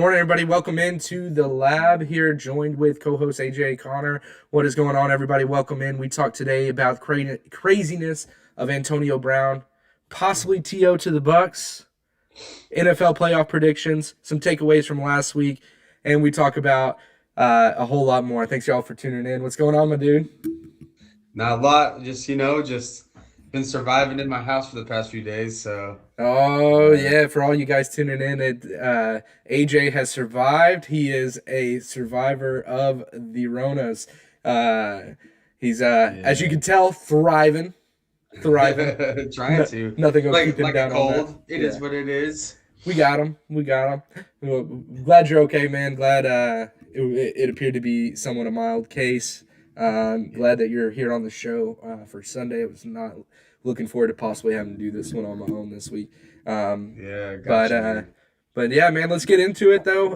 morning, everybody. Welcome into the lab here, joined with co-host AJ Connor. What is going on, everybody? Welcome in. We talked today about craziness of Antonio Brown, possibly TO to the Bucks, NFL playoff predictions, some takeaways from last week, and we talk about a whole lot more. Thanks y'all for tuning in. What's going on, my dude? Not a lot, just been surviving in my house for the past few days. So, Oh uh, yeah, for all you guys tuning in, AJ has survived. He is a survivor of the Ronas. Uh, he's as you yeah, can tell, thriving, thriving. trying No, to nothing will keep like him like a down on that. cold. It is Yeah, what it is. we got him. We got him. Well, glad you're okay, man. Glad it appeared to be somewhat a mild case. Yeah, Glad that you're here on the show for Sunday. I was not looking forward to possibly having to do this one on my own this week. Um, yeah, but got you, uh, man. but yeah, man, let's get into it though.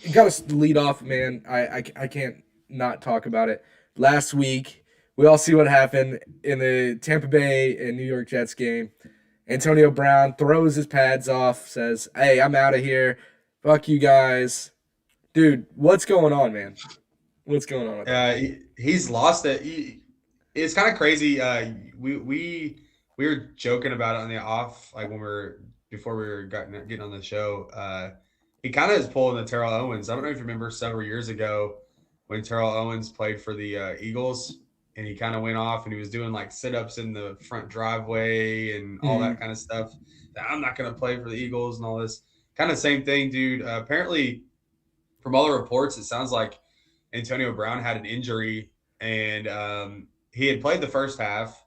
You got to lead off, man. I can't not talk about it. Last week, we all see what happened in the Tampa Bay and New York Jets game. Antonio Brown throws his pads off, says, "Hey, I'm out of here. Fuck you guys." Dude, what's going on, man? What's going on with that? He's lost it. It's kind of crazy. We were joking about it on the off, like when before we were getting on the show. He kind of is pulling the Terrell Owens. I don't know if you remember several years ago when Terrell Owens played for the Eagles, and he kind of went off and he was doing like sit ups in the front driveway and all Mm-hmm. that kind of stuff. That I'm not going to play for the Eagles and all this kind of same thing, dude. Apparently, from all the reports, it sounds like Antonio Brown had an injury, and he had played the first half,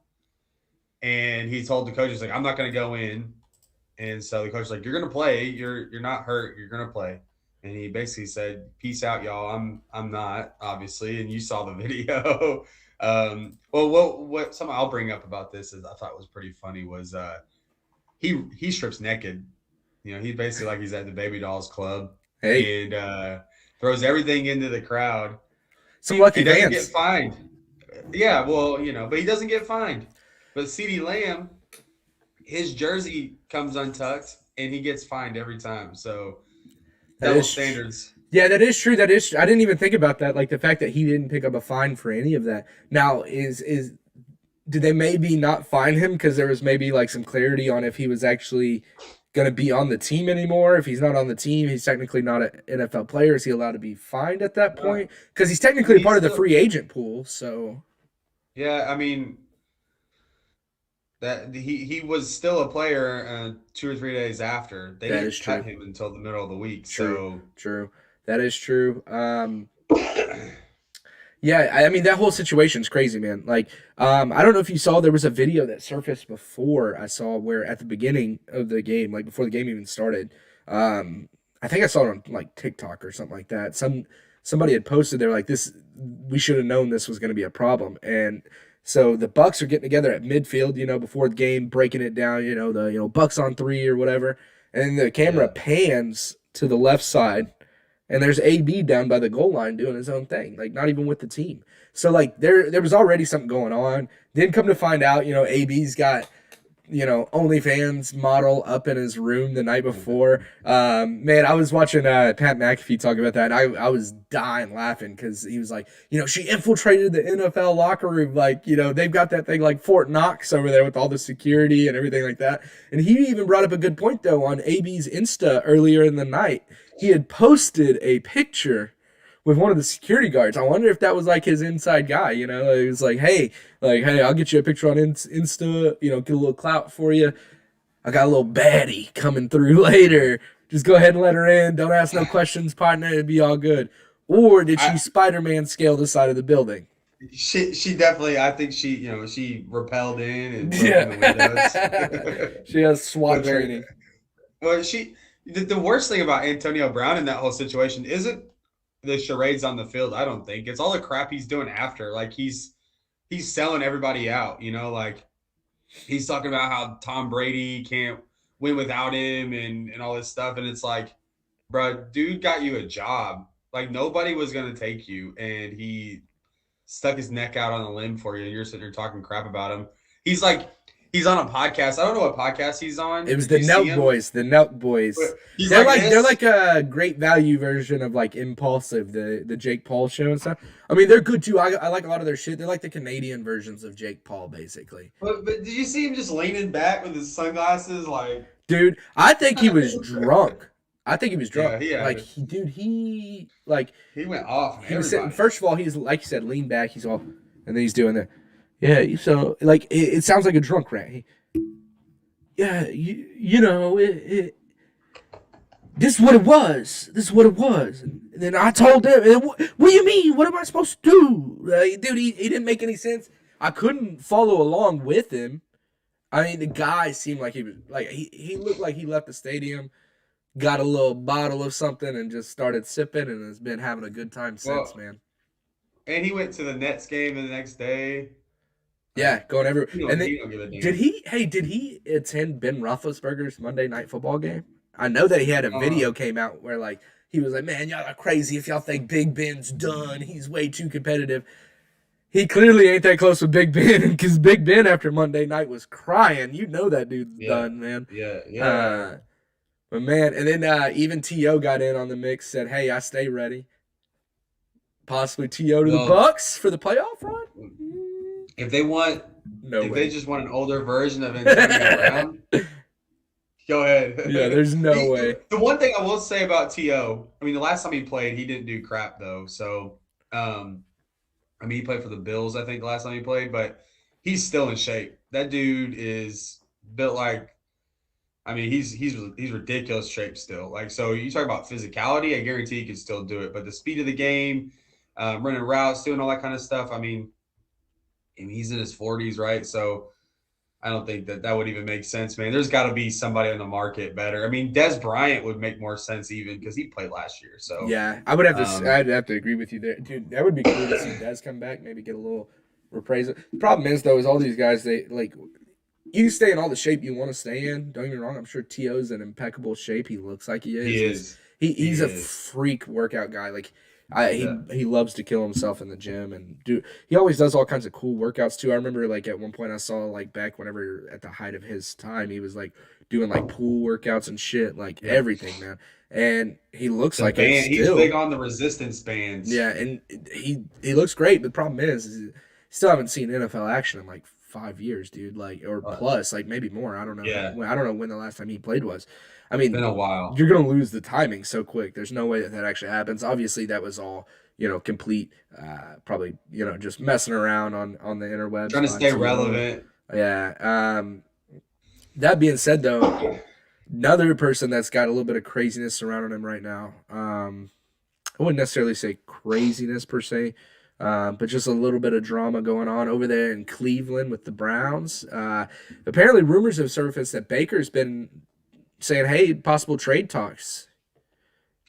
and he told the coaches like, "I'm not going to go in." And so the coach was like, "You're going to play. You're not hurt. You're going to play." And he basically said, "Peace out, y'all. I'm not obviously." And you saw the video. Well, what something I'll bring up about this is I thought was pretty funny was he strips naked. He's basically like he's at the baby dolls club Hey, and throws everything into the crowd. some lucky He doesn't get fans. fined. Yeah, well, but he doesn't get fined. But CeeDee Lamb, his jersey comes untucked and he gets fined every time. So That double is, standards. yeah, that is true. That is, I didn't even think about that. Like the fact that he didn't pick up a fine for any of that. Now, is did they maybe not fine him because there was maybe like some clarity on if he was actually going to be on the team anymore? If he's not on the team, he's technically not an NFL player. Is he allowed to be fined at that Uh, point? Because he's technically part he's of the still, free agent pool. So yeah. I mean that he was still a player 2 or 3 days after. They that is didn't cut true. him until the middle of the week. True. So True. That is true. Yeah, I mean that whole situation's crazy, man. Like, I don't know if you saw there was a video that surfaced before I saw where at the beginning of the game, like before the game even started, I think I saw it on like TikTok or something like that. Somebody had posted there like this. We should have known this was going to be a problem, and so the Bucks are getting together at midfield, before the game, breaking it down. The Bucks on three or whatever, and the camera yeah. pans to the left side and there's AB down by the goal line doing his own thing, like not even with the team. So like there was already something going on. Then come to find out, AB's got OnlyFans model up in his room the night before. Man, I was watching Pat McAfee talk about that, and I was dying laughing because he was like, she infiltrated the NFL locker room, like they've got that thing like Fort Knox over there with all the security and everything like that. And he even brought up a good point though on AB's Insta earlier in the night. He had posted a picture with one of the security guards. I wonder if that was like his inside guy. It was like, hey, I'll get you a picture on Insta. Get a little clout for you. I got a little baddie coming through later. Just go ahead and let her in. Don't ask no questions, partner. It'd be all good. Or did she I Spider-Man scale the side of the building? she definitely. I think she repelled in and broke in the windows Yeah, she has SWAT with her. training. Well, the worst thing about Antonio Brown in that whole situation isn't the charades on the field. I don't think it's all the crap he's doing after. Like he's selling everybody out. Like he's talking about how Tom Brady can't win without him and all this stuff. And it's like, bro, dude got you a job. Like nobody was gonna take you, and he stuck his neck out on a limb for you. And you're sitting there talking crap about him. He's like he's on a podcast. I don't know what podcast he's on. It was Did the you see Nelk him? Boys. The Nelk Boys. He's They're like like they're this. like a great value version of like Impulsive, the Jake Paul show and stuff. I mean, they're good too. I like a lot of their shit. They're like the Canadian versions of Jake Paul, basically. But did you see him just leaning back with his sunglasses? Like, Dude, I think he was drunk. I think he was drunk. yeah, he had Like it. he like He went off on he was sitting. everybody. First of all, he's like you said, lean back. He's all, and then he's doing that. Yeah, so like it sounds like a drunk rant. Yeah, you know this is what it was. This is what it was. And then I told him, what do you mean? What am I supposed to do? Dude, he didn't make any sense. I couldn't follow along with him. I mean, the guy seemed like he was like he looked like he left the stadium, got a little bottle of something, and just started sipping, and has been having a good time since, Well, man. and he went to the Nets game the next day. Yeah, Like, going everywhere. And then, he don't give a did damn. he? Hey, did he attend Ben Roethlisberger's Monday Night Football game? I know that he had a video Um, came out where like he was like, "Man, y'all are crazy if y'all think Big Ben's done. He's way too competitive." He clearly ain't that close with Big Ben because Big Ben after Monday night was crying. You know that dude's yeah, done, man. yeah. Uh, but man, and then even To got in on the mix. Said, "Hey, I stay ready. Possibly To to the Well, Bucks for the playoff run." if they want, No if they way. just want an older version of Antonio Brown, go ahead. Yeah, there's no way. The one thing I will say about To, I mean, the last time he played, he didn't do crap though. So, I mean, he played for the Bills, I think, the last time he played, but he's still in shape. That dude is built like, I mean, he's ridiculous shape still. Like, so you talk about physicality, I guarantee he can still do it. But the speed of the game, running routes, doing all that kind of stuff. I mean, and he's in his 40s, right? So I don't think that would even make sense, man. There's got to be somebody on the market better. I mean, Des Bryant would make more sense even because he played last year. So, Yeah, I would have to. um, I'd have to agree with you there, dude. That would be cool to see Dez come back, maybe get a little reprisal. The problem is though, is all these guys they like. You stay in all the shape you want to stay in. Don't get me wrong. I'm sure To's in impeccable shape. He looks like he is. he is. He's He a is. freak workout guy. Like Yeah. he loves to kill himself in the gym and do. He always does all kinds of cool workouts too. I remember like at one point I saw like back whenever at the height of his time he was like doing like pool workouts and shit like Yeah. everything, man. And he looks The like it band, he's still. big on the resistance bands. Yeah, and he looks great. But the problem is still haven't seen NFL action in like 5 years, dude. Like or Uh, plus, like maybe more. I don't know. yeah. I don't know when the last time he played was. I It's been mean, a while. you're gonna lose the timing so quick. There's no way that that actually happens. Obviously, that was all complete. Probably just messing around on the interwebs. Trying to by stay T.O. relevant. Yeah. That being said, though, another person that's got a little bit of craziness surrounding him right now. I wouldn't necessarily say craziness per se, but just a little bit of drama going on over there in Cleveland with the Browns. Apparently, rumors have surfaced that Baker's been saying, "Hey, possible trade talks."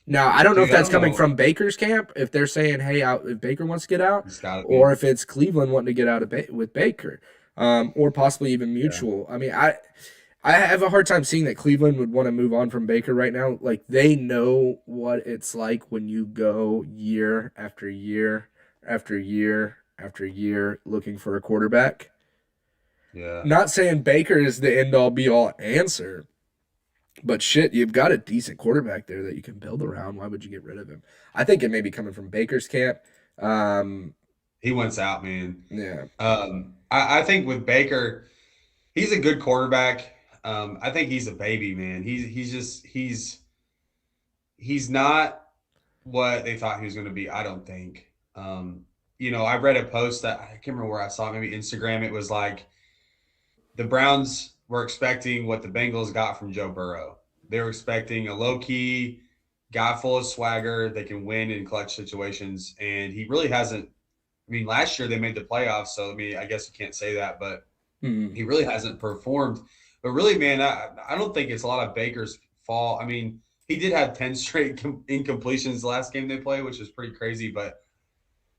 Now, I don't know if Dude, I that's don't coming know. from Baker's camp, if they're saying, "Hey, if Baker wants to get out," It's got to or be. if it's Cleveland wanting to get out of with Baker, or possibly even Yeah. mutual. I mean, I have a hard time seeing that Cleveland would want to move on from Baker right now. Like they know what it's like when you go year after year after year after year looking for a quarterback. Yeah. Not saying Baker is the end all be all answer, but shit, you've got a decent quarterback there that you can build around. Why would you get rid of him? I think it may be coming from Baker's camp. Um, He wants out, man. yeah, I think with Baker, he's a good quarterback. I think he's a baby, man. He's not what they thought he was going to be. I don't think. I read a post that I can't remember where I saw it, maybe Instagram. It was like the Browns were expecting what the Bengals got from Joe Burrow. They were expecting a low key guy full of swagger that can win in clutch situations, and he really hasn't. I mean, last year they made the playoffs, so I mean, I guess you can't say that, but mm, he really hasn't performed. But really, man, I don't think it's a lot of Baker's fault. I mean, he did have 10 straight incompletions the last game they played, which is pretty crazy. But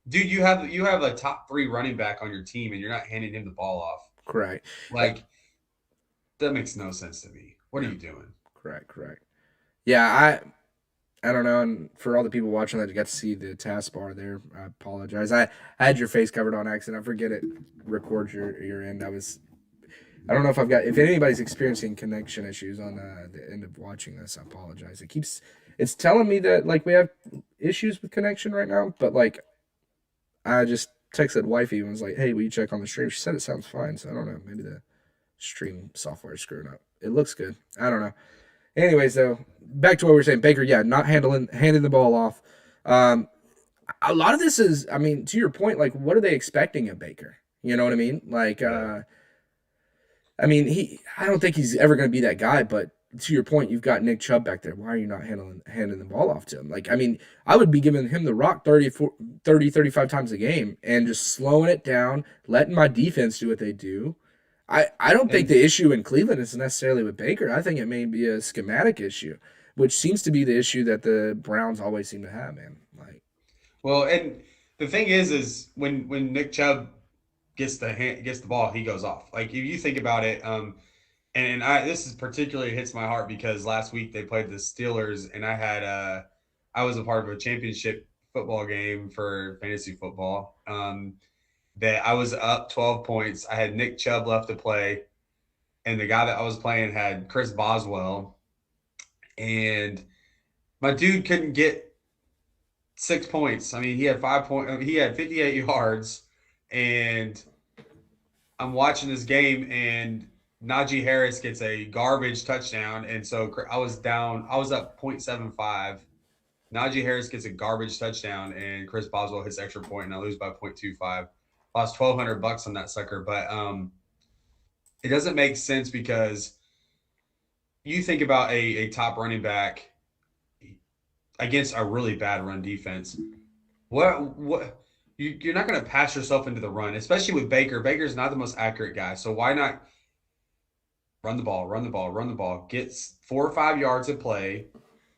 dude, you have a top 3 running back on your team, and you're not handing him the ball off. correct. Like that makes no sense to me. What are Yeah, you doing? correct. Yeah, I don't know. And for all the people watching that got to see the taskbar there, I apologize. I had your face covered on accident. I forget it records your end. I don't know if anybody's experiencing connection issues on the end of watching this. I apologize. It's telling me that like we have issues with connection right now, but like I just texted wifey and was like, "Hey, will you check on the stream?" She said it sounds fine, so I don't know. Maybe the stream software is screwing up. It looks good. I don't know. Anyways, though, back to what we were saying. Baker, yeah, not handing the ball off. Um, a lot of this is, I mean, to your point, like, what are they expecting of Baker? You know what I mean? Like, Yeah. I mean, I don't think he's ever going to be that guy. But to your point, you've got Nick Chubb back there. Why are you not handing the ball off to him? Like, I mean, I would be giving him the rock 35 times a game and just slowing it down, letting my defense do what they do. I don't think And the issue in Cleveland is necessarily with Baker. I think it may be a schematic issue, which seems to be the issue that the Browns always seem to have, man. Like, well, and the thing is when Nick Chubb gets the ball, he goes off. Like if you think about it, and I this is particularly hits my heart because last week they played the Steelers, and I was a part of a championship football game for fantasy football. That I was up 12 points. I had Nick Chubb left to play, and the guy that I was playing had Chris Boswell, and my dude couldn't get 6 points. I mean, he had 5 point. He had 58 yards, and I'm watching this game, and Najee Harris gets a garbage touchdown, and so I was down. I was up 0.75. Najee Harris gets a garbage touchdown, and Chris Boswell hits extra point, and I lose by 0.25. Lost $1,200 on that sucker, but it doesn't make sense because you think about a top running back against a really bad run defense. What you're not going to pass yourself into the run, especially with Baker. Baker's not the most accurate guy, so why not run the ball, run the ball, run the ball, get 4 or 5 yards of play,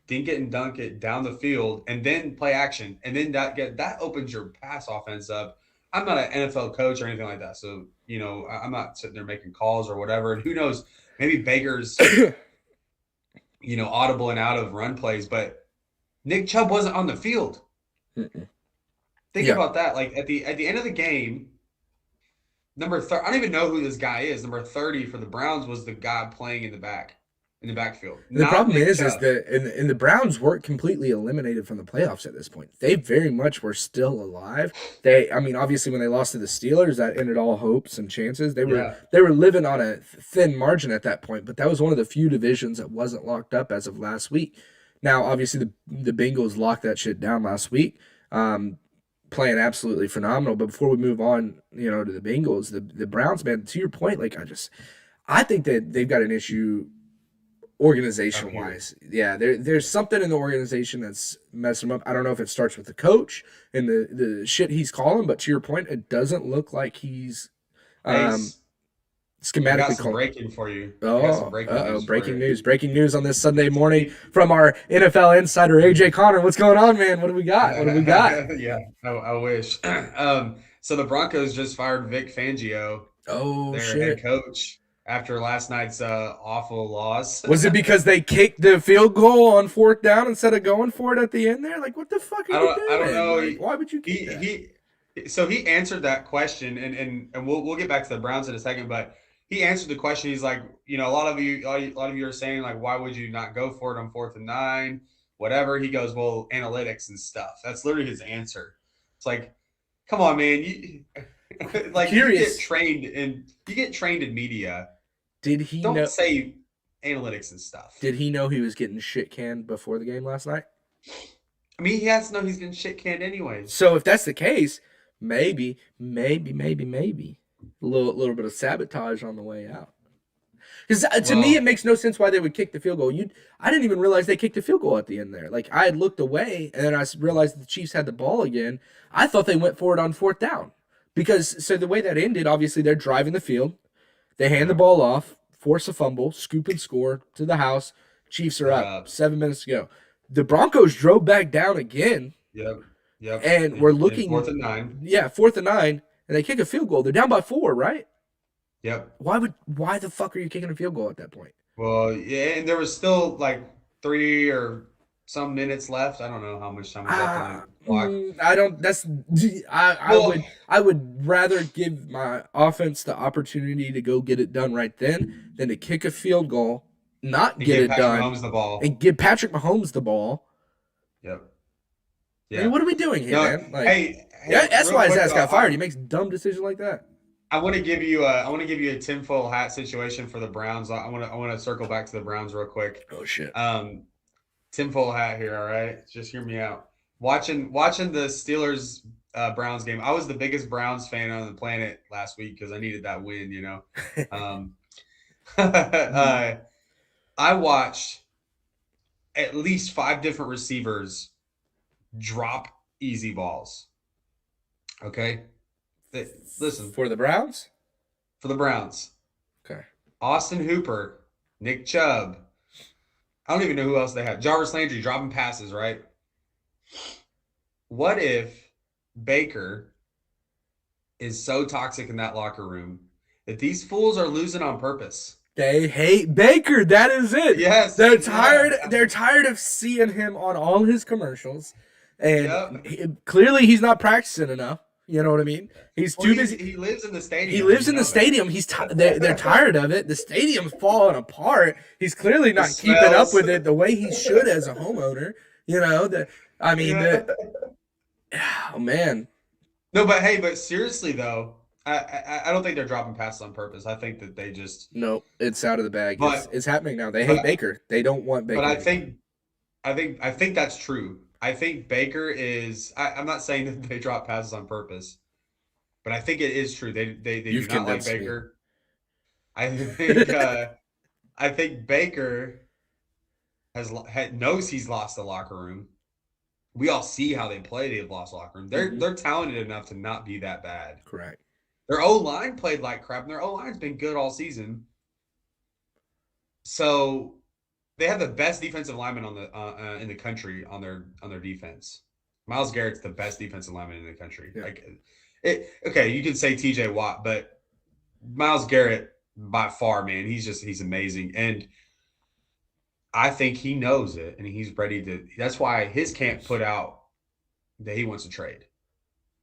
dink it and dunk it down the field, and then play action, and then that opens your pass offense up. I'm not an NFL coach or anything like that, so I'm not sitting there making calls or whatever. And who knows, maybe Baker's audible and out of run plays, but Nick Chubb wasn't on the field. Think yeah, about that. Like at the end of the game, number 30, I don't even know who this guy is. Number 30 for the Browns was the guy playing in the backfield, the not problem Nick is Chubb. that and the Browns weren't completely eliminated from the playoffs at this point. They very much were still alive. I mean, obviously when they lost to the Steelers, that ended all hopes and chances. Yeah, They were living on a thin margin at that point, but that was one of the few divisions that wasn't locked up as of last week. Now, obviously the Bengals locked that shit down last week. Playing absolutely phenomenal. But before we move on, to the Bengals, the Browns, man, to your point, like I think that they've got an issue up organization here. wise. Yeah, there's something in the organization that's messing them up. I don't know if it starts with the coach and the shit he's calling, but to your point, it doesn't look like he's Hey, um I got schematically some calling. breaking for you. I got some Oh, breaking uh oh, news for breaking you. news. Breaking news on this Sunday morning Steve, from our NFL insider AJ Connor. What's going on, man? What do we got? What do we got? yeah, I wish. So the Broncos just fired Vic Fangio, Oh their head shit. coach, after last night's awful loss. Was it because they kicked the field goal on fourth down instead of going for it at the end there? Like, what the fuck are you I don't doing? know. Like, why would you kick He, that? so he answered that question, and we'll get back to the Browns in a second, but he answered the question. He's like, a lot of you are saying like, why would you not go for it on 4th and 9, whatever. He goes, well, analytics and stuff. That's literally his answer. It's like, come on, man. Like Curious. you get trained in media. Did he Don't know? say analytics and stuff. Did he know he was getting shit canned before the game last night? I mean, he has to know he's getting shit canned anyways. So if that's the case, maybe a little bit of sabotage on the way out. Because to me, it Well, makes no sense why they would kick the field goal. I didn't even realize they kicked the field goal at the end there. Like I had looked away, and then I realized the Chiefs had the ball again. I thought they went for it on fourth down because so the way that ended, obviously they're driving the field, they hand the yeah, ball off, force a fumble, scoop and score to the house. Chiefs are they're up up. 7 minutes to go. The Broncos drove back down again, Yep, yep. and we're In fourth looking, and nine. yeah, 4th and 9, and they kick a field goal. They're down by 4, right? Yep. Why the fuck are you kicking a field goal at that point? Well, yeah, and there was still like 3 or some minutes left. I don't know how much time was left on the clock. I don't. That's Well, I would rather give my offense the opportunity to go get it done right then than to kick a field goal, not and get give it Patrick done, Mahomes the ball. and give Patrick Mahomes the ball. Yep. I mean, Yeah. what are we doing here, No. man? Like, yeah, Hey, that's real why his quick ass though, got fired. He makes dumb decisions like that. I want to give you a tinfoil hat situation for the Browns. I want to circle back to the Browns real quick. Oh shit. Tinfoil hat here. All right, just hear me out. Watching the Steelers Browns game. I was the biggest Browns fan on the planet last week because I needed that win. You know, um, I watched at least 5 different receivers drop easy balls. Okay, listen, For the Browns. for the Browns. Okay. Austin Hooper, Nick Chubb. I don't even know who else they have. Jarvis Landry dropping passes, right? What if Baker is so toxic in that locker room that these fools are losing on purpose? They hate Baker. That is it. Yes. They're tired. Yeah. They're tired of seeing him on all his commercials, and Yep. clearly he's not practicing enough. You know what I mean? He's Well, too busy. he lives in the stadium. He lives You in the know that. stadium. They're tired of it. The stadium's falling apart. He's clearly The not keeping up smells. with it the way he should as a homeowner. You know, I mean, Yeah. oh man, No, but seriously though, I don't think they're dropping passes on purpose. I think that they just. no, it's out of the bag. But It's happening now. They hate but Baker. They don't want Baker. but anymore. I think that's true. I think Baker is. I'm not saying that they drop passes on purpose, but I think it is true. They do You've not like convinced me. Baker. I think I think Baker knows he's lost the locker room. We all see how they play. They've lost the locker room. They're talented enough to not be that bad. Correct. Their O line played like crap, and their O line's been good all season. So they have the best defensive lineman on the in the country on their defense. Myles Garrett's the best defensive lineman in the country. Yeah. Okay, you can say T.J. Watt, but Myles Garrett by far, man, he's amazing, and I think he knows it, and he's ready to. That's why his camp put out that he wants to trade.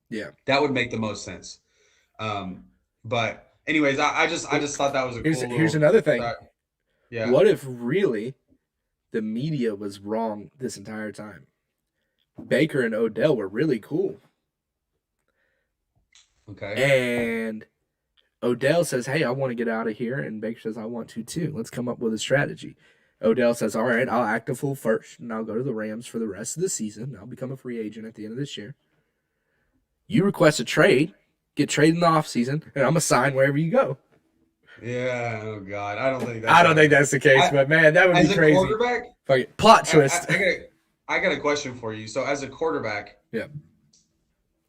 Yeah, that would make the most sense. But anyways, I just thought that was a cool. Here's another thing. Yeah. What if really the media was wrong this entire time? Baker and Odell were really cool. Okay. And Odell says, "Hey, I want to get out of here," and Baker says, "I want to too. Let's come up with a strategy." Odell says, "All right, I'll act a fool first, and I'll go to the Rams for the rest of the season. I'll become a free agent at the end of this year. You request a trade, get traded in the offseason, and I'm going to sign wherever you go." Yeah. Oh God, I don't think that's the case, but man, that would be crazy. As a quarterback, plot twist. I got a question for you. So as a quarterback, yeah,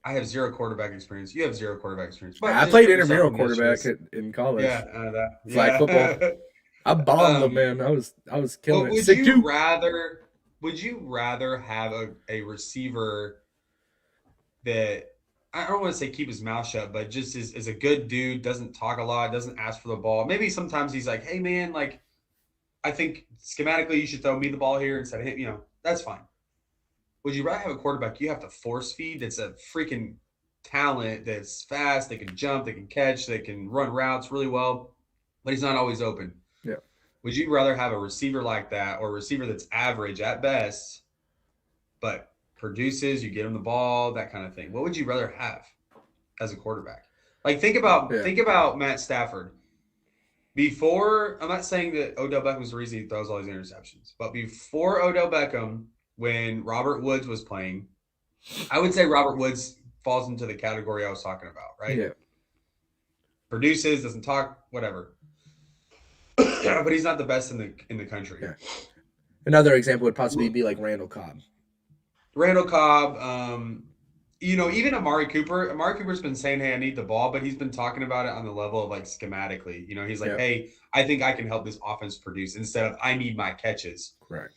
I have zero quarterback experience. You have zero quarterback experience. But I played intramural quarterback in college. Yeah, flag football. I bombed them, man. I was killing it. Would you rather have a receiver that I don't want to say keep his mouth shut, but just is a good dude, doesn't talk a lot, doesn't ask for the ball. Maybe sometimes he's like, "Hey man, like I think schematically you should throw me the ball here instead of him." You know, that's fine. Would you rather have a quarterback you have to force feed that's a freaking talent, that's fast, they can jump, they can catch, they can run routes really well, but he's not always open? Yeah. Would you rather have a receiver like that or a receiver that's average at best, but produces, you get him the ball, that kind of thing? What would you rather have as a quarterback? Like think about Matt Stafford. Before, I'm not saying that Odell Beckham was the reason he throws all these interceptions, but before Odell Beckham, when Robert Woods was playing, I would say Robert Woods falls into the category I was talking about, right? Yeah. Produces, doesn't talk, whatever. But he's not the best in the country. Yeah. Another example would possibly be like Randall Cobb. Even Amari Cooper. Amari Cooper's been saying, "Hey, I need the ball," but he's been talking about it on the level of like schematically. He's like, "Hey, I think I can help this offense produce," instead of "I need my catches." Correct.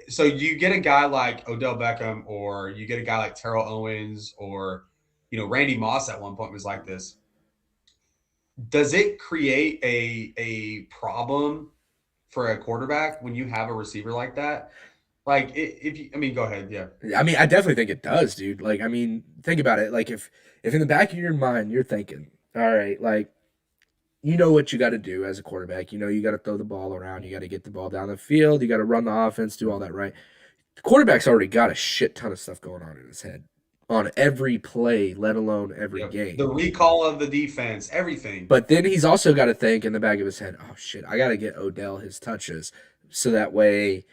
So you get a guy like Odell Beckham, or you get a guy like Terrell Owens, or Randy Moss at one point was like this. Does it create a problem for a quarterback when you have a receiver like that? Like if you, I mean, go ahead. Yeah. I mean, I definitely think it does, dude. Like, I mean, think about it. Like, if in the back of your mind you're thinking, all right, like you know what you got to do as a quarterback. You know you got to throw the ball around. You got to get the ball down the field. You got to run the offense, do all that, right? The quarterback's already got a shit ton of stuff going on in his head on every play, let alone every Yep. The game. recall of the defense, everything. But then he's also got to think in the back of his head, oh shit, I got to get Odell his touches so that way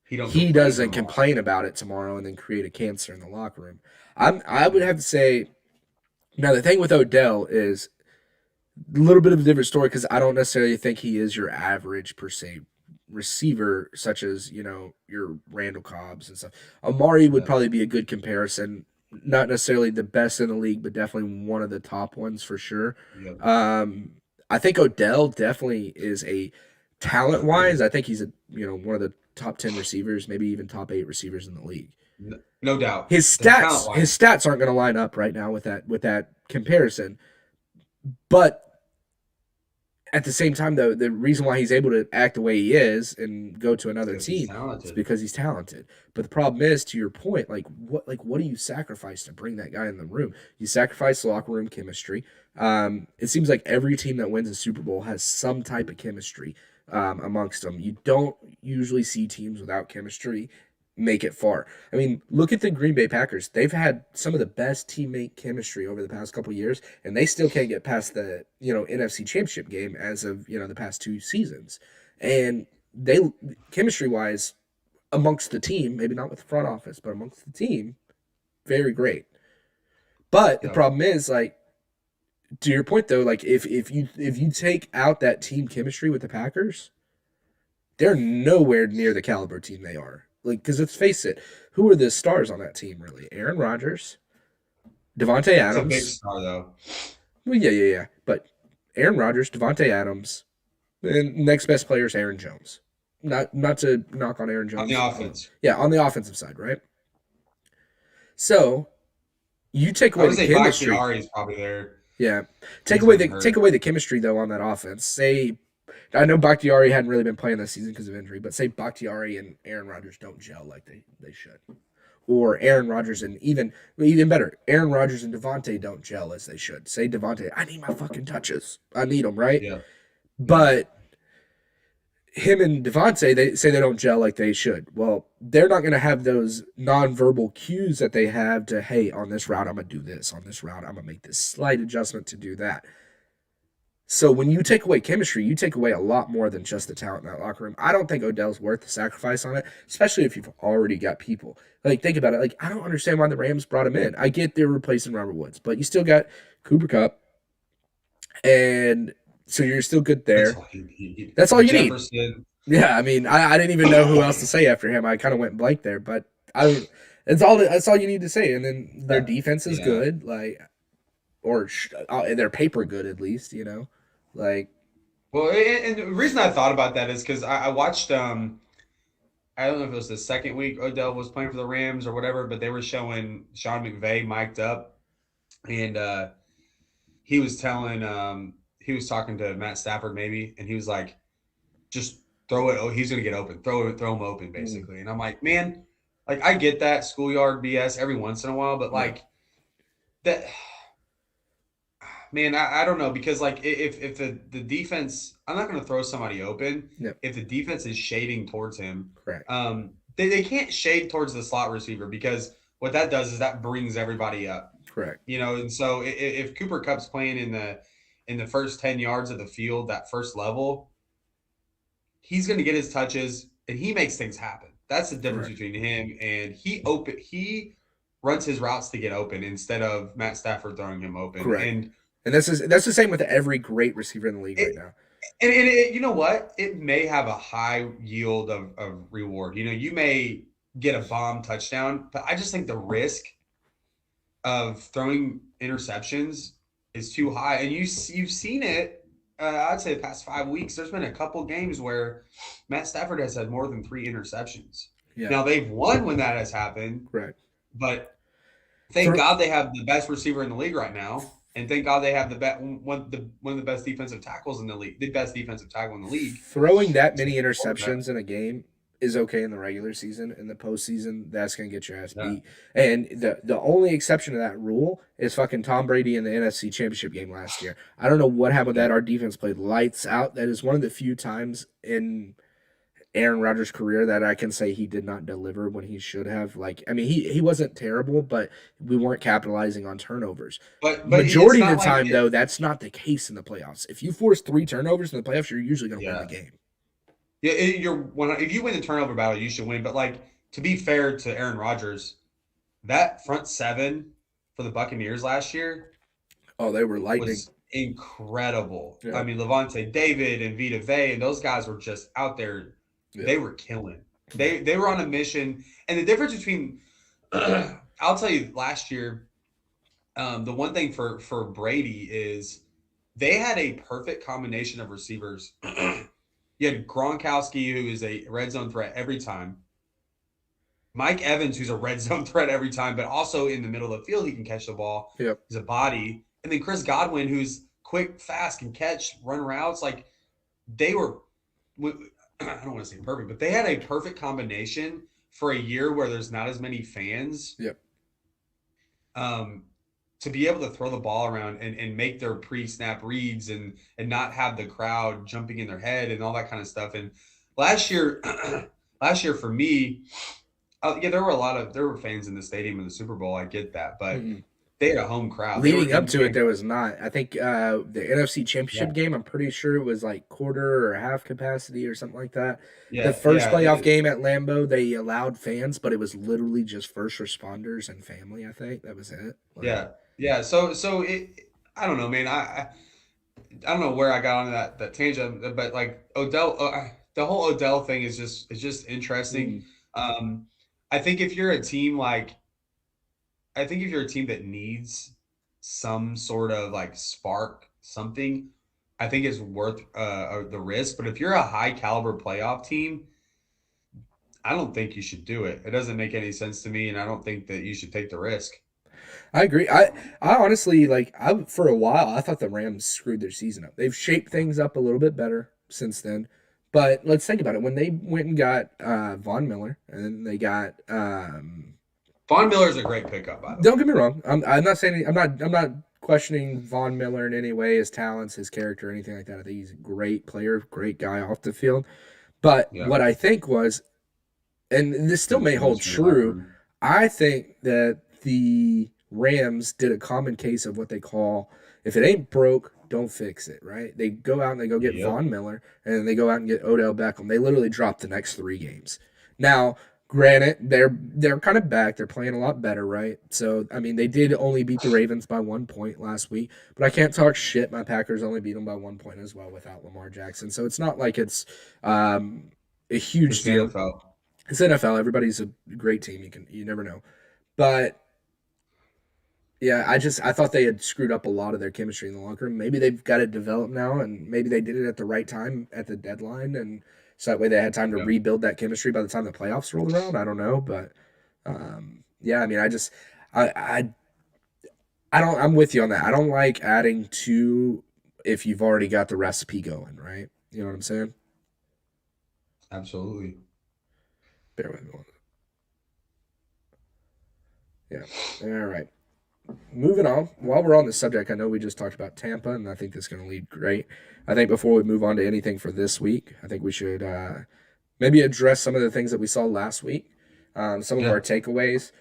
He don't he complain doesn't tomorrow. complain about it tomorrow and then create a cancer in the locker room. I would have to say now the thing with Odell is a little bit of a different story because I don't necessarily think he is your average per se receiver, such as your Randall Cobbs and stuff. Amari would Yeah. probably be a good comparison. Not necessarily the best in the league, but definitely one of the top ones for sure. Yep. I think Odell definitely is a talent wise. I think he's a one of the top 10 receivers, maybe even top 8 receivers in the league. No doubt. His The talent stats, his wise. stats aren't going to line up right now with that comparison, but at the same time, though, the reason why he's able to act the way he is and go to another Because he's team is talented. because he's talented. But the problem is, to your point, like what do you sacrifice to bring that guy in the room? You sacrifice locker room chemistry. It seems like every team that wins a Super Bowl has some type of chemistry amongst them. You don't usually see teams without chemistry make it far. I mean, look at the Green Bay Packers. They've had some of the best teammate chemistry over the past couple years, and they still can't get past the NFC Championship game as of the past 2 seasons. And they chemistry wise amongst the team, maybe not with the front office, but amongst the team, very great. But the Yep. problem is like to your point though, like if you take out that team chemistry with the Packers, they're nowhere near the caliber team they are. Like, because let's face it, who are the stars on that team really? Aaron Rodgers, Devontae It's a big Adams. star though. Well, yeah. But Aaron Rodgers, Devontae Adams, and next best player is Aaron Jones. Not to knock on Aaron On the Jones. offense. Yeah, on the offensive side, right? So you take I away would the say chemistry. Bakhtiari is probably there. Yeah, He's been hurt. take away the chemistry though on that offense. Say I know Bakhtiari hadn't really been playing this season because of injury, but say Bakhtiari and Aaron Rodgers don't gel like they should. Or Aaron Rodgers and even better, Aaron Rodgers and Devontae don't gel as they should. Say Devontae, I need my fucking touches. I need them, right? Yeah. Yeah. But him and Devontae, they say they don't gel like they should. Well, they're not going to have those nonverbal cues that they have to, hey, on this route, I'm going to do this. On this route, I'm going to make this slight adjustment to do that. So when you take away chemistry, you take away a lot more than just the talent in that locker room. I don't think Odell's worth the sacrifice on it, especially if you've already got people. Like, think about it. Like, I don't understand why the Rams brought him in. I get they're replacing Robert Woods, but you still got Cooper Cup, and so you're still good That's there. all you need. That's all you need. Jefferson. Yeah, I mean, I didn't even know who else to say after him. I kind of went blank there, but I that's all you need to say. And then their defense is Yeah. good, like or their paper good at least, like Well, and the reason I thought about that is because I watched. I don't know if it was the second week Odell was playing for the Rams or whatever, but they were showing Sean McVay mic'd up, and he was telling. He was talking to Matt Stafford maybe, and he was like, "Just throw it. Oh, he's gonna get open. Throw him open, mm, basically." And I'm like, man, like I get that schoolyard BS every once in a while, but yeah, like that. Man, I don't know because like if the defense, I'm not going to throw somebody open yeah, if the defense is shading towards him. correct, They can't shade towards the slot receiver because what that does is that brings everybody up, correct, And so if Cooper Cup's playing in the first 10 yards of the field, that first level, he's going to get his touches and he makes things happen. That's the difference correct, between him and he runs his routes to get open instead of Matt Stafford throwing him open correct. And that's the same with every great receiver in the league right it, now. you know what? It may have a high yield of reward. You may get a bomb touchdown, but I just think the risk of throwing interceptions is too high. And you've seen it. I'd say the past 5 weeks, there's been a couple games where Matt Stafford has had more than 3 interceptions. Yeah, Now they've won when that has happened, correct. but thank Throw, God they have the best receiver in the league right now, and thank God they have one of the best defensive tackles in the league, the best defensive tackle in the league. throwing that To many support that. interceptions in a game is okay in the regular season. In the postseason, that's gonna get your ass Yeah. beat. And the only exception to that rule is fucking Tom Brady in the NFC Championship game last year. I don't know what happened with Yeah. that. Our defense played lights out. That is one of the few times in Aaron Rodgers' career that I can say he did not deliver when he should have. Like, I mean, he wasn't terrible, but we weren't capitalizing on turnovers. But it's Majority of the not like time, though, that's not the case in the playoffs. If you force 3 turnovers in the playoffs, you're usually going to win yeah. the game. Yeah, if you win the turnover battle, you should win. But like to be fair to Aaron Rodgers, that front seven for the Buccaneers last year Oh, they were lightning. was incredible. Yeah, I mean, Levante David and Vita Vey and those guys were just out there. yeah, They were killing. They were on a mission. And the difference between I'll tell you last year, the one thing for Brady is they had a perfect combination of receivers. You had Gronkowski, who is a red zone threat every time. Mike Evans, who's a red zone threat every time, but also in the middle of the field, he can catch the ball. yep. He's a body. And then Chris Godwin, who's quick, fast, can catch, run routes. Like they were, I don't want to say perfect, but they had a perfect combination for a year where there's not as many fans. Yep. To be able to throw the ball around and make their pre-snap reads and not have the crowd jumping in their head and all that kind of stuff. And last year for me, yeah, there were fans in the stadium in the Super Bowl. I get that, but they had a home crowd. Leading up to it, there was not. I think the NFC Championship Yeah. game, I'm pretty sure it was like quarter or half capacity or something like that. Yeah, The first yeah, playoff game at Lambeau, they allowed fans, but it was literally just first responders and family. I think that was it. Like, yeah. So I don't know, man. I don't know where I got on that tangent, but like Odell, the whole Odell thing is just interesting. I think if you're a team that needs some sort of like spark, something, I think it's worth the risk. But if you're a high caliber playoff team, I don't think you should do it. It doesn't make any sense to me, and I don't think that you should take the risk. I agree. I honestly I for a while I thought the Rams screwed their season up. They've shaped things up a little bit better since then. But let's think about it. When they went and got Von Miller, and then they got Von Miller's a great pickup, by the way. don't get me wrong. I'm not saying I'm not questioning Von Miller in any way, his talents, his character, anything like that. I think he's a great player, great guy off the field. But Yeah. what I think was, and this still may hold true, I think that the Rams did a common case of what they call, if it ain't broke, don't fix it, right? They go out and they go get Yep. Von Miller, and then they go out and get Odell Beckham. They literally dropped the next 3 games. Now, granted, they're kind of back. They're playing a lot better, right? So, I mean, they did only beat the Ravens by 1 point last week, but I can't talk shit. My Packers only beat them by 1 point as well without Lamar Jackson. So it's not like it's a huge It's deal. NFL. It's NFL. Everybody's a great team. You never know, but yeah, I thought they had screwed up a lot of their chemistry in the locker room. Maybe they've got it developed now, and maybe they did it at the right time at the deadline, and so that way they had time to Yeah. rebuild that chemistry by the time the playoffs rolled around. I don't know, but yeah, I mean, I don't. I'm with you on that. I don't like adding to if you've already got the recipe going, right? You know what I'm saying? Absolutely. Bear with me. Yeah. All right. Moving on. While we're on the subject, I know we just talked about Tampa, and I think that's going to lead great. I think before we move on to anything for this week, I think we should maybe address some of the things that we saw last week, some of Yeah. our takeaways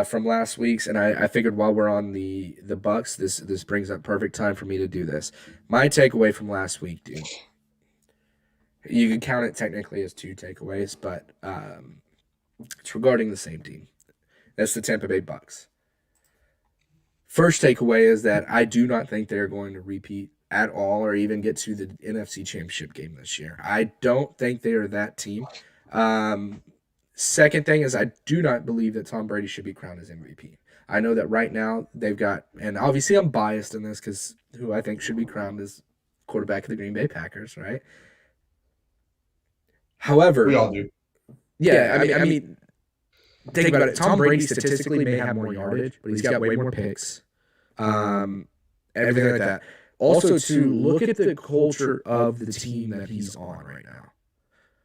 from last week's. And I figured while we're on the Bucks, this brings up perfect time for me to do this. My takeaway from last week, dude. You can count it technically as 2 takeaways, but it's regarding the same team. That's the Tampa Bay Bucks. First takeaway is that I do not think they're going to repeat at all or even get to the NFC Championship game this year. I don't think they are that team. Second thing is I do not believe that Tom Brady should be crowned as MVP. I know that right now they've got, and obviously I'm biased in this because who I think should be crowned is quarterback of the Green Bay Packers, right? However, We all do. yeah, I mean, think about it. Tom Brady statistically may have more yardage, but he's got way more picks. Everything like that. Also, to look at the culture of the team that he's on right now.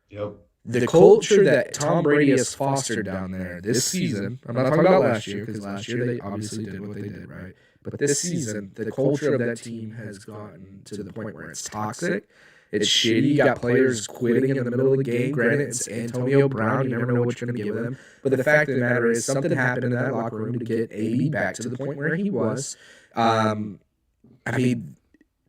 Yep. the culture that Tom Brady has fostered down there this season, I'm not talking about last year, because last year they obviously did what they did, right? But this season, the culture of that team has gotten to the point where it's toxic. It's shitty. You got players quitting in the middle of the game. Granted, it's Antonio Brown. You never know what you're going to give them. But the fact of the matter is, something happened in that locker room to get AB back to the point where he was. I mean,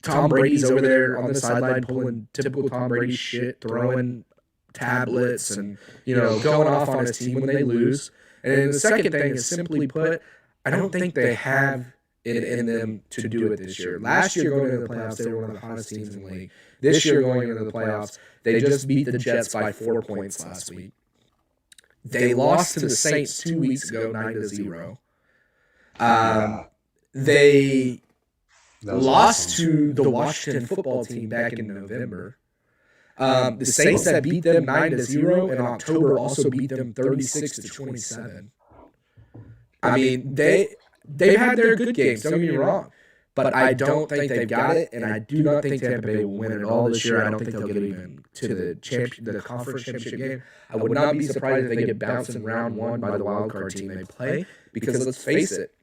Tom Brady's over there on the sideline pulling typical Tom Brady shit, throwing tablets and, going off on his team when they lose. And the second thing is, simply put, I don't think they have it in them to do it this year. Last year, going into the playoffs, they were one of the hottest teams in the league. This year, going into the playoffs, they just beat the Jets by 4 points last week. They lost to the Saints 2 weeks ago, 9-0. They lost to the Washington football team back in November. The Saints that beat them 9-0 in October also beat them 36-27. I mean, they've had their good games, don't get me wrong. But I don't think they've got it, and I do not think Tampa Bay will win it all this year. I don't think they'll get even to the conference championship game. I would not be surprised if they get bounced in round one by the wild card team they play, because let's face it,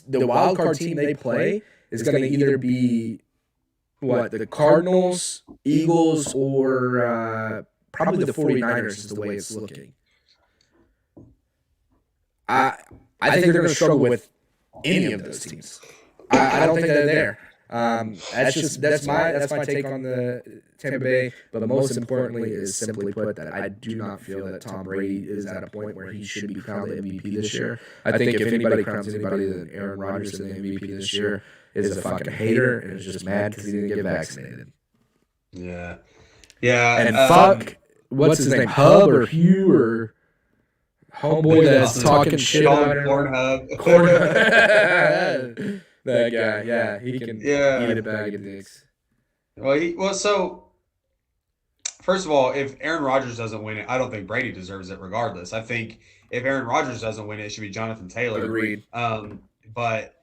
the wild card team they play is going to either be the Cardinals, Eagles, or probably the 49ers is the way it's looking. I think they're going to struggle with any of those teams. I don't think they're there. That's my take on the Tampa Bay. But most importantly is, simply put, that I do not feel that Tom Brady is at a point where he should be crowned the MVP this year. I think if anybody crowns anybody, then Aaron Rodgers the MVP this year is a fucking hater and is just mad because he didn't get vaccinated. Yeah. And fuck, what's his name, Hub or Hugh or homeboy that's talking shit on Pornhub. That guy, yeah, he can eat a bag of dicks. So first of all, if Aaron Rodgers doesn't win it, I don't think Brady deserves it regardless. I think if Aaron Rodgers doesn't win it, it should be Jonathan Taylor. Agreed. But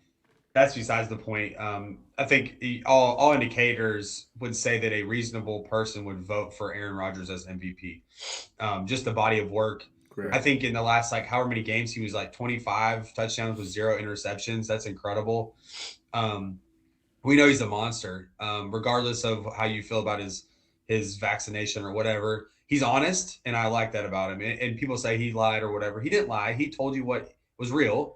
that's besides the point. I think all indicators would say that a reasonable person would vote for Aaron Rodgers as MVP. Just the body of work. Correct. I think in the last, however many games, he was 25 touchdowns with 0 interceptions. That's incredible. We know he's a monster. Regardless of how you feel about his vaccination or whatever, he's honest, and I like that about him. And people say he lied or whatever. He didn't lie. He told you what was real.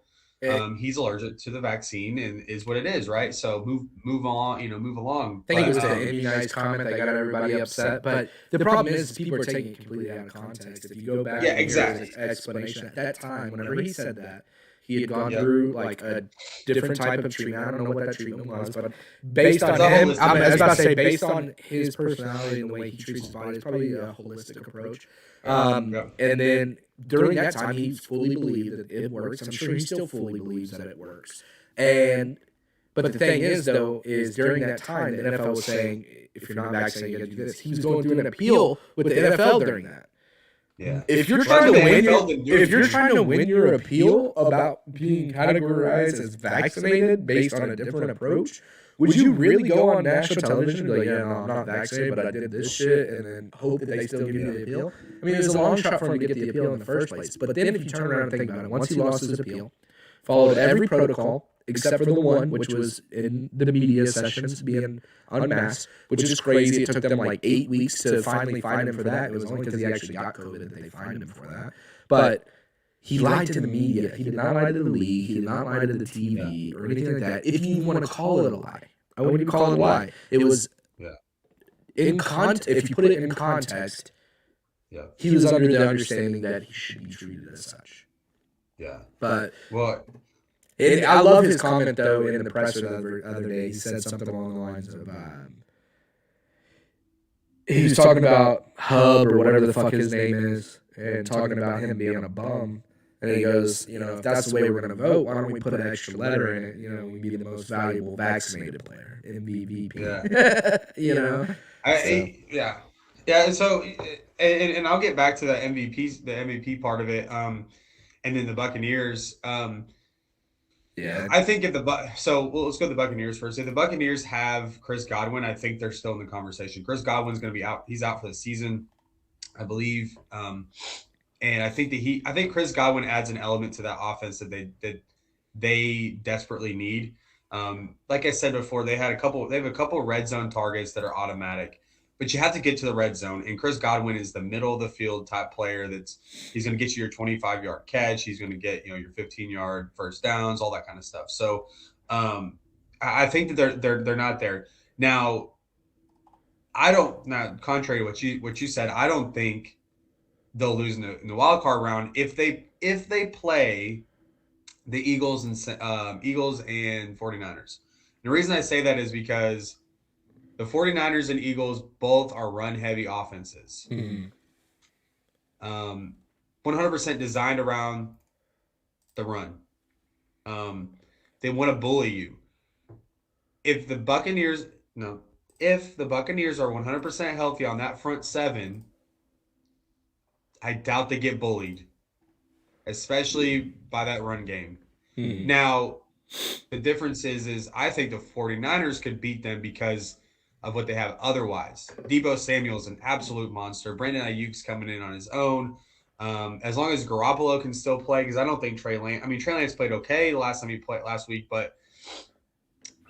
He's allergic to the vaccine, and is what it is, right? So move on, move along. I think it was the immunized comment that got everybody upset. But the problem is people are taking it completely out of context. If you go back to his explanation at that time, whenever he said that, he had gone through a different type of treatment. I don't know what that treatment was, but based on him, I was about to say, based on his personality and the way he treats his body, it's probably a holistic approach. And then during that time, he fully believed that it works. I'm sure he still fully believes that it works. But the thing is, though, is during that time, the NFL was saying, if you're not vaccinated, you got to do this. He was going through an appeal with the NFL during that. Yeah. If you're trying to win your appeal about being categorized as vaccinated based on a different approach, would you really go on national television and be like, yeah, no, I'm not vaccinated, but I did this shit, and then hope that they still give you the appeal? I mean, it was a long shot for him to get the appeal in the first place. But then if you turn around and think about it, once he lost his appeal, followed every protocol except for the one, which was in the media sessions being unmasked, which is crazy. It took them 8 weeks to finally find him for that. It was only because he actually got COVID that they fined him for that. But he lied to the media. He did not lie to the league. He did not lie to the TV or anything like that. If you even want to call it a lie, I wouldn't even call it a lie. It was if you put it in context, he was under the understanding that he should be treated as such. Yeah. But I love his comment though in the presser the other day. He said something along the lines of he was talking about Hub or whatever the fuck his name is, and talking about him being a bum. And he goes, if that's the way we're going to vote, why don't we put an extra letter in it? We be the most valuable vaccinated player, MVP. Yeah. So, and I'll get back to the MVP part of it. And then the Buccaneers. I think let's go to the Buccaneers first. If the Buccaneers have Chris Godwin, I think they're still in the conversation. Chris Godwin's going to be out. He's out for the season. I believe. And I think Chris Godwin adds an element to that offense that they desperately need. Like I said before, they have a couple red zone targets that are automatic, but you have to get to the red zone. And Chris Godwin is the middle of the field type player. He's going to get you your 25-yard catch. He's going to get your 15-yard first downs, all that kind of stuff. So I think that they're not there now. I don't. Now, contrary to what you said, I don't think they'll lose in the wild card round if they play the Eagles and 49ers. The reason I say that is because the 49ers and Eagles both are run heavy offenses. Mm-hmm. 100% designed around the run. They want to bully you. If the Buccaneers no, if the Buccaneers are 100% healthy on that front seven, I doubt they get bullied, especially by that run game. Mm-hmm. Now, the difference is I think the 49ers could beat them because of what they have otherwise. Deebo Samuel's an absolute monster. Brandon Ayuk's coming in on his own. As long as Garoppolo can still play, because I don't think Trey Lance played okay the last time he played last week, but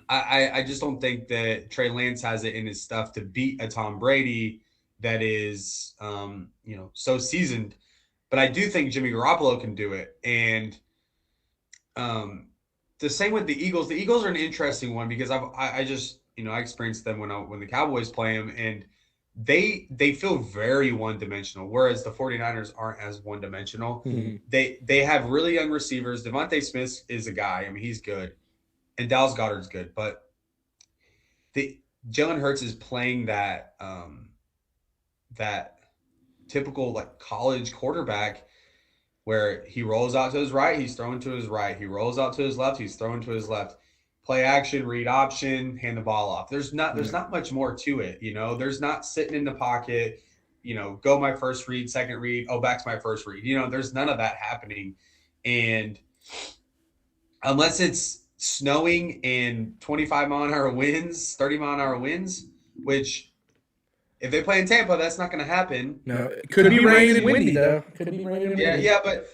I just don't think that Trey Lance has it in his stuff to beat a Tom Brady that is, so seasoned. But I do think Jimmy Garoppolo can do it. And the same with the Eagles. The Eagles are an interesting one because I experienced them when the Cowboys play them, and they feel very one-dimensional, whereas the 49ers aren't as one-dimensional. Mm-hmm. They have really young receivers. Devontae Smith is a guy. I mean, he's good. And Dallas Goedert's good. But Jalen Hurts is playing that typical like college quarterback where he rolls out to his right, he's throwing to his right. He rolls out to his left, he's throwing to his left. Play action, read option, hand the ball off. There's not much more to it, There's not sitting in the pocket, go my first read, second read, back to my first read. There's none of that happening. And unless it's snowing and 25-mile-an-hour winds, 30-mile-an-hour winds, which if they play in Tampa, that's not going to happen. No, it could be raining and windy though. Could be raining and windy. Yeah, but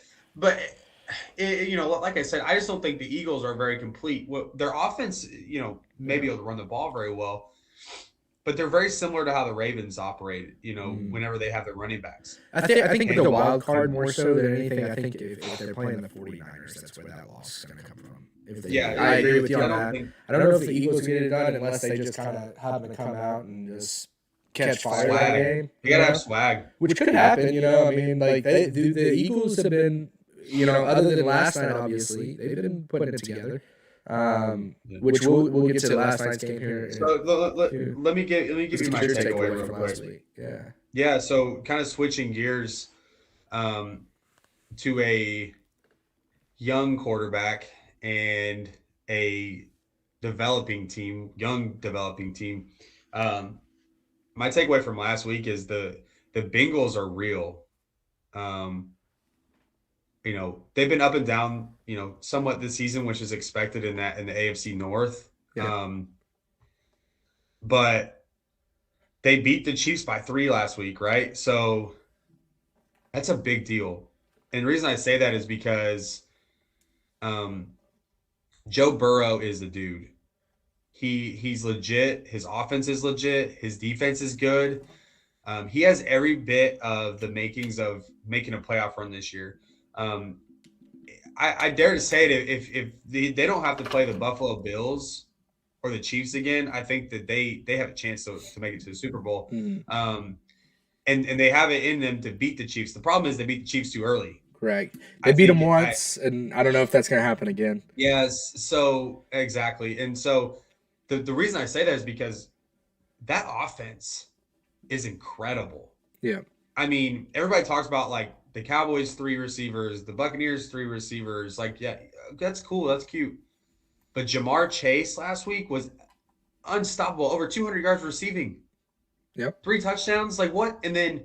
like I said, I just don't think the Eagles are very complete. Their offense, may be able to run the ball very well, but they're very similar to how the Ravens operate. Whenever they have their running backs. I think with the wild card more so than anything. I think if they're playing the 49ers, that's where that loss is going to come from. I agree with you on that. I don't know if the Eagles get it done unless they just kind of happen to come out and just catch fire that game. You gotta have swag, which could happen. I mean, like the Eagles have been, other than last night, obviously they've been putting it together. Which we'll get to last night's game here. So let me give you my takeaway real quick. Yeah. So kind of switching gears, to a young quarterback and a young developing team. My takeaway from last week is the Bengals are real. They've been up and down, somewhat this season, which is expected in the AFC North. Yeah. But they beat the Chiefs by 3 last week, right? So that's a big deal. And the reason I say that is because Joe Burrow is the dude. He's legit. His offense is legit. His defense is good. He has every bit of the makings of making a playoff run this year. I dare to say it, if they don't have to play the Buffalo Bills or the Chiefs again, I think that they have a chance to make it to the Super Bowl. Mm-hmm. And they have it in them to beat the Chiefs. The problem is they beat the Chiefs too early. Correct. They beat them once, and I don't know if that's going to happen again. Yes, so exactly. And so the reason I say that is because that offense is incredible. Yeah. I mean, everybody talks about like the Cowboys 3 receivers, the Buccaneers 3 receivers. Like, yeah, that's cool. That's cute. But Jamar Chase last week was unstoppable. Over 200 yards receiving. Yep. 3 touchdowns. Like, what? And then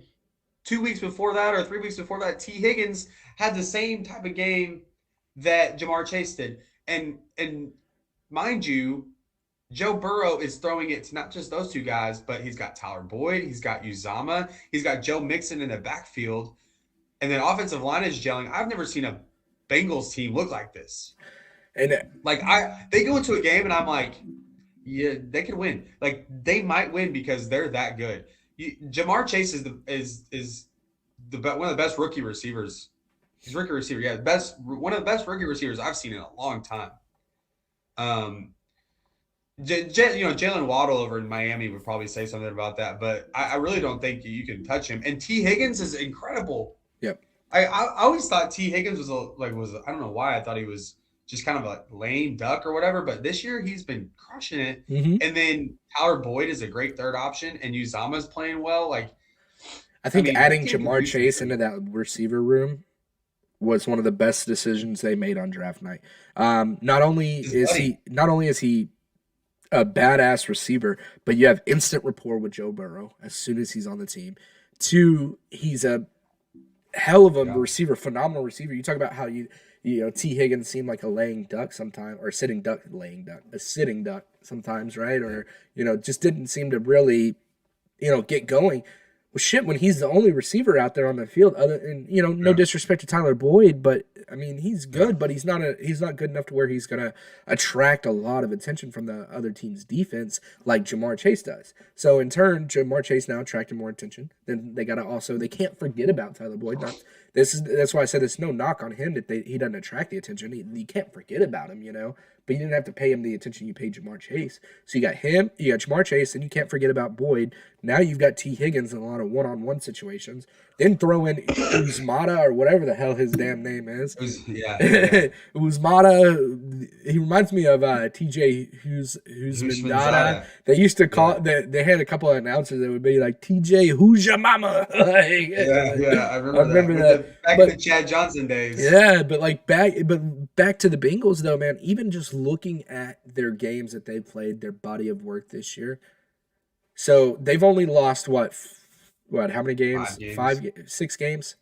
2 weeks before that or 3 weeks before that, T. Higgins had the same type of game that Jamar Chase did. And mind you, Joe Burrow is throwing it to not just those two guys, but he's got Tyler Boyd, he's got Uzama, he's got Joe Mixon in the backfield, and then offensive line is gelling. I've never seen a Bengals team look like this. And Like they go into a game and I'm like, yeah, they could win. Like they might win because they're that good. Jamar Chase is one of the best rookie receivers. He's rookie receiver, yeah, one of the best rookie receivers I've seen in a long time. Jalen Waddle over in Miami would probably say something about that, but I really don't think you can touch him. And T. Higgins is incredible. Yep. I always thought T. Higgins was I don't know why I thought he was just kind of a lame duck or whatever, but this year he's been crushing it. Mm-hmm. And then Tyler Boyd is a great third option, and Uzama's playing well. I think adding Jamar Chase into that receiver room was one of the best decisions they made on draft night. Not only is he a badass receiver, but you have instant rapport with Joe Burrow as soon as he's on the team. Two, he's a hell of a receiver, phenomenal receiver. You talk about how T. Higgins seemed like a laying duck sometimes, or a sitting duck sometimes, right? Or just didn't seem to really get going. Well, shit, when he's the only receiver out there on the field, no disrespect to Tyler Boyd, but I mean he's good, but he's not good enough to where he's gonna attract a lot of attention from the other team's defense like Jamar Chase does. So in turn, Jamar Chase now attracted more attention. Then they can't forget about Tyler Boyd. That's why I said it's no knock on him that he doesn't attract the attention. You can't forget about him, but you didn't have to pay him the attention you paid Jamar Chase. So you got him, you got Jamar Chase, and you can't forget about Boyd. Now you've got T. Higgins in a lot of one-on-one situations. Then throw in Uzmata or whatever the hell his damn name is. Uzmata, he reminds me of TJ Huzmandata. They used to call they had a couple of announcers that would be like, TJ, who's your mama? I remember that. Back in the Chad Johnson days. Yeah, but back to the Bengals though, man. Even just looking at their games that they've played, their body of work this year. So they've only lost what? How many games? 6 games.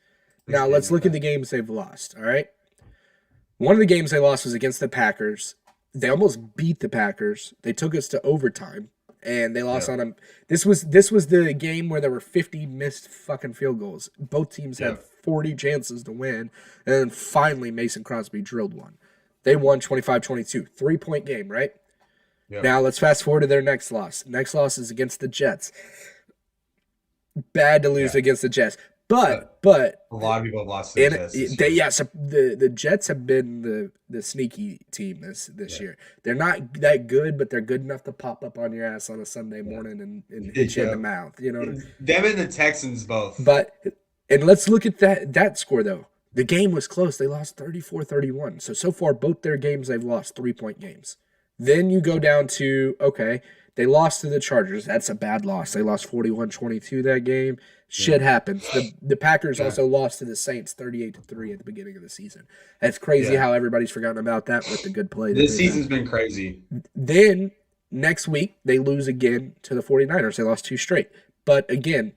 Now let's look at the games they've lost. All right. One of the games they lost was against the Packers. They almost beat the Packers. They took us to overtime, and they lost on them. This was the game where there were 50 missed fucking field goals. Both teams had 40 chances to win, and then finally Mason Crosby drilled one. They won 25-22. 3-point game, right? Yep. Now let's fast forward to their next loss. Next loss is against the Jets. Bad to lose against the Jets. But a lot of people have lost to the Jets. So the Jets have been the sneaky team this year. They're not that good, but they're good enough to pop up on your ass on a Sunday morning and hit you in the mouth. Them and the Texans both. And let's look at that score though. The game was close. They lost 34-31. So far both their games they've lost 3-point games. Then you go down to they lost to the Chargers. That's a bad loss. They lost 41-22 that game. Shit happens. The Packers also lost to the Saints 38-3 at the beginning of the season. That's crazy how everybody's forgotten about that with the good play. This season's been crazy. Then next week, they lose again to the 49ers. They lost 2 straight. But again,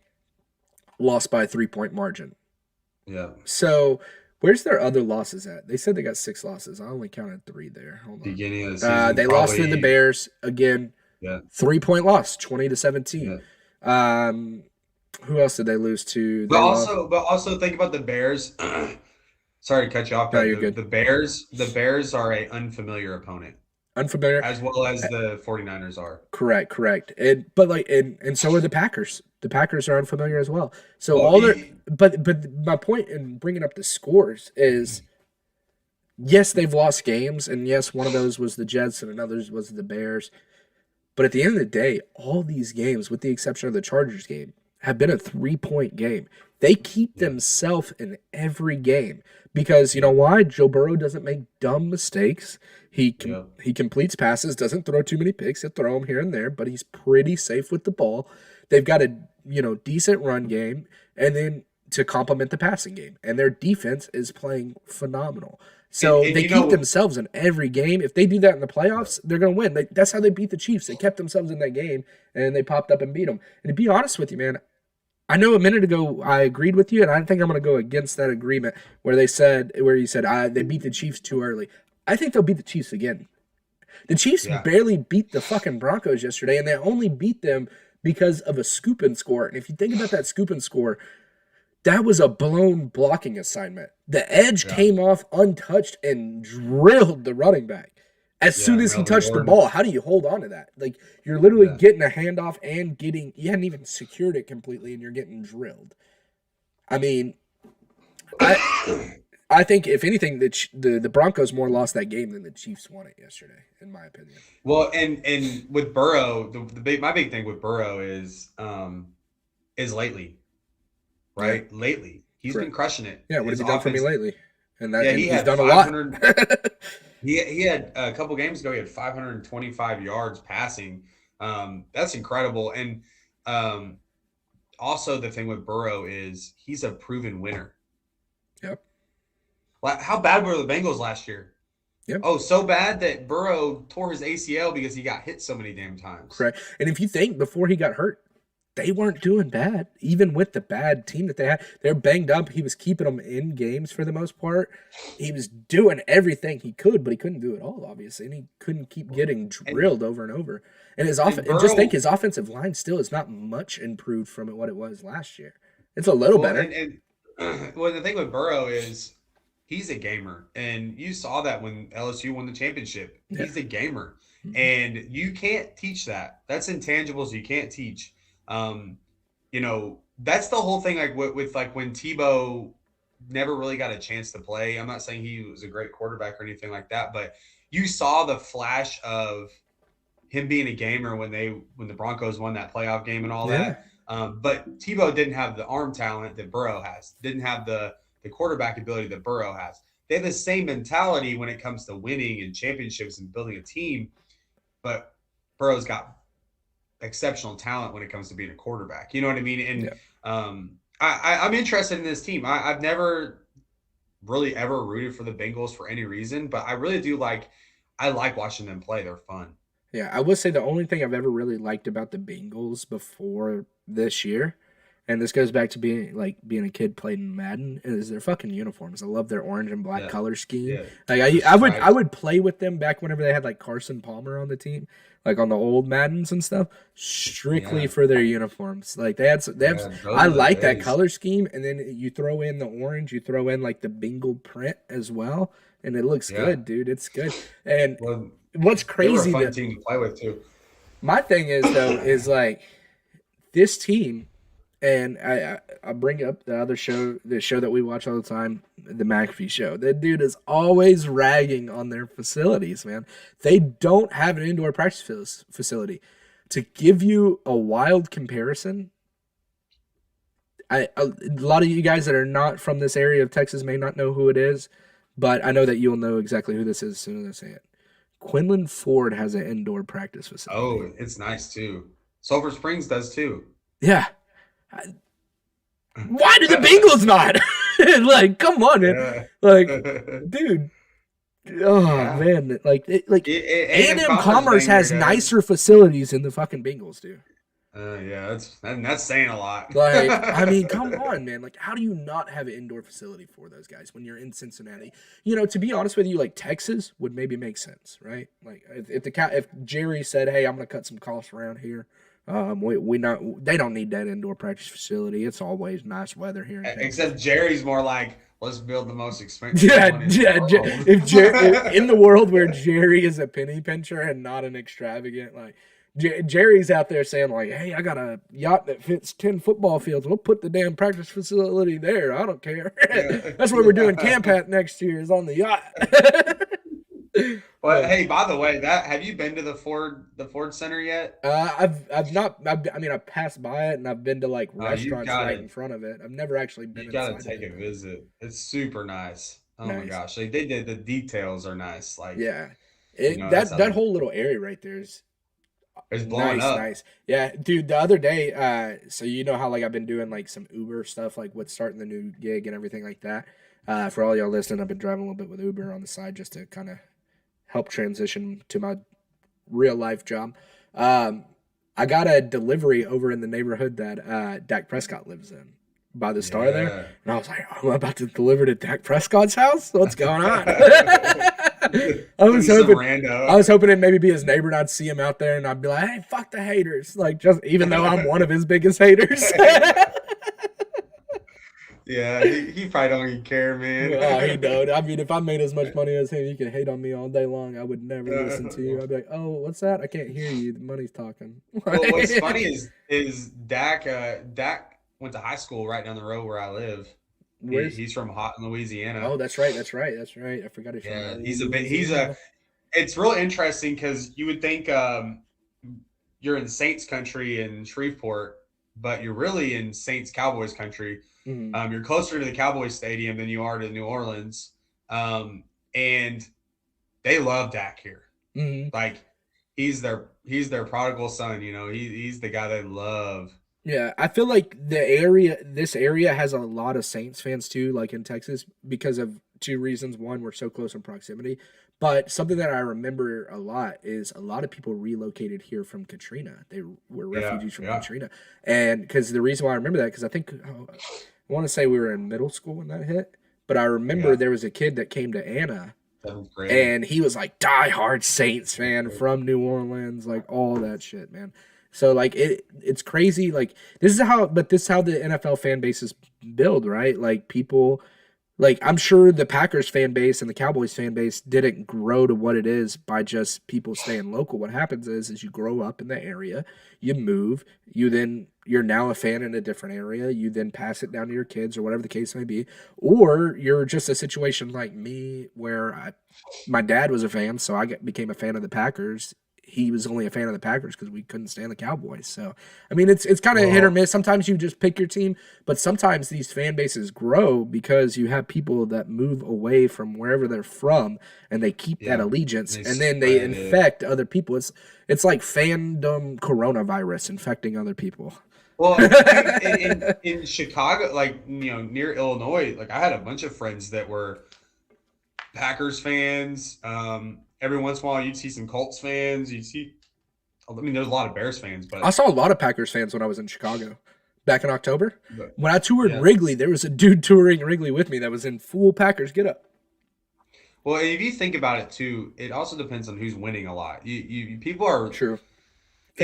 lost by a 3-point margin. Yeah. So where's their other losses at? They said they got 6 losses. I only counted 3 there. Hold on. Beginning of the season. They lost to the Bears again. Yeah. 3-point loss, 20-17. Yeah. Who else did they lose to? But also think about the Bears. Sorry to cut you off. No, you're good. The Bears are an unfamiliar opponent. Unfamiliar, as well as the 49ers are. Correct. And so are the Packers. The Packers are unfamiliar as well. So but my point in bringing up the scores is, yes, they've lost games, and yes, one of those was the Jets, and another was the Bears. But at the end of the day, all these games, with the exception of the Chargers game, have been a 3-point game. They keep themselves in every game because you know why? Joe Burrow doesn't make dumb mistakes. He completes passes, doesn't throw too many picks. He'll throw them here and there, but he's pretty safe with the ball. They've got a decent run game, and then to complement the passing game, and their defense is playing phenomenal. So they keep themselves in every game. If they do that in the playoffs, they're going to win. That's how they beat the Chiefs. They kept themselves in that game, and they popped up and beat them. And to be honest with you, man, I know a minute ago I agreed with you, and I think I'm going to go against that agreement where you said they beat the Chiefs too early. I think they'll beat the Chiefs again. The Chiefs Yeah. barely beat the fucking Broncos yesterday, and they only beat them because of a scoop and score. And if you think about that scoop and score, that was a blown blocking assignment. The edge Yeah. came off untouched and drilled the running back. As soon Yeah. as he Melvin touched the Gordon. ball, how do you hold on to that? Like, you're literally Yeah. getting a handoff and you hadn't even secured it completely, and you're getting drilled. I mean, I I think if anything, the Broncos more lost that game than the Chiefs won it yesterday, in my opinion. Well, and with Burrow, my big thing with Burrow is lately, right? Yeah. Lately, he's been Correct. crushing it. Yeah, what have His you done for me offense, lately? And yeah, he he's had done a lot. 500. He had a couple games ago. He had 525 yards passing. That's incredible. And um, also the thing with Burrow is he's a proven winner. Yep. Like, how bad were the Bengals last year? Yep. Oh, so bad that Burrow tore his ACL because he got hit so many damn times. Correct. And if you think before he got hurt, they weren't doing bad, even with the bad team that they had. They're banged up. He was keeping them in games for the most part. He was doing everything he could, but he couldn't do it all, obviously, and he couldn't keep getting drilled over and over. And just think his offensive line still is not much improved from what it was last year. It's a little better. Well, the thing with Burrow is he's a gamer, and you saw that when LSU won the championship. Yeah. He's a gamer, Mhm. and you can't teach that. That's intangibles you can't teach. That's the whole thing. Like with like when Tebow never really got a chance to play. I'm not saying he was a great quarterback or anything like that, but you saw the flash of him being a gamer when the Broncos won that playoff game and all Yeah. that. But Tebow didn't have the arm talent that Burrow has. Didn't have the quarterback ability that Burrow has. They have the same mentality when it comes to winning and championships and building a team, but Burrow's got exceptional talent when it comes to being a quarterback. You know what I mean? And I'm interested in this team. I've never really ever rooted for the Bengals for any reason, but I really do I like watching them play. They're fun. Yeah, I would say the only thing I've ever really liked about the Bengals before this year, and this goes back to being a kid playing Madden, is their fucking uniforms. I love their orange and black color scheme. Yeah. Like I would play with them back whenever they had like Carson Palmer on the team, like on the old Maddens and stuff, strictly for their uniforms. Like I like that color scheme, and then you throw in the orange, you throw in like the Bengal print as well, and it looks good, dude. It's good. And what's crazy, they were a fun team to play with too. My thing is though is like this team, and I bring up the show that we watch all the time, the McAfee show. That dude is always ragging on their facilities, man. They don't have an indoor practice facility. To give you a wild comparison, a lot of you guys that are not from this area of Texas may not know who it is, but I know that you'll know exactly who this is as soon as I say it. Quinlan Ford has an indoor practice facility. Oh, it's nice too. Sulphur Springs does too. Yeah. Why do the Bengals not? Like, come on, man. Yeah. Like, dude. Oh man, like A&M Commerce has nicer facilities than the fucking Bengals do. Yeah, that's saying a lot. Like, I mean, come on, man. Like, how do you not have an indoor facility for those guys when you're in Cincinnati? You know, to be honest with you, like Texas would maybe make sense, right? Like, if Jerry said, "Hey, I'm gonna cut some costs around here," they don't need that indoor practice facility. It's always nice weather here in Texas. Except Jerry's more like, let's build the most expensive one in in the world where Jerry is a penny pincher and not an extravagant, like Jerry's out there saying like, hey, I got a yacht that fits 10 football fields. We'll put the damn practice facility there. I don't care. That's where we're doing camp at next year, is on the yacht. Well, hey, by the way, have you been to the Ford Center yet? I've not. I've passed by it, and I've been to like restaurants right in front of it. I've never actually been. You gotta take a visit. It's super nice. Oh my gosh, like they did, the details are nice. Like that whole little area right there is. It's blowing up. Nice. Yeah, dude, the other day, so you know how like I've been doing like some Uber stuff, like with starting the new gig and everything like that. For all y'all listening, I've been driving a little bit with Uber on the side just to kind of help transition to my real life job. I got a delivery over in the neighborhood that Dak Prescott lives in by the Star there. And I was like, I'm about to deliver to Dak Prescott's house? What's going on? I was Some hoping. rando. I was hoping it maybe be his neighbor, and I'd see him out there, and I'd be like, "Hey, fuck the haters!" Like, just even though I'm one of his biggest haters. Yeah, he probably don't even care, man. Oh, he don't. I mean, if I made as much money as him, you could hate on me all day long. I would never listen to you. I'd be like, "Oh, what's that? I can't hear you. The money's talking." Well, what's funny is Dak Dak went to high school right down the road where I live. Where's? He's from Houghton, Louisiana. Oh, that's right. That's right. That's right. I forgot he's Yeah, from he's a. It's real interesting because you would think you're in Saints country in Shreveport, but you're really in Saints Cowboys country. Mm-hmm. You're closer to the Cowboys stadium than you are to New Orleans, and they love Dak here. Mm-hmm. Like he's their prodigal son. You know, he's the guy they love. Yeah, I feel like this area has a lot of Saints fans too, like in Texas, because of two reasons. One, we're so close in proximity, but something that I remember a lot is a lot of people relocated here from Katrina. They were Yeah, refugees from yeah, Katrina, and because the reason why I remember that, because I think I want to say we were in middle school when that hit, but I remember yeah. there was a kid that came to Anna, 7th grade. and he was like diehard Saints fan from New Orleans, like all that shit, man. So like it's crazy. Like this is how the NFL fan bases build, right? Like people, like I'm sure the Packers fan base and the Cowboys fan base didn't grow to what it is by just people staying local. What happens is you grow up in the area, you move, you're now a fan in a different area, you then pass it down to your kids or whatever the case may be, or you're just a situation like me where my dad was a fan, so became a fan of the Packers. He was only a fan of the Packers because we couldn't stand the Cowboys. So, I mean, it's kind of hit or Well, miss. Sometimes you just pick your team, but sometimes these fan bases grow because you have people that move away from wherever they're from and they keep that yeah, allegiance they and then they spread it. infect other people. It's like fandom coronavirus infecting other people. Well, dude, in Chicago, like near Illinois, like I had a bunch of friends that were Packers fans. Every once in a while, you'd see some Colts fans. You'd see, I mean, there's a lot of Bears fans, I but saw a lot of Packers fans when I was in Chicago back in October. but When I toured yeah. Wrigley, there was a dude touring Wrigley with me that was in full Packers get up. Well, if you think about it too, it also depends on who's winning a lot. People are True. if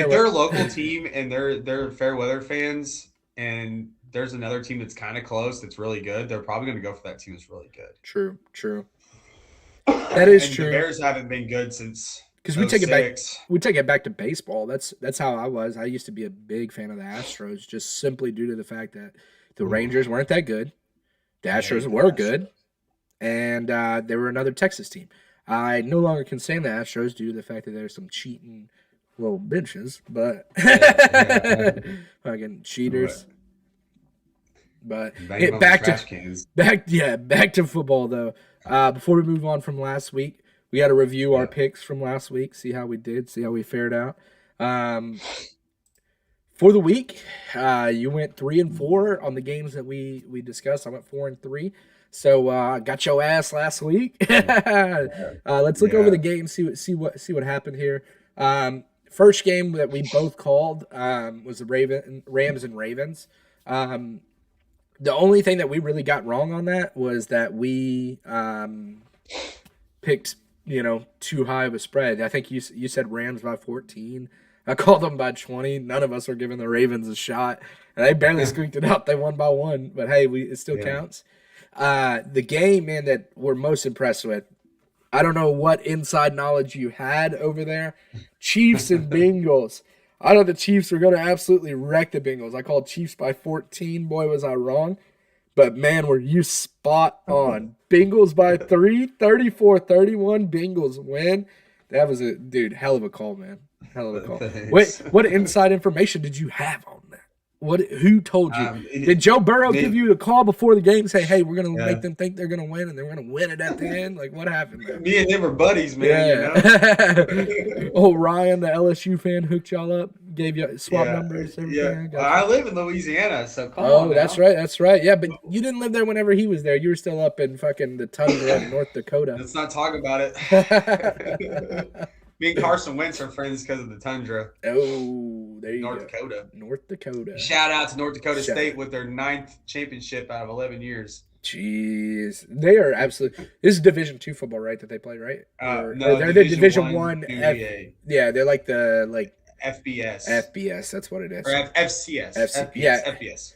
Fair. they're a local team and they're fair weather fans, and there's another team that's kind of close that's really good, they're probably going to go for that team that's really good. True. True. That is And the true. Bears haven't been good since Because '06. we take it back to baseball. That's how I was. I used to be a big fan of the Astros, just simply due to the fact that the Rangers weren't that good, the I Astros hate the were Astros. good, and they were another Texas team. I no longer can stand the Astros due to the fact that there's some cheating little bitches, but Yeah, yeah. fucking cheaters. But But banging on the back to trash cans. back to football though. Before we move on from last week, we got to review our Yeah. picks from last week, see how we did, see how we fared out. Um, for the week, you went 3-4 on the games that we discussed. I went 4-3. So got your ass last week. Let's look over Yeah. the game, see what happened here. First game that we both called was the Rams and Ravens. The only thing that we really got wrong on that was that we picked, too high of a spread. I think you said Rams by 14. I called them by 20. None of us were giving the Ravens a shot. And they barely squeaked it out. They won by 1. But hey, it still Yeah. counts. The game, man, that we're most impressed with. I don't know what inside knowledge you had over there. Chiefs and Bengals. I thought the Chiefs were going to absolutely wreck the Bengals. I called Chiefs by 14. Boy, was I wrong. But, man, were you spot on. Bengals by 3, 34-31. Bengals win. That was hell of a call, man. Hell of a call. Thanks. What inside information did you have on that? Who told you? It- Did Joe Burrow me- give you a call before the game, say, hey, we're going to Yeah. make them think they're going to win, and they're going to win it at the end? Like, what happened, man? Me and him are buddies, man. Yeah. Oh, Ryan, the LSU fan, hooked y'all up, gave you swap numbers, everything. Yeah. Gotcha. I live in Louisiana, so come Oh, on. that's now. right. That's right. Yeah, but you didn't live there whenever he was there. You were still up in fucking the tundra of North Dakota. Let's not talk about it. Me and Carson Wentz are friends because of the tundra, Oh, there you North go. Dakota. North Dakota. Shout out to North Dakota Shout State out. with their 9th championship out of 11 years. Jeez, they are absolutely. This is Division II football, right? That they play, right? Or No, they're the Division Division One, One two F. EA, Yeah, they're like the FBS FBS. That's what it or is. FCS, FC. FPS, Yeah, FBS.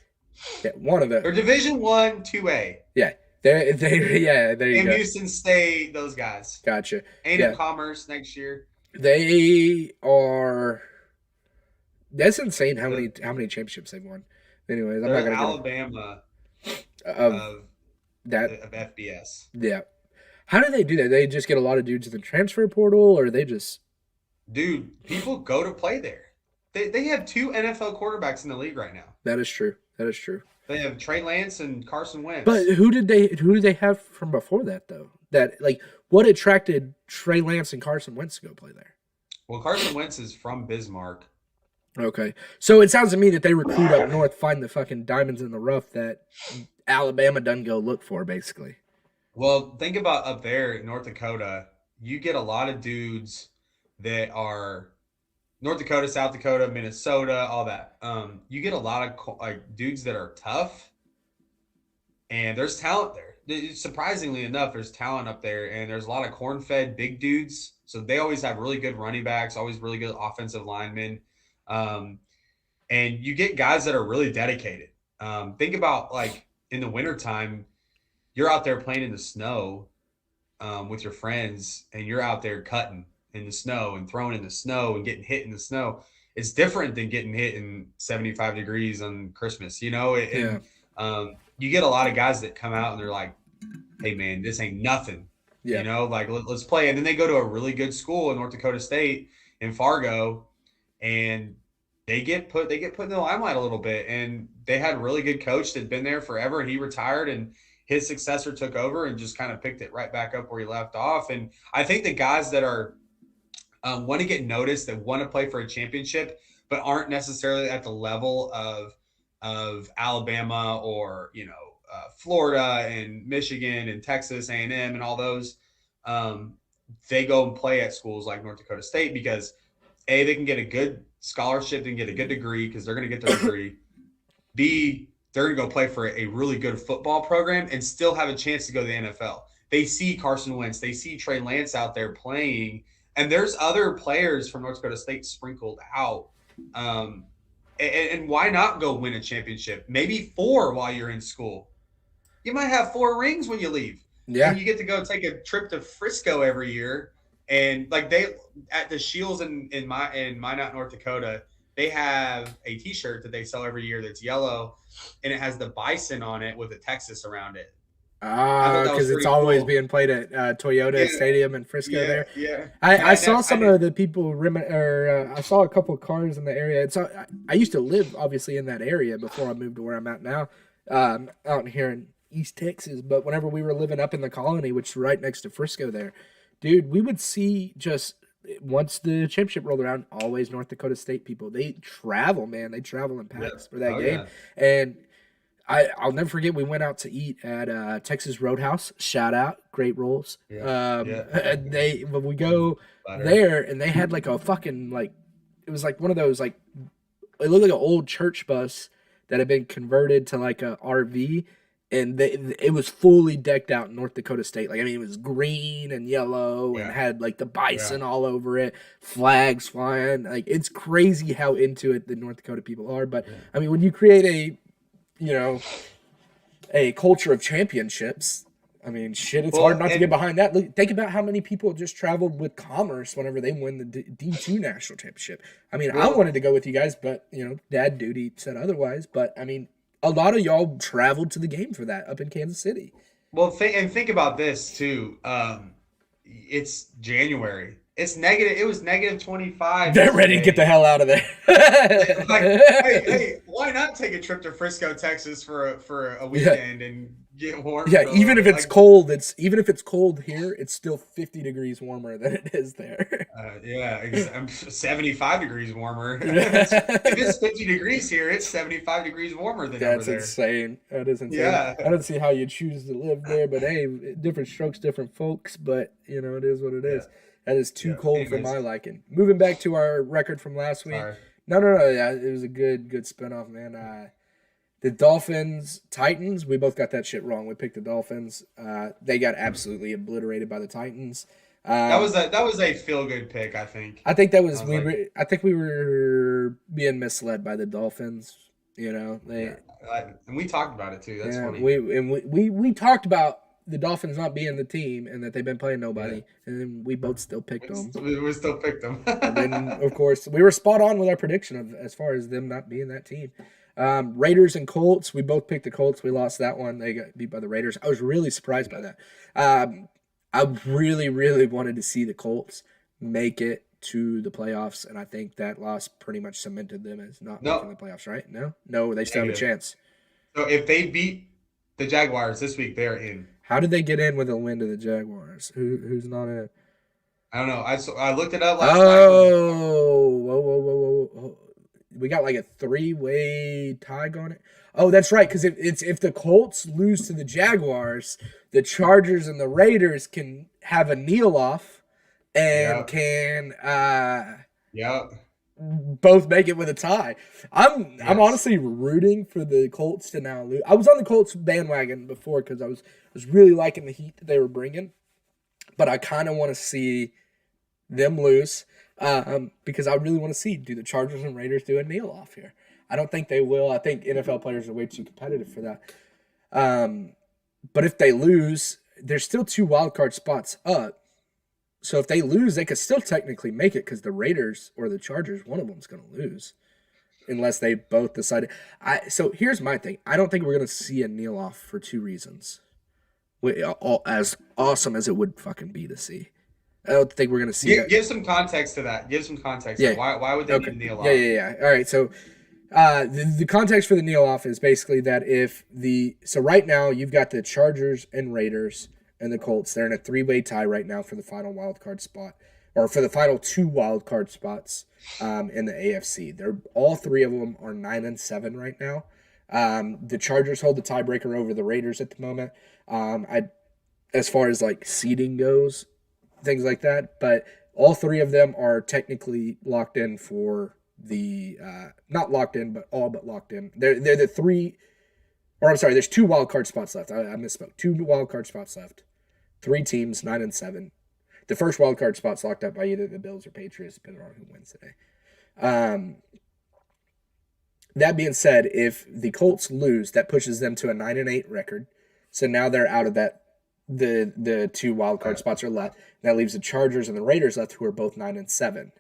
yeah. One of the. Or Division One, 2A. Yeah, they. Yeah, there you Sam go. Houston State, those guys. Gotcha. A&M Yeah, Commerce next year. they are. That's insane The how many championships they've won. Anyways, I'm not they're gonna get Alabama of of that. FBS. Yeah. How do they do that? They just get a lot of dudes in the transfer portal, or they just. Dude, people go to play there. They have two NFL quarterbacks in the league right now. That is true. That is true. They have Trey Lance and Carson But Wentz. who did they have from before that though? That like what attracted Trey Lance and Carson Wentz to go play there? Well, Carson Wentz is from Bismarck. Okay. So it sounds to me that they recruit up north, find the fucking diamonds in the rough that Alabama doesn't go look for, basically. Well, think about up there in North Dakota. You get a lot of dudes that are North Dakota, South Dakota, Minnesota, all that. You get a lot of like dudes that are tough, and there's talent there. Surprisingly enough, there's talent up there, and there's a lot of corn-fed big dudes. So they always have really good running backs, always really good offensive linemen, um, and you get guys that are really dedicated. Think about like in the wintertime, you're out there playing in the snow with your friends, and you're out there cutting in the snow and throwing in the snow and getting hit in the snow. It's different than getting hit in 75 degrees on Christmas, you know? Yeah. And you get a lot of guys that come out and they're like, hey, man, this ain't nothing, Yeah. you know? Like, let's play. And then they go to a really good school in North Dakota State in Fargo, and they get put in the limelight a little bit. And they had a really good coach that'd been there forever, and he retired, and his successor took over and just kind of picked it right back up where he left off. And I think the guys that are want to get noticed, that want to play for a championship, but aren't necessarily at the level of Alabama or Florida and Michigan and Texas A&M and all those, they go and play at schools like North Dakota State because A, they can get a good scholarship, they can get a good degree because they're going to get their degree. B, they're going to go play for a really good football program and still have a chance to go to the NFL. They see Carson Wentz, they see Trey Lance out there playing, and there's other players from North Dakota State sprinkled out. And why not go win a championship? Maybe 4 while you're in school. You might have 4 rings when you leave. Yeah. And you get to go take a trip to Frisco every year. And like they at the Shields in Minot, North Dakota, they have a T-shirt that they sell every year that's yellow, and it has the bison on it with a Texas around it. Because it's always cool. being played at Toyota Stadium in Frisco. Yeah, there, yeah. I saw some of the people. I saw a couple of cars in the area. It's I used to live obviously in that area before I moved to where I'm at now, out here in East Texas. But whenever we were living up in the Colony, which is right next to Frisco, there, dude, we would see just once the championship rolled around, always North Dakota State people. They travel, man. They travel in packs for that game, and I'll never forget. We went out to eat at Texas Roadhouse. Shout out, great rolls. When we go there, and they had like a fucking it was like one of those it looked like an old church bus that had been converted to like a RV, and it was fully decked out in North Dakota State. Like, I mean, it was green and yellow and had like the bison all over it, flags flying. Like, it's crazy how into it the North Dakota people are. But I mean, when you create a culture of championships, I mean, shit, it's hard not to get behind that. Look, think about how many people just traveled with Commerce whenever they win the D2 national championship. I mean, I wanted to go with you guys, but, dad duty said otherwise. But, I mean, a lot of y'all traveled to the game for that up in Kansas City. Well, think about this, too. It's January. It's negative. It was negative 25. They're ready to get the hell out of there. hey, why not take a trip to Frisco, Texas for a weekend and get warm? Yeah, even if it's cold, even if it's cold here, it's still 50 degrees warmer than it is there. I'm 75 degrees warmer. If it's 50 degrees here, it's 75 degrees warmer than over there. That's insane. That is insane. Yeah. I don't see how you choose to live there, but hey, different strokes, different folks. But it is what it is. Yeah. That is too cold for my liking. Moving back to our record from last week. Sorry. No. Yeah, it was a good spinoff, man. The Dolphins, Titans, we both got that shit wrong. We picked the Dolphins. They got absolutely obliterated by the Titans. That was a feel good pick, I think. I think that was, like, I think we were being misled by the Dolphins. You know, and we talked about it too. That's funny. We talked about the Dolphins not being the team and that they've been playing nobody, and then we both still picked them. We still picked them. And then, of course, we were spot on with our prediction of as far as them not being that team. Raiders and Colts, we both picked the Colts. We lost that one. They got beat by the Raiders. I was really surprised by that. I really, really wanted to see the Colts make it to the playoffs, and I think that loss pretty much cemented them as not making the playoffs, right? No, they still have a chance. So if they beat the Jaguars this week, they're in. How did they get in with a win to the Jaguars? Who's not in? I don't know. I looked it up last night. Whoa. We got like a 3-way tie going. Oh, that's right. Because if the Colts lose to the Jaguars, the Chargers and the Raiders can have a kneel off and can both make it with a tie. I'm honestly rooting for the Colts to now lose. I was on the Colts bandwagon before because I was really liking the heat that they were bringing, but I kind of want to see them lose because I really want to see, do the Chargers and Raiders do a kneel off here? I don't think they will. I think NFL players are way too competitive for that. But if they lose, there's still 2 wild card spots up. So if they lose, they could still technically make it because the Raiders or the Chargers, one of them is going to lose unless they both decide. So here's my thing. I don't think we're going to see a kneel off for 2 reasons. As awesome as it would fucking be to see. I don't think we're going to see that. Give some context to that. Give some context. Yeah. Why would they need to kneel off? Yeah. All right. So the context for the kneel off is basically that so right now you've got the Chargers and Raiders and the Colts. They're in a 3-way tie right now for the final wild card spot, or for the final 2 wild card spots in the AFC. All 3 of them are 9-7 right now. The Chargers hold the tiebreaker over the Raiders at the moment. As far as like seeding goes, things like that, but all 3 of them are technically locked in for the not locked in, but all but locked in. They're the 3, or I'm sorry, there's 2 wild card spots left. I misspoke. 2 wild card spots left. 3 teams, 9-7. The first wild card spot's locked up by either the Bills or Patriots, depending on who wins today. That being said, if the Colts lose, that pushes them to a 9-8 record. So now they're out of that. The 2 wild card spots are left. That leaves the Chargers and the Raiders left, who are both 9-7.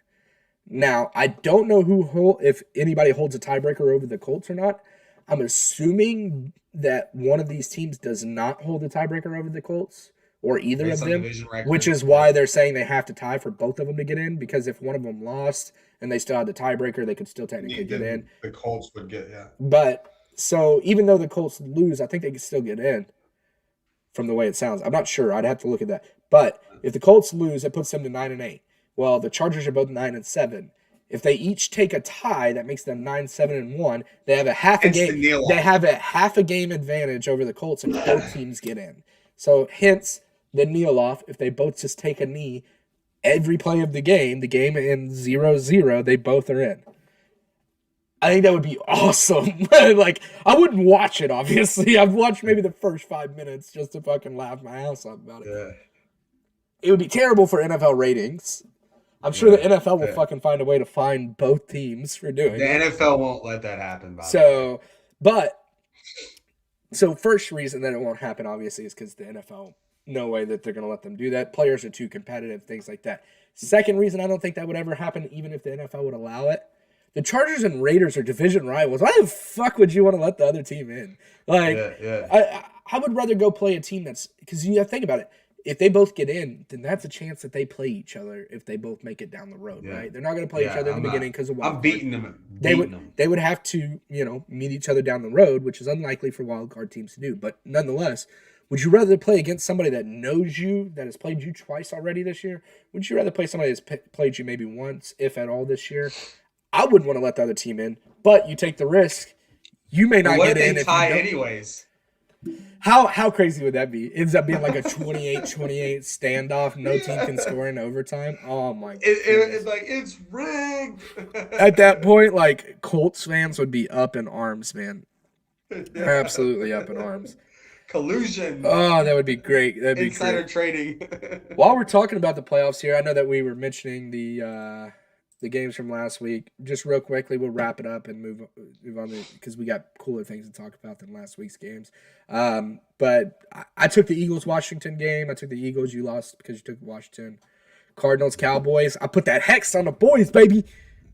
Now, I don't know if anybody holds a tiebreaker over the Colts or not. I'm assuming that one of these teams does not hold a tiebreaker over the Colts or either of them, which is why they're saying they have to tie for both of them to get in, because if one of them lost and they still had the tiebreaker, they could still technically get in. The Colts would get, But, so even though the Colts lose, I think they could still get in from the way it sounds. I'm not sure. I'd have to look at that. But if the Colts lose, it puts them to 9-8. Well, the Chargers are both 9-7. If they each take a tie, that makes them 9-7-1. They have a half a game. They have a half a game advantage over the Colts, and both teams get in. So, hence the kneel off. If they both just take a knee every play of the game ends 0-0. They both are in. I think that would be awesome. Like, I wouldn't watch it, obviously. I'd watch maybe the first 5 minutes just to fucking laugh my ass off about it. Yeah. It would be terrible for NFL ratings. I'm sure the NFL will fucking find a way to find both teams for doing it. The NFL won't let that happen. So first reason that it won't happen, obviously, is because the NFL, no way that they're going to let them do that. Players are too competitive, things like that. Second reason I don't think that would ever happen, even if the NFL would allow it. The Chargers and Raiders are division rivals. Why the fuck would you want to let the other team in? Like, I would rather go play a team that's, because you have to think about it. If they both get in, then that's a chance that they play each other if they both make it down the road, right? They're not going to play each other in the beginning because of wild card. I'm beating them. They would have to, meet each other down the road, which is unlikely for wild card teams to do. But nonetheless, would you rather play against somebody that knows you, that has played you twice already this year? Would you rather play somebody that's played you maybe once, if at all, this year? I wouldn't want to let the other team in, but you take the risk. You may not get in if you don't. Anyways. How crazy would that be? It ends up being like a 28-28 standoff. No team can score in overtime. Oh my god! It's like it's rigged. At that point, like Colts fans would be up in arms, man. They're absolutely up in arms. Collusion, Oh, that would be great. That'd be insider great. trading. While we're talking about the playoffs here, I know that we were mentioning the games from last week. Just real quickly, we'll wrap it up and move on because we got cooler things to talk about than last week's games. But I took the Eagles Washington game. I took the Eagles. You lost because you took Washington. Cardinals Cowboys. I put that hex on the boys, baby.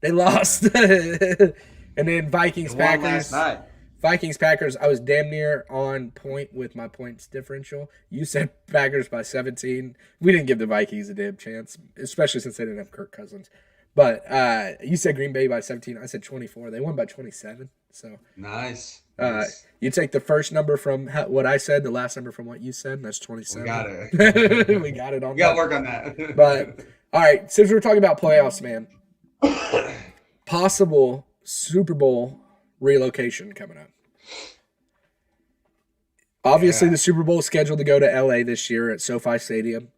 They lost. And then Vikings They won Packers. last night. Vikings Packers, I was damn near on point with my points differential. You said Packers by 17. We didn't give the Vikings a damn chance, especially since they didn't have Kirk Cousins. But you said Green Bay by 17. I said 24. They won by 27. So Nice. you take the first number from what I said, the last number from what you said, and that's 27. We got it. We got it on We got to that. work on that. But all right, since we're talking about playoffs, man, possible Super Bowl relocation coming up. Obviously, the Super Bowl is scheduled to go to LA this year at SoFi Stadium.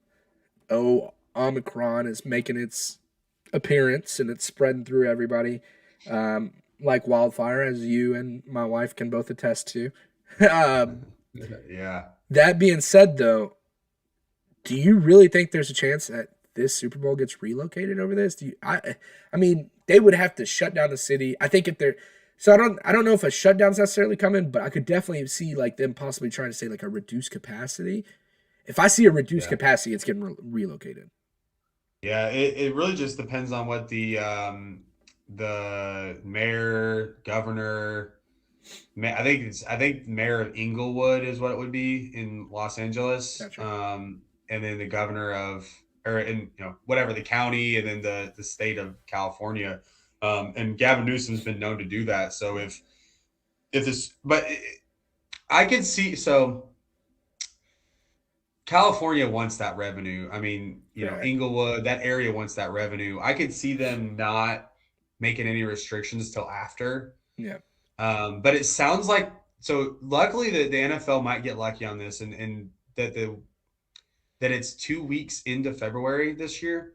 Oh, Omicron is making its appearance and it's spreading through everybody like wildfire, as you and my wife can both attest to. Yeah. That being said, though, do you really think there's a chance that this Super Bowl gets relocated over this? I mean, they would have to shut down the city. I think if they're so I don't know if a shutdown's necessarily coming, but I could definitely see like them possibly trying to say like a reduced capacity. If I see a reduced capacity, it's getting relocated. Yeah, it really just depends on what the mayor, governor, I think mayor of Inglewood is what it would be in Los Angeles. Gotcha. And then the governor of whatever the county, and then the state of California. And Gavin Newsom's been known to do that. So if this, but I could see, so California wants that revenue. I mean, Inglewood, that area wants that revenue. I could see them not making any restrictions till after. Yeah. But it sounds like, so luckily the NFL might get lucky on this, and that it's 2 weeks into February this year.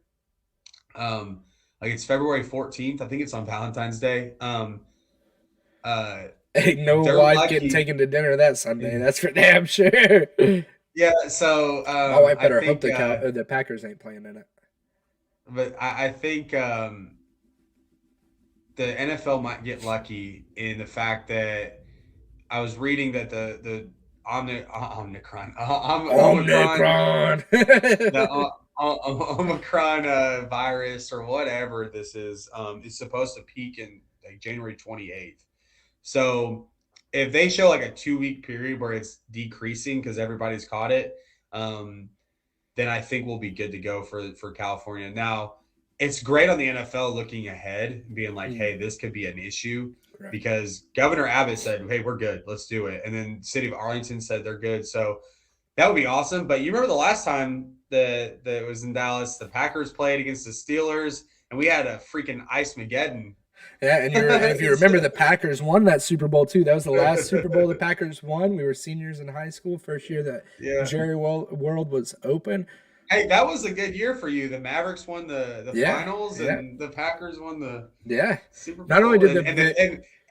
Like it's February 14th. I think it's on Valentine's Day. Ain't no wife getting taken to dinner that Sunday. That's for damn sure. Yeah, so my wife better hope the Packers ain't playing in it. But I think the NFL might get lucky in the fact that I was reading that the Omicron virus or whatever this is supposed to peak in like January 28th. So if they show like a 2-week period where it's decreasing because everybody's caught it, then I think we'll be good to go for California. Now, it's great on the NFL looking ahead, being like, hey, this could be an issue. Right. Because Governor Abbott said, hey, we're good. Let's do it. And then City of Arlington said they're good. So that would be awesome. But you remember the last time that it was in Dallas, the Packers played against the Steelers, and we had a freaking Ice-Mageddon. Yeah, and if you remember, the Packers won that Super Bowl, too. That was the last Super Bowl the Packers won. We were seniors in high school, first year that Jerry World was open. Hey, that was a good year for you. The Mavericks won the finals, and the Packers won the Super Bowl. Not only did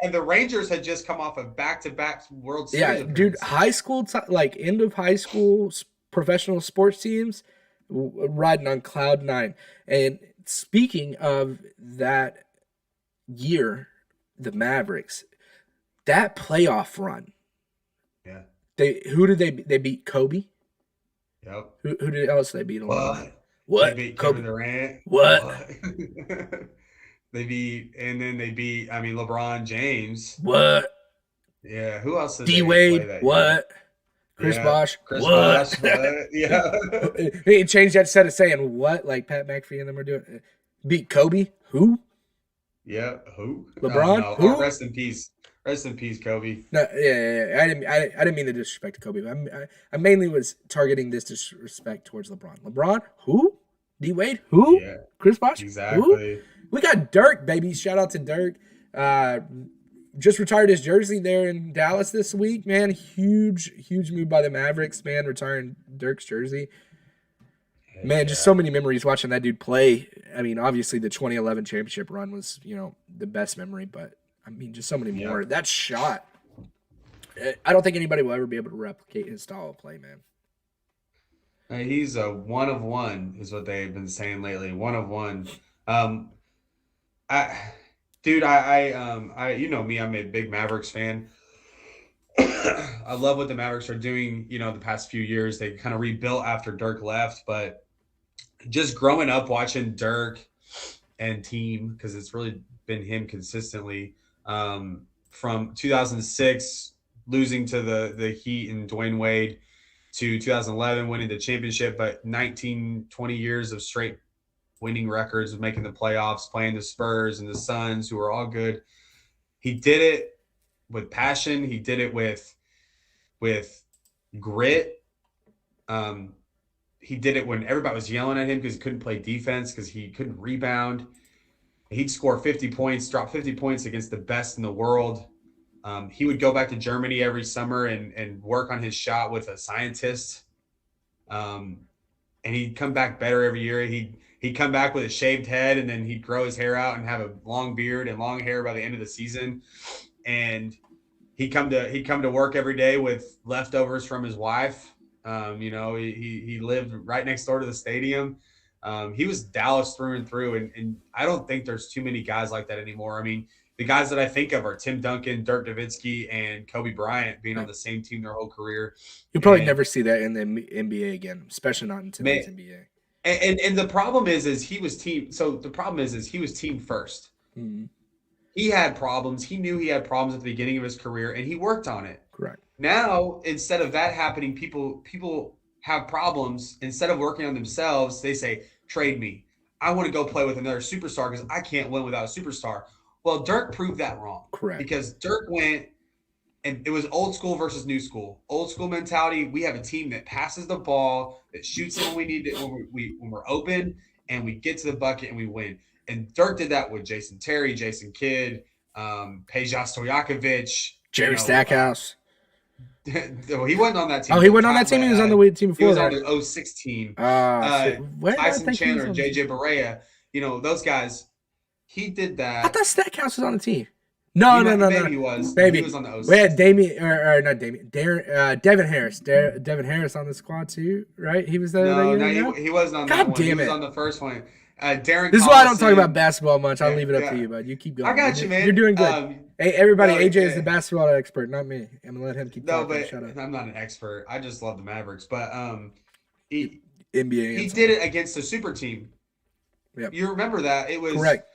and the Rangers had just come off a back-to-back World Series. Yeah, dude, high school, end of high school professional sports teams riding on cloud nine. And speaking of that year, the Mavericks, that playoff run. Yeah. Who did they beat? Kobe? Yep. Who did else they beat? What? They beat Kobe. Kevin Durant. What? They beat LeBron James. What? Yeah. Who else did D-Wade. What? Chris Bosh. What? Yeah. He changed that instead of saying what, like Pat McAfee and them are doing. Beat Kobe. Who? Yeah. Who? LeBron. No. Who? Rest in peace. Rest in peace, Kobe. No, yeah. I didn't mean to disrespect Kobe. I mainly was targeting this disrespect towards LeBron. LeBron, who? D-Wade, who? Yeah, Chris Bosh, exactly. Who? We got Dirk, baby. Shout out to Dirk. Just retired his jersey there in Dallas this week, man. Huge move by the Mavericks, man. Retiring Dirk's jersey. Man, just so many memories watching that dude play. I mean, obviously the 2011 championship run was, the best memory, but I mean, just so many more. That shot I don't think anybody will ever be able to replicate his style of play, man. He's a one of one, is what they've been saying lately. One of one. Um, I, dude, you know me, I'm a big Mavericks fan. I love what the Mavericks are doing. The past few years, they kind of rebuilt after Dirk left, but just growing up watching Dirk and team, because it's really been him consistently, from 2006 losing to the Heat and Dwayne Wade to 2011 winning the championship, but 19, 20 years of straight winning records of making the playoffs, playing the Spurs and the Suns, who are all good. He did it with passion. He did it with grit. He did it when everybody was yelling at him because he couldn't play defense, because he couldn't rebound. He'd score 50 points, drop 50 points against the best in the world. He would go back to Germany every summer and work on his shot with a scientist. And he'd come back better every year. He'd come back with a shaved head, and then he'd grow his hair out and have a long beard and long hair by the end of the season. And he'd come to work every day with leftovers from his wife. He lived right next door to the stadium. He was Dallas through and through, and I don't think there's too many guys like that anymore. I mean, the guys that I think of are Tim Duncan, Dirk Nowitzki, and Kobe Bryant being on the same team their whole career. You'll probably never see that in the NBA again, especially not in today's NBA. And the problem is he was team. So the problem is he was team first. Mm-hmm. He had problems. He knew he had problems at the beginning of his career, and he worked on it. Correct. Now, instead of that happening, people have problems. Instead of working on themselves, they say, trade me. I want to go play with another superstar because I can't win without a superstar. Well, Dirk proved that wrong. Correct. Because Dirk went, and it was old school versus new school. Old school mentality, we have a team that passes the ball, that shoots it when we need it, when we're open, and we get to the bucket and we win. And Dirk did that with Jason Terry, Jason Kidd, Peja Stojakovic. Jerry Stackhouse. He wasn't on that team. Oh, he wasn't on that team? He was on the team before. He was on the 06 team. Tyson Chandler, JJ Barea, those guys. He did that. I thought Stackhouse was on the team. No. Maybe he was. Maybe. He was on the 06. We had Damien, or not Damien, Devin Harris. Devin Harris on the squad too, right? He was there. No, he wasn't on that one. God damn it. He was on the first one. Darren This is why I don't talk about basketball much. I'll leave it up to you, bud. You keep going. I got you, man. You're doing good. Hey, everybody, AJ is the basketball expert, not me. I'm going to let him keep talking. No, but Shut up. I'm not an expert. I just love the Mavericks. But NBA. He did it against the super team. Yep. You remember that. It was correct.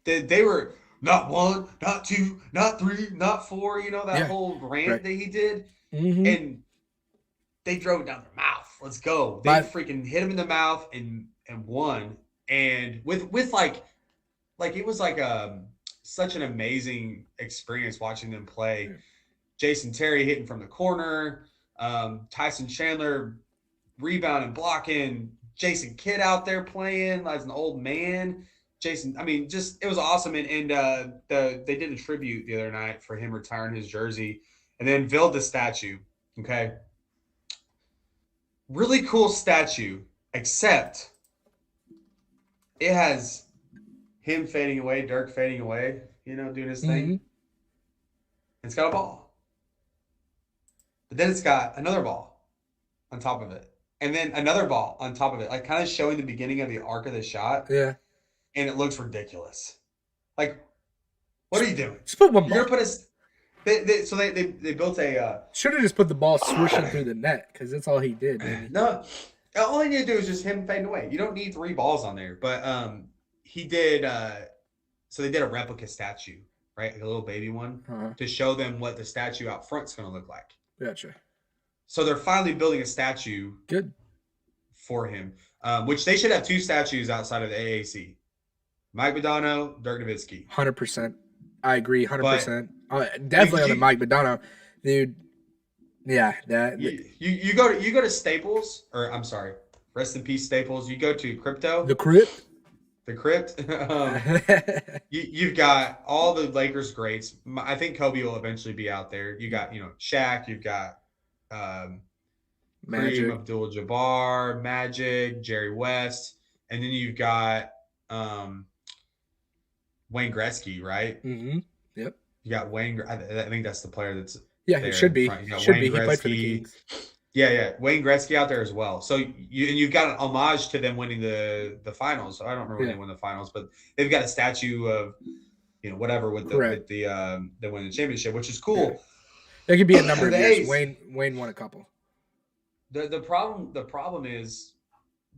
They were not one, not two, not three, not four. That whole rant that he did. Mm-hmm. And they drove it down their mouth. Let's go. They freaking hit him in the mouth and won. And with like it was like such an amazing experience watching them play. Yeah. Jason Terry hitting from the corner, Tyson Chandler rebounding, blocking, Jason Kidd out there playing as an old man. Jason, I mean, it was awesome. And they did a tribute the other night for him retiring his jersey, and then unveiled the statue. Okay, really cool statue, except it has him fading away, Dirk fading away, doing his thing. Mm-hmm. It's got a ball. But then it's got another ball on top of it. And then another ball on top of it, like kind of showing the beginning of the arc of the shot. Yeah. And it looks ridiculous. Like, what are you doing? Just put one ball. You're going to put so they built a... should have just put the ball swishing through the net, because that's all he did. No. All you need to do is just him fading away. You don't need 3 balls on there. But he did so they did a replica statue, right? Like a little baby one, to show them what the statue out front's going to look like. Gotcha. So they're finally building a statue for him, which they should have 2 statues outside of the AAC. Mike Modano, Dirk Nowitzki. 100%. I agree, 100%. Definitely on the Mike Modano. Dude, yeah. You go to Staples, or I'm sorry, rest in peace Staples. You go to Crypto. The Crypt. You've got all the Lakers greats. I think Kobe will eventually be out there. You got Shaq. You've got Magic, Kareem Abdul-Jabbar, Magic, Jerry West, and then you've got Wayne Gretzky, right? Mm-hmm. Yep. You got Wayne. I think that's the player that's. Yeah, it there should in be. front. You got Should Wayne be. He played for the Gretzky. Kings. Yeah, Wayne Gretzky out there as well. So you've got an homage to them winning the finals. I don't remember when Yeah. they won the finals, but they've got a statue of whatever with Correct. the they win the championship, which is Yeah. cool. It could be a number of The years. A's Wayne won a couple. the problem is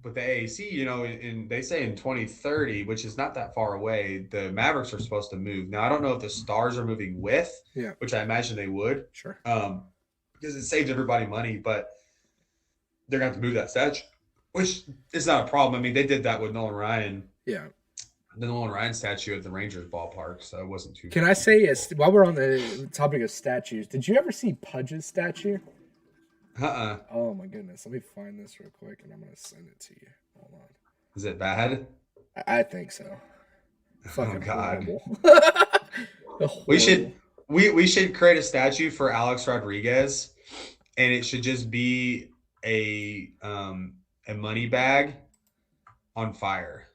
with the AAC, in they say in 2030, which is not that far away, the Mavericks are supposed to move. Now I don't know if the Stars are moving with, Yeah. which I imagine they would, Sure. because it saves everybody money, but they're gonna have to move that statue, which is not a problem. I mean, they did that with Nolan Ryan. Yeah. The Nolan Ryan statue at the Rangers ballpark, so it wasn't too. Can I say, while we're on the topic of statues, did you ever see Pudge's statue? Oh my goodness. Let me find this real quick and I'm going to send it to you. Hold on. Is it bad? I think so. Fucking God. horrible. We should create a statue for Alex Rodriguez, and it should just be a money bag on fire.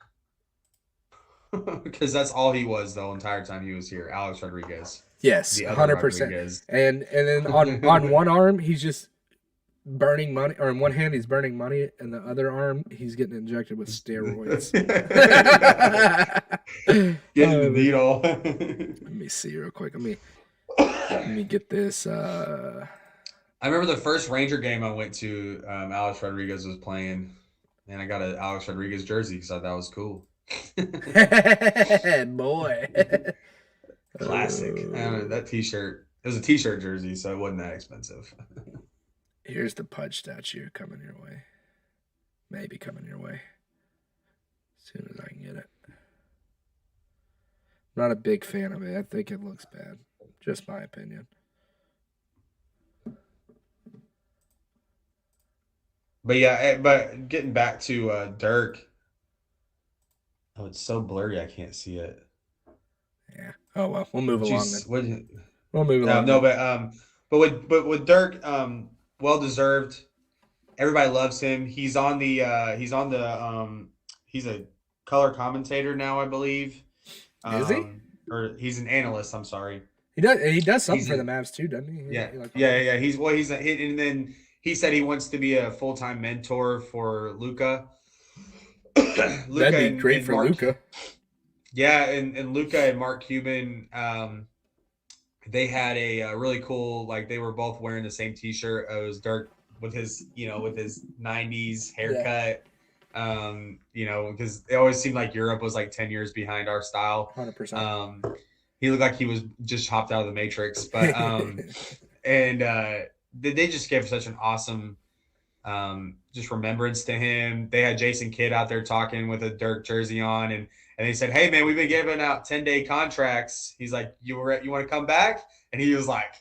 Because that's all he was the entire time he was here, Alex Rodriguez. Yes, 100%. And then on one arm he's just burning money, or in one hand he's burning money, and the other arm he's getting injected with steroids. Getting the needle. Let me see real quick. Let me get this. I remember the first Ranger game I went to. Alex Rodriguez was playing, and I got an Alex Rodriguez jersey because I thought that was cool. Boy. Classic. That t-shirt. It was a t-shirt jersey, so it wasn't that expensive. Here's the Pudge statue coming your way. Maybe coming your way. As soon as I can get it. Not a big fan of it. I think it looks bad. Just my opinion. But yeah, but getting back to Dirk. Oh, it's so blurry I can't see it. Yeah. Oh well, we'll move along then. We'll move along. But with Dirk, well deserved. Everybody loves him. He's a color commentator now, I believe. Is he? Or he's an analyst. I'm sorry. He does something for the Mavs too, doesn't he? Yeah. And then he said he wants to be a full-time mentor for Luka. That'd be great for Luka. Yeah, and Luka and Mark Cuban, they had a really cool, like they were both wearing the same T-shirt. It was Dirk with his 90s haircut. Yeah. Because it always seemed like Europe was like 10 years behind our style. 100%. He looked like he was just hopped out of the Matrix, but and they just gave such an awesome just remembrance to him. They had Jason Kidd out there talking with a Dirk jersey on, and they said, "Hey man, we've been giving out 10-day contracts." He's like, "You want to come back?" And he was like,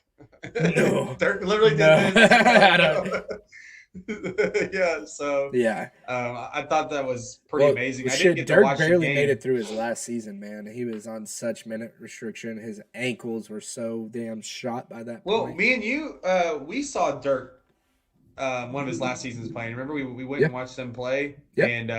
"No." Dirk literally did this. Yeah. So yeah, I thought that was pretty amazing. I didn't get Dirk to watch barely the game. made it through his last season, man. He was on such minute restriction. His ankles were so damn shot by that point. Well, me and you, we saw Dirk one of his last seasons playing. Remember, we went and watched him play, and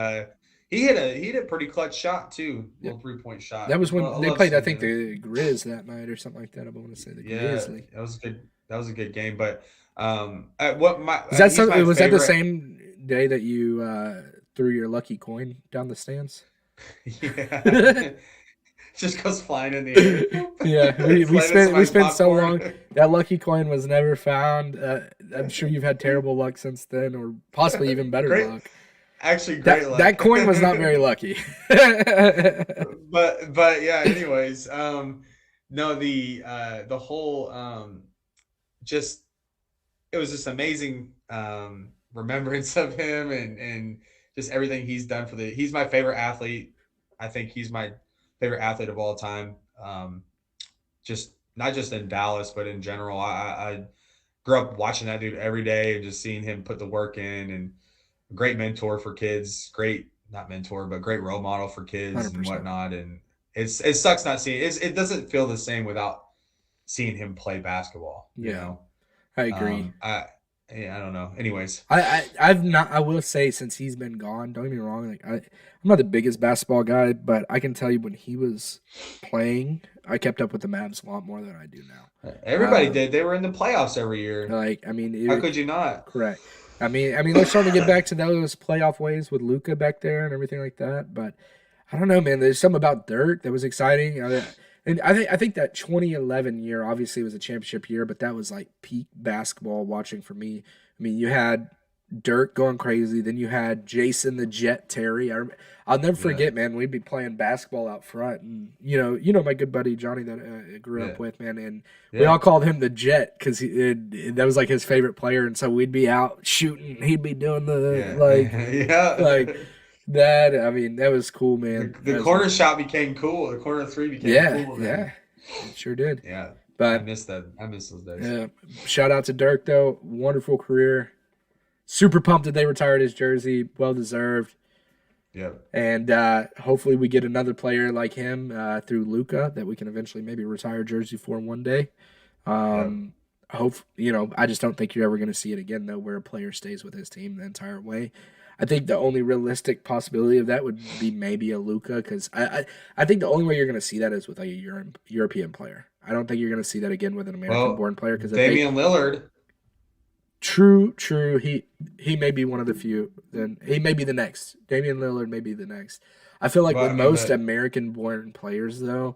he hit a pretty clutch shot too, little 3-point shot. That was when they played, I think, the Grizz that night or something like that. I want to say the Grizzly. That was good. That was a good game. But was that the same day that you threw your lucky coin down the stands? Yeah. Just goes flying in the air. Yeah, we spent so long. That lucky coin was never found. I'm sure you've had terrible luck since then, or possibly even better luck. Actually, great luck. That coin was not very lucky. but yeah. Anyways, no, the whole just it was just amazing remembrance of him and just everything he's done he's my favorite athlete. I think he's my favorite athlete of all time. Just not just in Dallas, but in general. I grew up watching that dude every day and just seeing him put the work in, and a great mentor for kids, great role model for kids 100%. And whatnot. And it sucks not seeing it doesn't feel the same without seeing him play basketball. Yeah. I agree. Yeah, I don't know. Anyways, I've not. I will say since he's been gone. Don't get me wrong. Like I'm not the biggest basketball guy, but I can tell you when he was playing, I kept up with the Mavs a lot more than I do now. everybody did. They were in the playoffs every year. Like I mean, How could you not? correct. I mean, they're starting to get back to those playoff ways with Luca back there and everything like that. But I don't know, man. There's something about Dirk that was exciting. And I think that 2011 year obviously was a championship year, but that was like peak basketball watching for me. I mean, you had Dirk going crazy, then you had Jason the Jet Terry. I'll never Yeah, forget, man. We'd be playing basketball out front, and my good buddy Johnny that I grew yeah, up with, man, and we yeah. all called him the Jet because that was like his favorite player, and so we'd be out shooting. He'd be doing the Yeah, like yeah. that. I mean, that was cool, The man. the That was corner really shot became cool. The corner three became yeah, cool yeah, then. it sure did. Yeah, I But miss that. I miss those days. uh, shout out to Dirk though, wonderful career. Super pumped that they retired his jersey, well deserved. Yep, And hopefully we get another player like him through Luca that we can eventually maybe retire jersey for one day. yep. I just don't think you're ever going to see it again though, where a player stays with his team the entire way. I think the only realistic possibility of that would be maybe a Luca, because I think the only way you're going to see that is with like a European player. I don't think you're going to see that again with an Well, American-born player because if they Damian Lillard. true, he may be one of the few. Then he may be the next. Damian Lillard may be the next. I feel like with But I mean, most but American-born players though,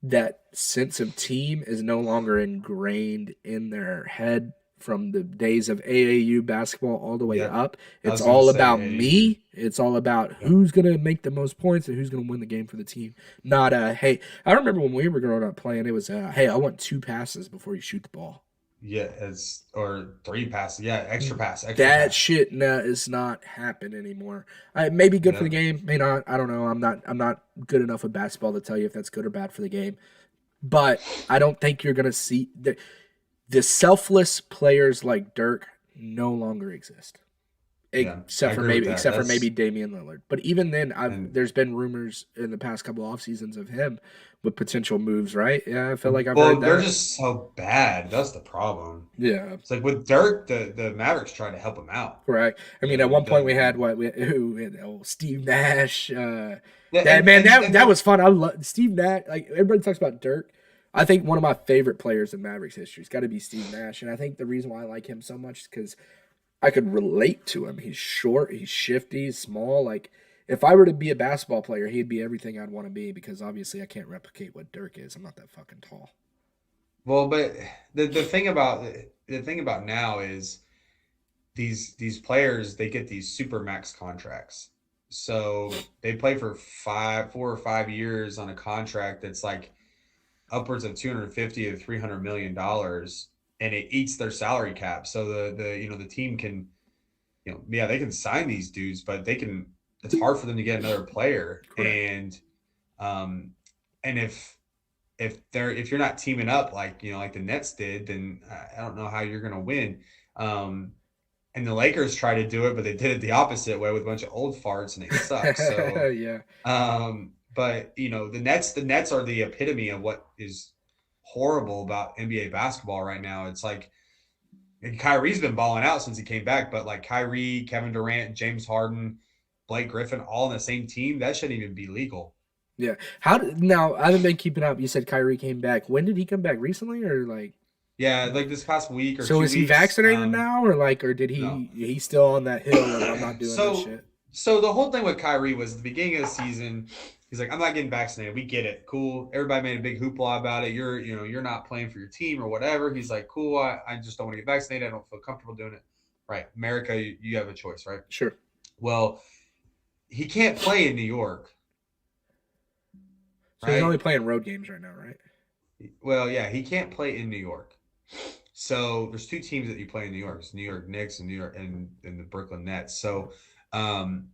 that sense of team is no longer ingrained in their head from the days of AAU basketball all the way yep. up. I It's was gonna all say, about hey, me. It's all about yep. who's going to make the most points and who's going to win the game for the team. Not hey, I remember when we were growing up playing, it was hey, I want 2 passes before you shoot the ball. Yeah, it's or three passes. Yeah, extra pass, extra That pass. shit is not happening anymore. It may be good for the No, game, may not. I don't know. I'm not good enough with basketball to tell you if that's good or bad for the game. But I don't think you're gonna see the selfless players like Dirk no longer exist. yeah, I agree with that. Except for maybe That's Damian Lillard. But even then, and there's been rumors in the past couple off seasons of him with potential moves. Right? Yeah, I feel like I've heard well, they're that. just so bad. That's the problem. Yeah, It's like with Dirk, the Mavericks tried to help him out. correct. I You mean, at know, one point we had Steve Nash. yeah, That man, that and that was fun. I love Steve Nash. Like everybody talks about Dirk. I think one of my favorite players in Mavericks history has got to be Steve Nash, and I think the reason why I like him so much is because I could relate to him. He's short, he's shifty, he's small. Like if I were to be a basketball player, he'd be everything I'd want to be because obviously I can't replicate what Dirk is. I'm not that fucking tall. well, but the thing about now is these players they get these super max contracts. So they play for 4 or 5 years on a contract that's like upwards of 250 to $300 million, and it eats their salary cap. So the team can yeah, they can sign these dudes, but they can it's hard for them to get another player. Correct. Um and if you're not teaming up like like the Nets did, then I don't know how you're gonna win. Um and the Lakers try to do it, but they did it the opposite way with a bunch of old farts and they suck. So Yeah. but the Nets are the epitome of what is horrible about NBA basketball right now. It's like and Kyrie's been balling out since he came back, but like Kyrie, Kevin Durant, James Harden, Blake Griffin, all on the same team, that shouldn't even be legal. Yeah. Now I haven't been keeping up. You said Kyrie came back. When did he come back? Recently or like? Yeah, like this past week or So two is he weeks. vaccinated now, or did No. he's still on that hill of I'm not doing this so shit? so the whole thing with Kyrie was the beginning of the season. He's like, I'm not getting vaccinated. We get it. Cool. Everybody made a big hoopla about it. You're not playing for your team or whatever. He's like, cool. I just don't want to get vaccinated. I don't feel comfortable doing it. Right. America, you have a choice, right? Sure. Well, he can't play in New York, So he's only right? playing road games right now, right? Well, yeah, he can't play in New York. So there's two teams that you play in New York. It's New York Knicks and New York and the Brooklyn Nets. So um,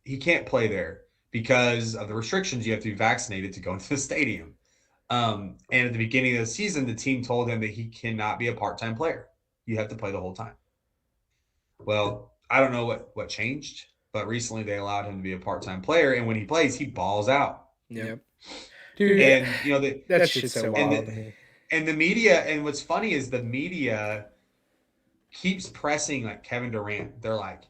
he can't play there because of the restrictions. You have to be vaccinated to go into the stadium. And at the beginning of the season, the team told him that he cannot be a part-time player. You have to play the whole time. Well, I don't know what changed, but recently they allowed him to be a part-time player, and when he plays, he balls out. Yep. And Dude, the that shit's so and wild to the me. and the media, and what's funny is the media keeps pressing like Kevin Durant. They're like,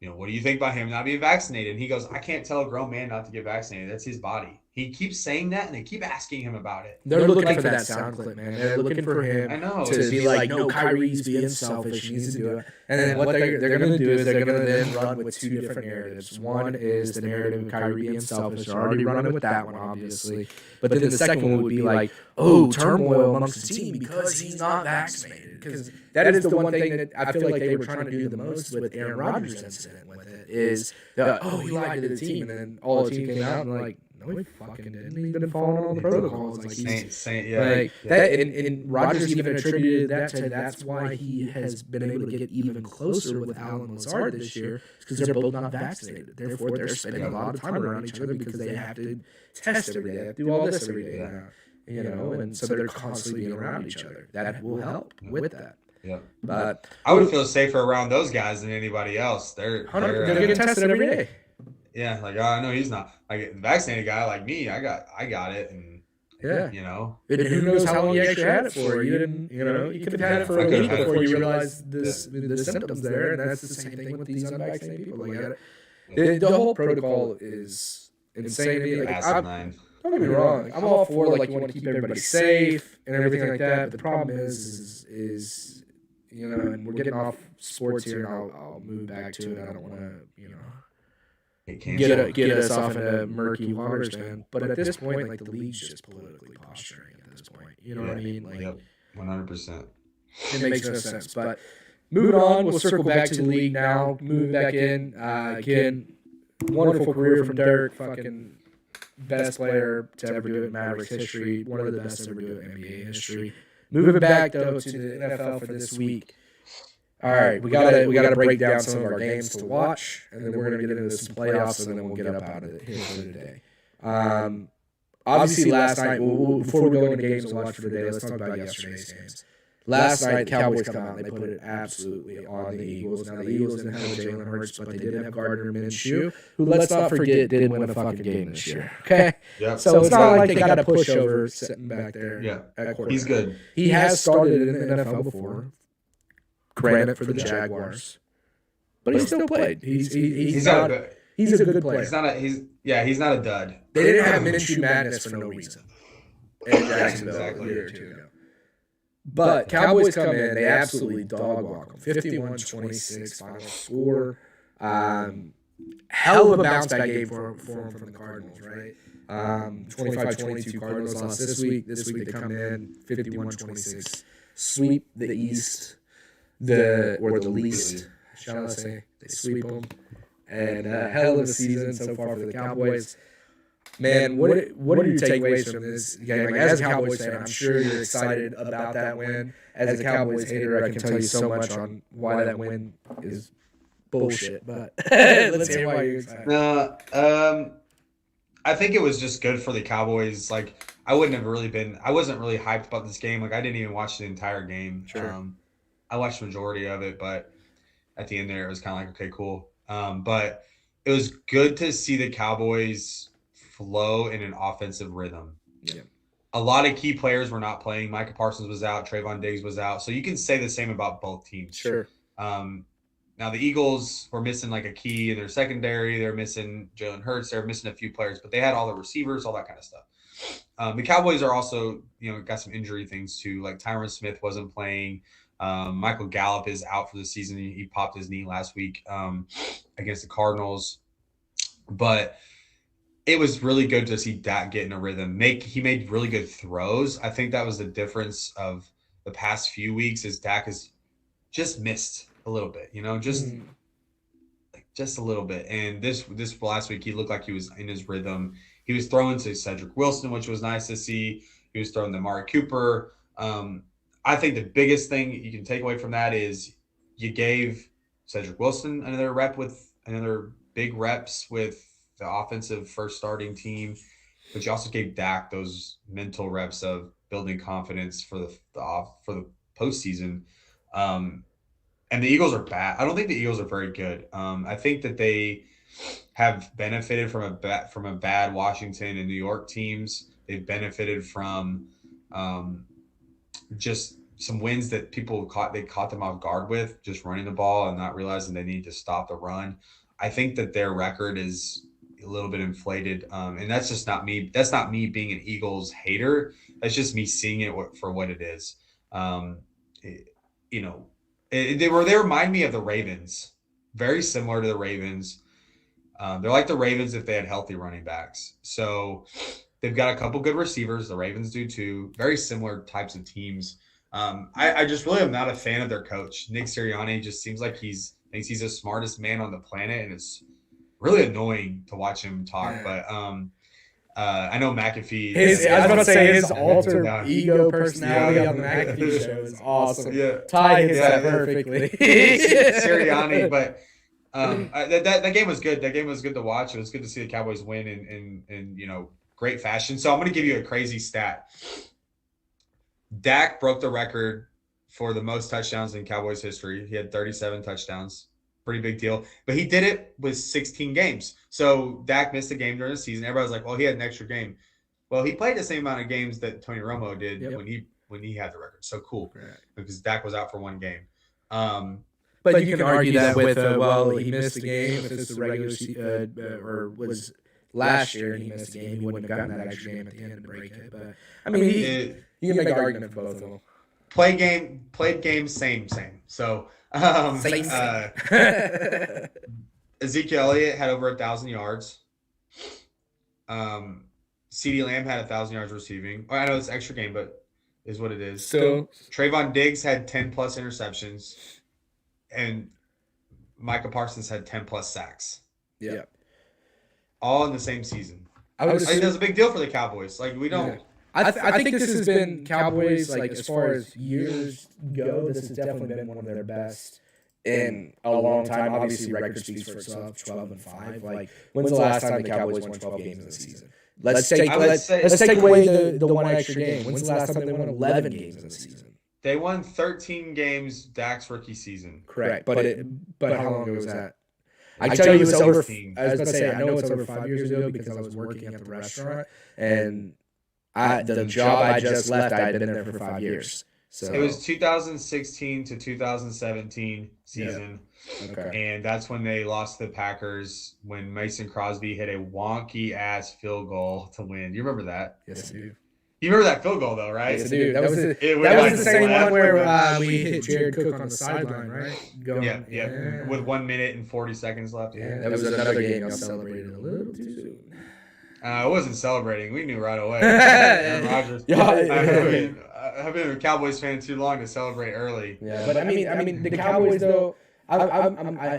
what do you think about him not being vaccinated? And he goes, I can't tell a grown man not to get vaccinated. That's his body. He keeps saying that, and they keep asking him about it. They're looking for that sound clip, man. They're looking for him to be like, no, Kyrie's being selfish. He needs to do it. And then what they're going to do is they're going to then run with two different narratives. One is the narrative of Kyrie being selfish. They're already running with that one, obviously. But then the second one would be like, turmoil amongst the team because he's not vaccinated. Because that is the one thing that I feel like they were trying to do the most with Aaron Rodgers' incident with it is, he lied to the team. And then all the team came out and like, no, he fucking didn't. He's been following all the protocols. Like that, and Rodgers even attributed that to that's why he has been able to get even closer with Allen Lazard this year because they're both not vaccinated. Therefore, they're spending a lot of time around each other because they have to test every day, they have to do all this every day now. And so they're constantly being around each other. That will help with that. Yeah, but I would feel safer around those guys than anybody else. They're getting tested every day. Yeah, like no, he's not. Like a vaccinated guy like me, I got it, and And who knows how long you actually had it for? You didn't, you could have had it for a week before you realized the symptoms there, and that's the same thing with these unvaccinated people. Like, the whole protocol is insane to me. Like, don't get me wrong, I'm all for like you want to keep everybody safe and everything like that. But the problem is and we're getting off sports here, and I'll move back to it. I don't want to, get us off into murky waters, man. But at this point, like the league's just politically posturing at this point. You know what I mean? Like, 100%. It makes no sense. But moving on, we'll circle back to the league now. Moving back in again. Wonderful career from Derek, fucking best player to ever do it in Mavericks history. One of the best to ever do it in NBA history. Moving back though to the NFL for this week. All right, we gotta break down some of our games to watch, and then we're gonna get into some playoffs, and then we'll get up out of it here for today. Obviously, last night, before we go into games to watch for today, let's talk about yesterday's games. Last night, the Cowboys come out and they put it absolutely on the Eagles. Now, the Eagles didn't have Jalen Hurts, but they did have Gardner Minshew, who, let's not forget, did win a fucking game this year. Okay? Yep. So it's not like they got a pushover sitting back there. Yeah, at quarterback. He's good. He has started in the NFL before. Granted for the Jaguars. But he still played. He's a good player. He's not a dud. They didn't have Minshew madness for no reason. In Jacksonville a year or two ago. But Cowboys come in, they absolutely dog walk them. 51-26 final score. Hell of a bounce back game for them from the Cardinals, right? 25-22 Cardinals lost this week. This week they come in 51-26, sweep the East, the least, shall I say? They sweep them, and hell of a season so far for the Cowboys. Man, what are your takeaways from this game? Like, as a Cowboys fan, I'm sure you're excited about that win. As a Cowboys hater, I can tell you so much on why that win is bullshit. But let's hear why you're excited. I think it was just good for the Cowboys. Like, I wasn't really hyped about this game. Like, I didn't even watch the entire game. Sure. I watched the majority of it, but at the end there, it was kind of like, okay, cool. But it was good to see the Cowboys flow in an offensive rhythm. Yeah. A lot of key players were not playing. Micah Parsons was out. Trayvon Diggs was out. So you can say the same about both teams. Sure. Now the Eagles were missing like a key in their secondary. They're missing Jalen Hurts. They're missing a few players, but they had all the receivers, all that kind of stuff. The Cowboys are also, got some injury things too. Like Tyron Smith wasn't playing. Michael Gallup is out for the season. He popped his knee last week against the Cardinals. But it was really good to see Dak get in a rhythm. He made really good throws. I think that was the difference of the past few weeks is Dak has just missed a little bit, just a little bit. And this last week, he looked like he was in his rhythm. He was throwing to Cedric Wilson, which was nice to see. He was throwing to Amari Cooper. I think the biggest thing you can take away from that is you gave Cedric Wilson another big reps with the offensive first starting team, but you also gave Dak those mental reps of building confidence for the postseason. And the Eagles are bad. I don't think the Eagles are very good. I think that they have benefited from a bad Washington and New York teams. They've benefited from just some wins that they caught them off guard with, just running the ball and not realizing they need to stop the run. I think that their record is a little bit inflated, and that's just not me. That's not me being an Eagles hater. That's just me seeing it for what it is. Um, it- you know, they remind me of the Ravens, very similar to the Ravens. They're like the Ravens if they had healthy running backs. So they've got a couple good receivers. The Ravens do too. Very similar types of teams. I just really am not a fan of their coach. Nick Sirianni just seems like thinks he's the smartest man on the planet, and it's really annoying to watch him talk. But I know McAfee. I was about to say his alter Yeah. ego personality on the McAfee show is awesome. Yeah. Ty hits that perfectly. Sirianni, but that game was good. That game was good to watch. It was good to see the Cowboys win in great fashion. So I'm going to give you a crazy stat. Dak broke the record for the most touchdowns in Cowboys history. He had 37 touchdowns. Pretty big deal. But he did it with 16 games. So Dak missed a game during the season. Everybody was like, well, he had an extra game. Well, he played the same amount of games that Tony Romo did when he had the record. So cool. Right. Because Dak was out for one game. But you can argue that with, he missed a game. If it's the regular or was last year and he missed a game, he wouldn't have gotten that extra game at the end to break it. But, I mean, you can make an argument for both of them. Played game, same. So, Ezekiel Elliott had over 1,000 yards. CeeDee Lamb had 1,000 yards receiving. I know it's an extra game, but is what it is. So Trayvon Diggs had 10 plus interceptions, and Micah Parsons had 10 plus sacks. Yeah, all in the same season. I think that's a big deal for the Cowboys. Like we don't. Yeah. I think this has been Cowboys, like, as far as years go, this has definitely been one of their best in a long time. Obviously, record speaks for itself, 12-5. Like, when's the last time the Cowboys won 12 games in a season? Let's take away the one extra game. When's the last time they won 11 games in a season? They won 13 games Dak's rookie season. Correct. But how long ago was that? I tell you, it's over. I was about to say, I know it's over 5 years ago because I was working at the restaurant, and the job I just left, I had been there for 5 years. So it was 2016 to 2017 season. Yeah. Okay. And that's when they lost the Packers when Mason Crosby hit a wonky ass field goal to win. You remember that? Yes, I do. You remember that field goal though, right? Yes, I do. That was the same one where we hit Jared Cook on the sideline, right? Yeah. With 1 minute and 40 seconds left. Yeah, that was another game I celebrated a little too soon. I wasn't celebrating. We knew right away. Aaron Rodgers. I've been a Cowboys fan too long to celebrate early. Yeah, but I mean, the Cowboys though, I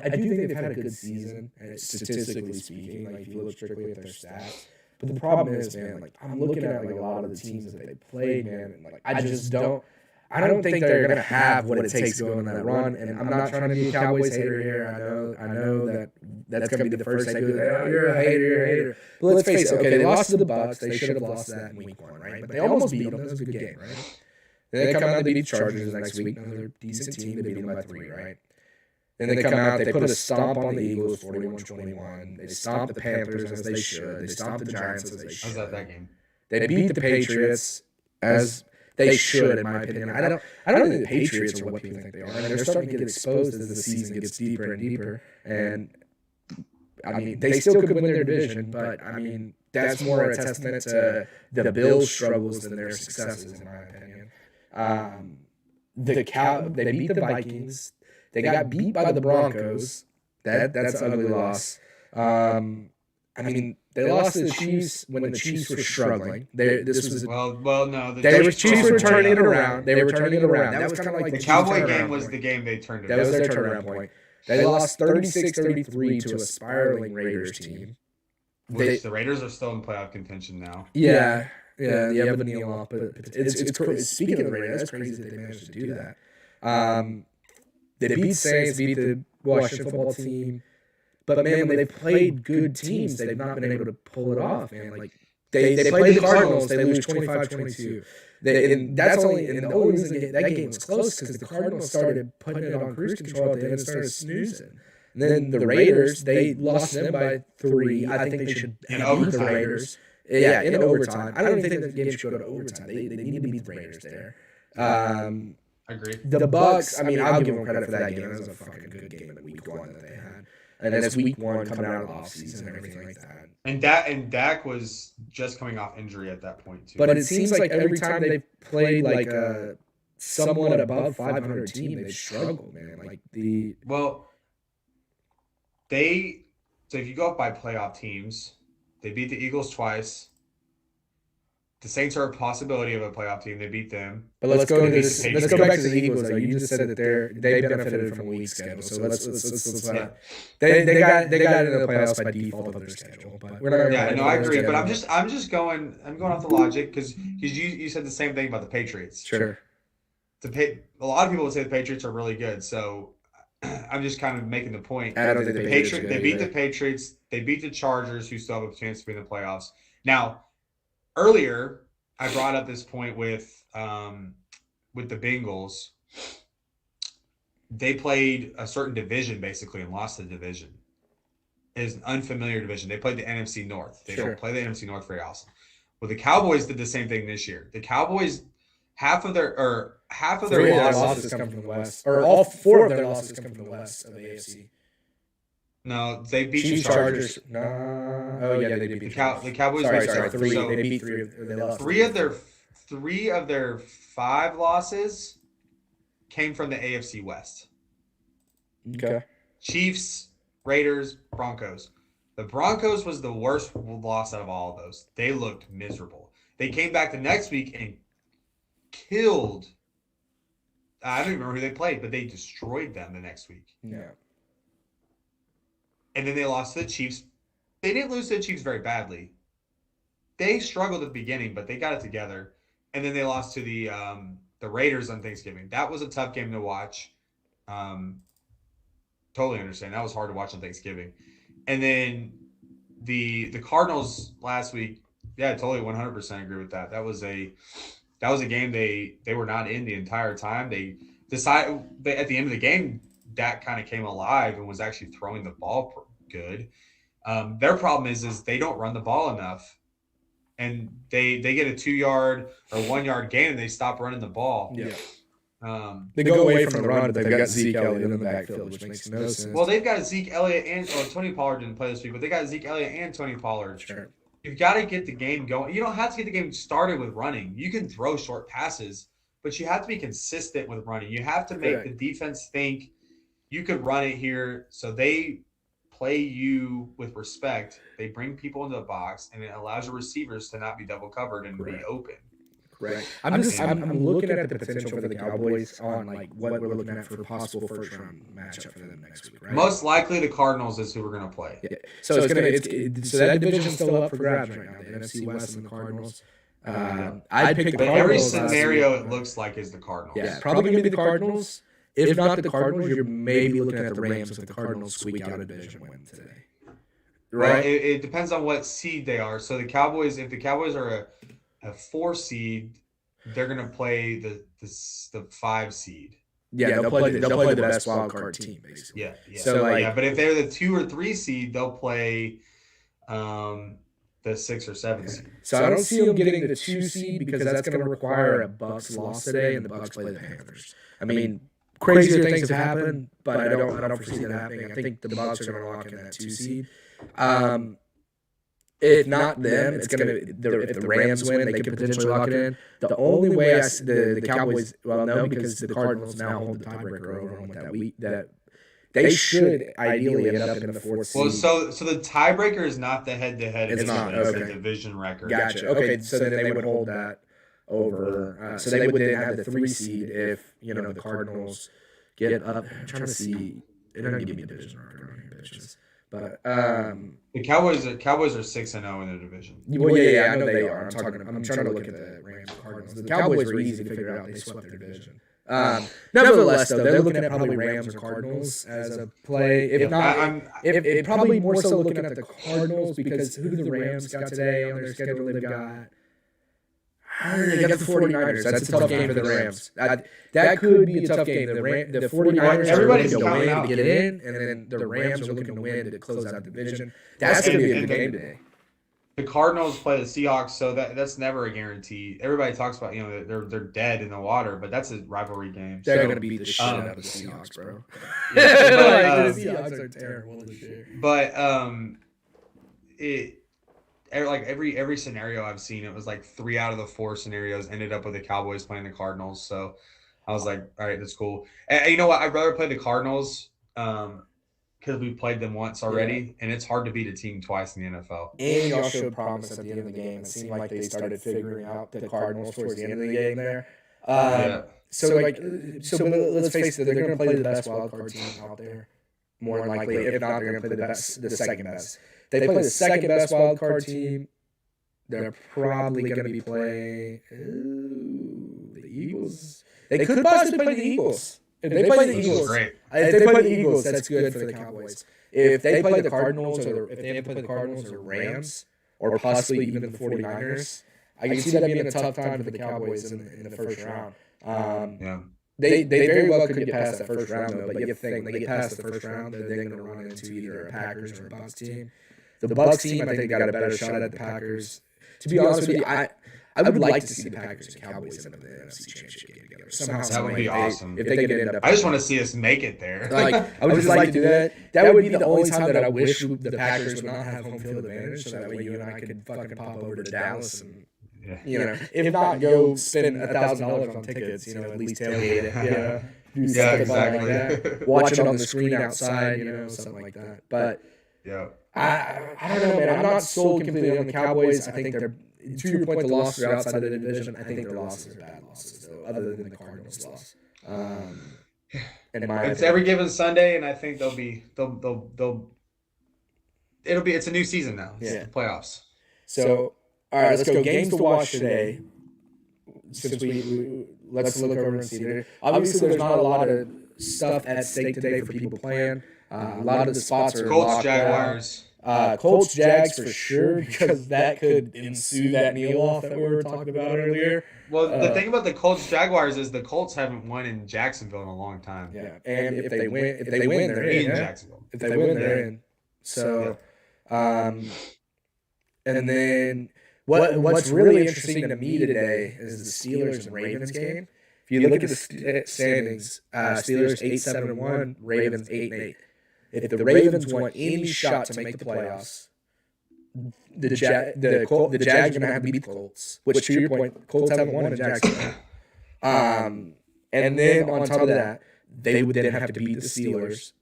do think they've had a good season, and statistically speaking, like if you look strictly at their stats. But the problem is, man, like I'm looking at like a lot of the teams that they played, man, and like I don't think they're gonna have what it takes to go on that run. And I'm not trying to be a Cowboys hater here. I know that's gonna be the first thing. Oh, you're a hater. But let's face it. Okay, they lost to the Bucs. They should have lost that in week 1, right? But they almost beat them. That was a good game, right? Then they come out, they beat the Chargers the next week. Another decent team. They beat them by 3, right? Then they come out, they put a stomp on the Eagles, 41-21. They stomped the Panthers as they should. They stomped the Giants as they should. How's that game? They beat the Patriots as they should, in my opinion. I don't think the Patriots are what people think they are. And they're starting to get exposed as the season gets deeper and deeper. And I mean, they still could win their division, but I mean, that's more a testament to the Bills' struggles than their successes, in my opinion. They beat the Vikings. They got beat by the Broncos. That's an ugly loss. I mean, they lost to the Chiefs when the Chiefs were struggling. Chiefs were turning it around. They were turning it around. That was kind of like the Cowboy game was the game they turned it around. That was their turnaround point. They lost 36-33 to a spiraling Raiders team. The Raiders are still in playoff contention now. Yeah, but Neil off. But it's speaking of the Raiders, that's crazy that they managed to do that. They beat Saints, beat the Washington football team. But, man, when they've played good teams, they've not been able to pull it off, man. Like, they played the Cardinals, they lose 25-22. And that's only – and the only reason that game was close because the Cardinals started putting it on cruise control at the end and started snoozing. And then the Raiders, they lost them by 3. I think they should beat the Raiders. Yeah, in overtime. I don't even think that the game should go to overtime. They need to beat the Raiders there. I agree. The Bucks, I mean, I'll give them credit for that game. That was a fucking good game in week 1 that they had. And then it's week 1 coming out of the offseason and everything like that. And Dak was just coming off injury at that point too. But it seems like every time they've played like a somewhat above 500 team, they've struggled, man. So if you go up by playoff teams, they beat the Eagles twice. The Saints are a possibility of a playoff team. They beat them. But let's go back to the Eagles though. You just said that they benefited from a weak schedule. So let's they got into the playoffs by default of their schedule. But we're not. Yeah, no, I agree. But I'm going off the logic because you said the same thing about the Patriots. Sure. A lot of people would say the Patriots are really good. So I'm just kind of making the point. I don't think they beat the Patriots. They beat the Chargers, who still have a chance to be in the playoffs. Now, earlier, I brought up this point with the Bengals. They played a certain division basically and lost the division. It's an unfamiliar division. They played the NFC North. They don't play the NFC North very often. Well, the Cowboys did the same thing this year. The Cowboys, half of their losses come from the West, or all 4 of their losses come from the West of the AFC. No, they beat Chiefs, the Chargers. No. Oh yeah, they did beat the Cowboys. Sorry, 3. So they beat 3. They lost 3 of their 5 losses came from the AFC West. Okay. Chiefs, Raiders, Broncos. The Broncos was the worst loss out of all of those. They looked miserable. They came back the next week and killed. I don't even remember who they played, but they destroyed them the next week. Yeah. And then they lost to the Chiefs. They didn't lose to the Chiefs very badly. They struggled at the beginning, but they got it together. And then they lost to the Raiders on Thanksgiving. That was a tough game to watch. Totally understand. That was hard to watch on Thanksgiving. And then the Cardinals last week, yeah, totally 100% agree with that. That was a game they were not in the entire time. They decided at the end of the game, Dak kind of came alive and was actually throwing the ball good. Their problem is they don't run the ball enough, and they get a 2-yard or 1-yard gain and they stop running the ball. Yeah. They go away from the run, but they've got Zeke Elliott in the backfield, which makes no sense. Well, they've got Zeke Elliott and Tony Pollard didn't play this week, but they got Zeke Elliott and Tony Pollard. Sure. You've got to get the game going. You don't have to get the game started with running. You can throw short passes, but you have to be consistent with running. You have to make the defense think you could run it here. So they play you with respect. They bring people into the box, and it allows your receivers to not be double covered and be open. Correct. I'm looking at the potential for the Cowboys on like what we're looking at for a possible first round matchup for them next week, right? Most likely the Cardinals is who we're going to play. Yeah. So so that division's still up for grabs right now. The NFC West and the Cardinals. I picked the Cardinals. Every scenario it looks like is the Cardinals. Yeah, probably going to be the Cardinals. If not the Cardinals, you're maybe looking at the Rams if the Cardinals squeak out a division win today. Right. Well, it depends on what seed they are. So the Cowboys, if the Cowboys are a 4 seed, they're going to play the 5 seed. Yeah, they'll play the best wild card team, basically. Yeah. So but if they're the 2 or 3 seed, they'll play the 6 or 7 seed. So I don't see them getting the 2 seed because that's going to require a Bucs loss today, and the Bucs play the Panthers. I mean, crazier things have happened, but I don't foresee that happening. I think the Bucs are going to lock in that 2 seed. If not them, it's going to if the Rams win, they could potentially lock it in. The only way the Cowboys, no, because the Cardinals now hold the tiebreaker over them with that week. That they should ideally end up in the 4th seed. Well, so the tiebreaker is not the head-to-head. It's not. It's Okay. the division record. Gotcha. Okay, so then they would hold that over. So they would then have the 3 seed if the Cardinals get up. I'm trying to see. It doesn't give me a division record on here, bitches. But the Cowboys are 6-0 in the division. Well, yeah, I know they are. I'm trying to look at the Rams and Cardinals. The Cowboys were easy to figure out. They swept their division. Nevertheless, though, they're looking at probably Rams or Cardinals as a play. If not, if probably more so looking at the Cardinals because who do the Rams got today on their schedule? They've got. They got the 49ers. That's a tough game for the Rams. That could be a tough game. The 49ers are looking to win to get in, and then the Rams are looking to win to close out the division. That's going to be a good game today. the Cardinals play the Seahawks, so that's never a guarantee. Everybody talks about they're dead in the water, but that's a rivalry game. They're so, gonna beat the shit out of the Seahawks, bro. Yeah, Like, the Seahawks are terrible this year. But every scenario I've seen, it was like 3 out of the 4 scenarios ended up with the Cowboys playing the Cardinals. So I was like, all right, that's cool. And you know what? I'd rather play the Cardinals because we played them once already, and it's hard to beat a team twice in the NFL. And y'all showed promise at the end of the game. It seemed like they started figuring out the Cardinals towards the end of the game there. So let's face it, they're going to play the best wild card team out there, more than likely. If not, they're going to play the second best. If they play the second best wild card team, they're probably going to be playing the Eagles. They could possibly play the Eagles. If they play the Eagles, if they play the Eagles, that's good for the Cowboys. If they play the Cardinals, or if they play the Cardinals or Rams, or possibly even the 49ers, I can see that being a tough time for the Cowboys in the first round. They very well could get past that first round, though. But you have to think, when they get past the first round, they're going to run into either a Packers or a Bucs team. The Bucs team, I think, got a better shot at the Packers. To be honest with you, I would like to see the Packers and Cowboys in the NFC Championship game together. Somehow, that would be awesome. If they could end up, I just want to see us make it there. Like, I would just like to do that. That would be the only time that I wish the Packers would not have home field advantage, so that way you and I could fucking pop over to Dallas and, if not, go spend $1,000 on tickets. At least tailgate it. Do something exactly. like that. Watch it on the screen outside. Something like that. But I don't know, man. I'm not sold completely on the Cowboys. I think they're, to your point, the losses are outside of the division. I think their losses are bad losses, though, other than the Cardinals' loss. It's every given Sunday, and I think it's a new season now. It's the playoffs. So, all right, let's go. Games to watch today. Since let's look over and see there. Obviously, there's not a lot of stuff at stake today for people playing. A lot of the spots are Colts, Jaguars. Colts, Jags for sure, because that could ensue that kneel off that we were talking about earlier. Well, the thing about the Colts, Jaguars is the Colts haven't won in Jacksonville in a long time. Yeah, and if they win, they're in Jacksonville. If they win, they're in. So, and then what's really interesting to me today is the Steelers and Ravens game. If you look at the standings, Steelers 8-7-1, Ravens 8-8. If the Ravens want any shot to make the playoffs, the Jags are going to have to beat the Colts, which, to your point, Colts haven't won in Jacksonville. And then on top of that, they would then have to beat the Steelers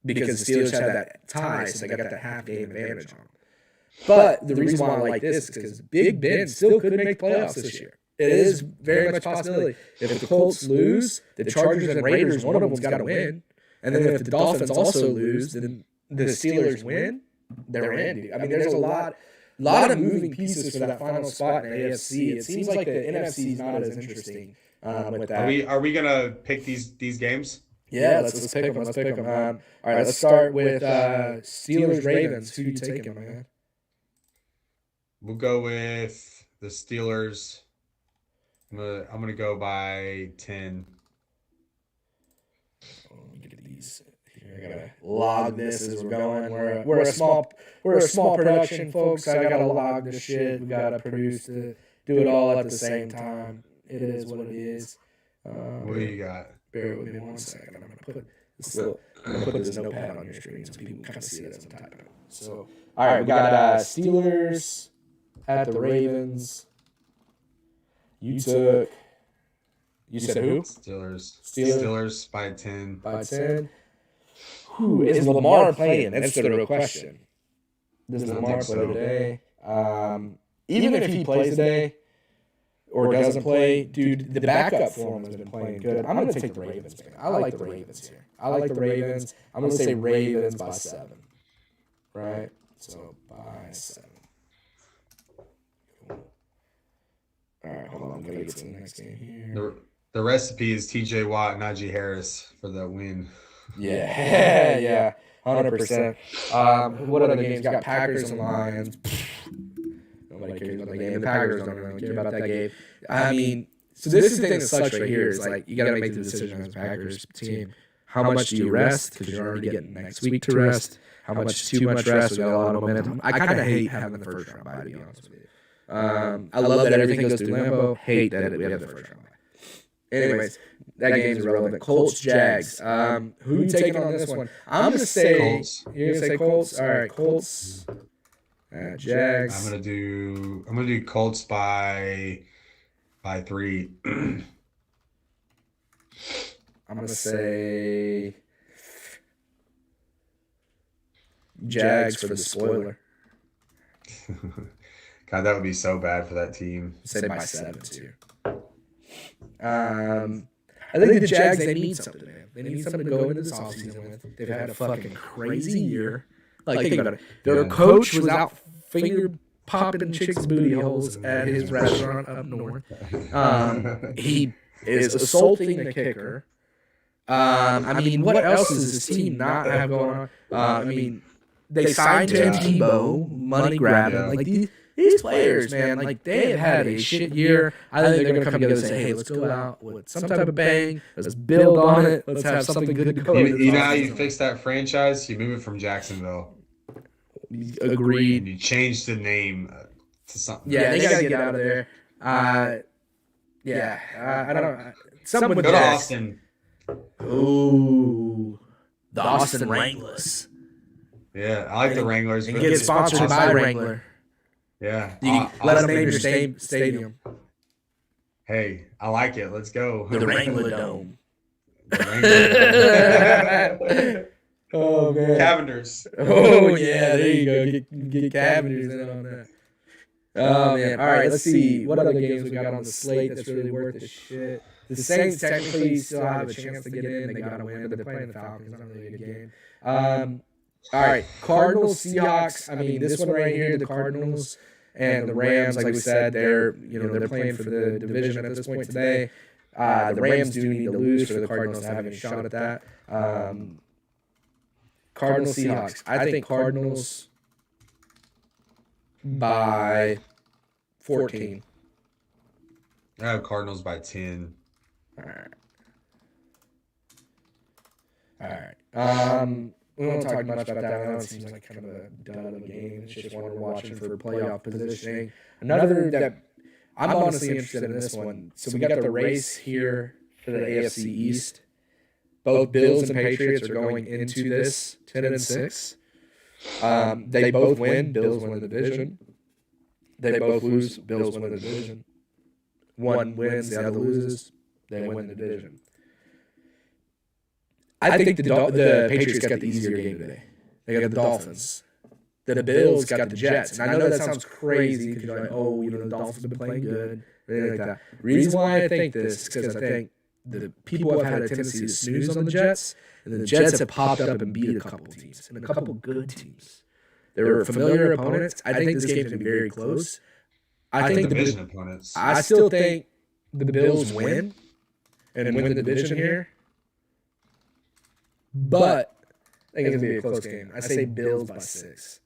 because the Steelers had that tie, so they got that half-game advantage on them. But the reason why I like this is because Big Ben still could make the playoffs this year. It is very much a possibility. If the Colts lose, the Chargers and Raiders, one of them's got to win. And then if the Dolphins also lose, then the Steelers win, they're in, dude. I mean, there's a lot of moving pieces for that final spot in the AFC. It seems like the NFC is not as interesting with that. Are we gonna pick these games? Yeah, let's pick them. Let's pick them. All right, let's start with Steelers Ravens. Who do you taking, man? We'll go with the Steelers. I'm gonna go by 10. I gotta log this as we're going. We're a small production, folks. I gotta log this shit. We gotta produce it, do it all at the same time. It is what it is. What do you got? Bear with me 1 second. I'm gonna put this notepad on your screen so people can kind of see it as I'm typing. So, all right, we got Steelers at the Ravens. You said who? Steelers by 10. By 10. Who is Lamar playing? That's the real question. Does Lamar play today? Even if he plays today or doesn't play, dude, the backup for him has been playing good. I'm going to take the Ravens, man. I like the Ravens here. I like the Ravens. I'm going to say Ravens by 7. Right? So, by 7. Cool. All right, hold on. I'm going to get to the next game here. The recipe is TJ Watt, Najee Harris for the win. Yeah, 100%. What other games? Got Packers and Lions. Nobody cares about the game. The Packers don't really care about that game. I mean, so this is the thing that sucks right here is like you got to make the decision as a Packers team. How much do you rest? Because you're already getting next week to rest. How how much too much rest. We got a lot of momentum. I kind of hate having the first round bye, to be honest with you. I love that everything goes through Lambeau. Hate that we have the first round bye. Anyways, that game's irrelevant. Colts, Jags. Who you taking on this one? I'm going to say Colts. You're going to say Colts? All right, Colts. Jags. I'm gonna do Colts by 3. I'm going to say Jags for the spoiler. God, that would be so bad for that team. Say by 7 too. I think the Jags, they need something, man. They need something to go into this offseason with. They've had a fucking crazy year. Like, think about it. Their coach was out finger popping chicks' booty holes at his restaurant up north. He is assaulting the kicker. I mean, what else does this team not have going on? I mean, they signed Tim Tebow, money grabbing. Yeah. Like, these players, man, like, they have had a shit year. I think they're going to come together and say, hey, let's go out with some type of bang. Let's build on it. Let's have something good to go. You know how you fix that franchise? You move it from Jacksonville. Agreed. And you change the name to something. Yeah, they got to get out of there. I don't know. Someone Go to Austin. Ooh. The Austin Wranglers. Yeah, I like the Wranglers. And get sponsored by Wrangler. Yeah. Let them name your stadium. Hey, I like it. Let's go. The Wrangler Dome. Oh, man. Cavenders. Oh, yeah, there you go. Get Cavenders in on that. Oh, man. All right, let's see. What other games we got on the slate that's really worth the shit? The Saints technically still have a chance to get in. They got to win, but they're playing the Falcons. Not really a good game. All right, Cardinals, Seahawks. I mean, this one right here, the Cardinals and the Rams, like we said, they're playing for the division at this point today. The Rams do need to lose for the Cardinals to have any shot at that. Cardinals, Seahawks. I think Cardinals by 14. I have Cardinals by 10. All right. We won't talk much about that. I know it seems like kind of a dud of a game. It's just one we're watching for playoff positioning. Another that I'm honestly interested in this one. So we got the race here for the AFC East. Both Bills and Patriots are going into this 10-6. They both win. Bills win the division. They both lose. Bills win the division. One wins, the other loses. They win the division. I think the Patriots got the easier game today. They got the Dolphins. The Bills got the Jets. And I know that sounds crazy because you're like, the Dolphins have been playing good. Anything like that. Reason why I think this is because I think the people have had a tendency to snooze on the Jets, and the Jets have popped up and beat a couple teams, and a couple good teams. They were familiar opponents. I think this game's going to be very close. I think division opponents. I still think the Bills win and win the division here. But I think it's going to be a close game. I say Bills by 6.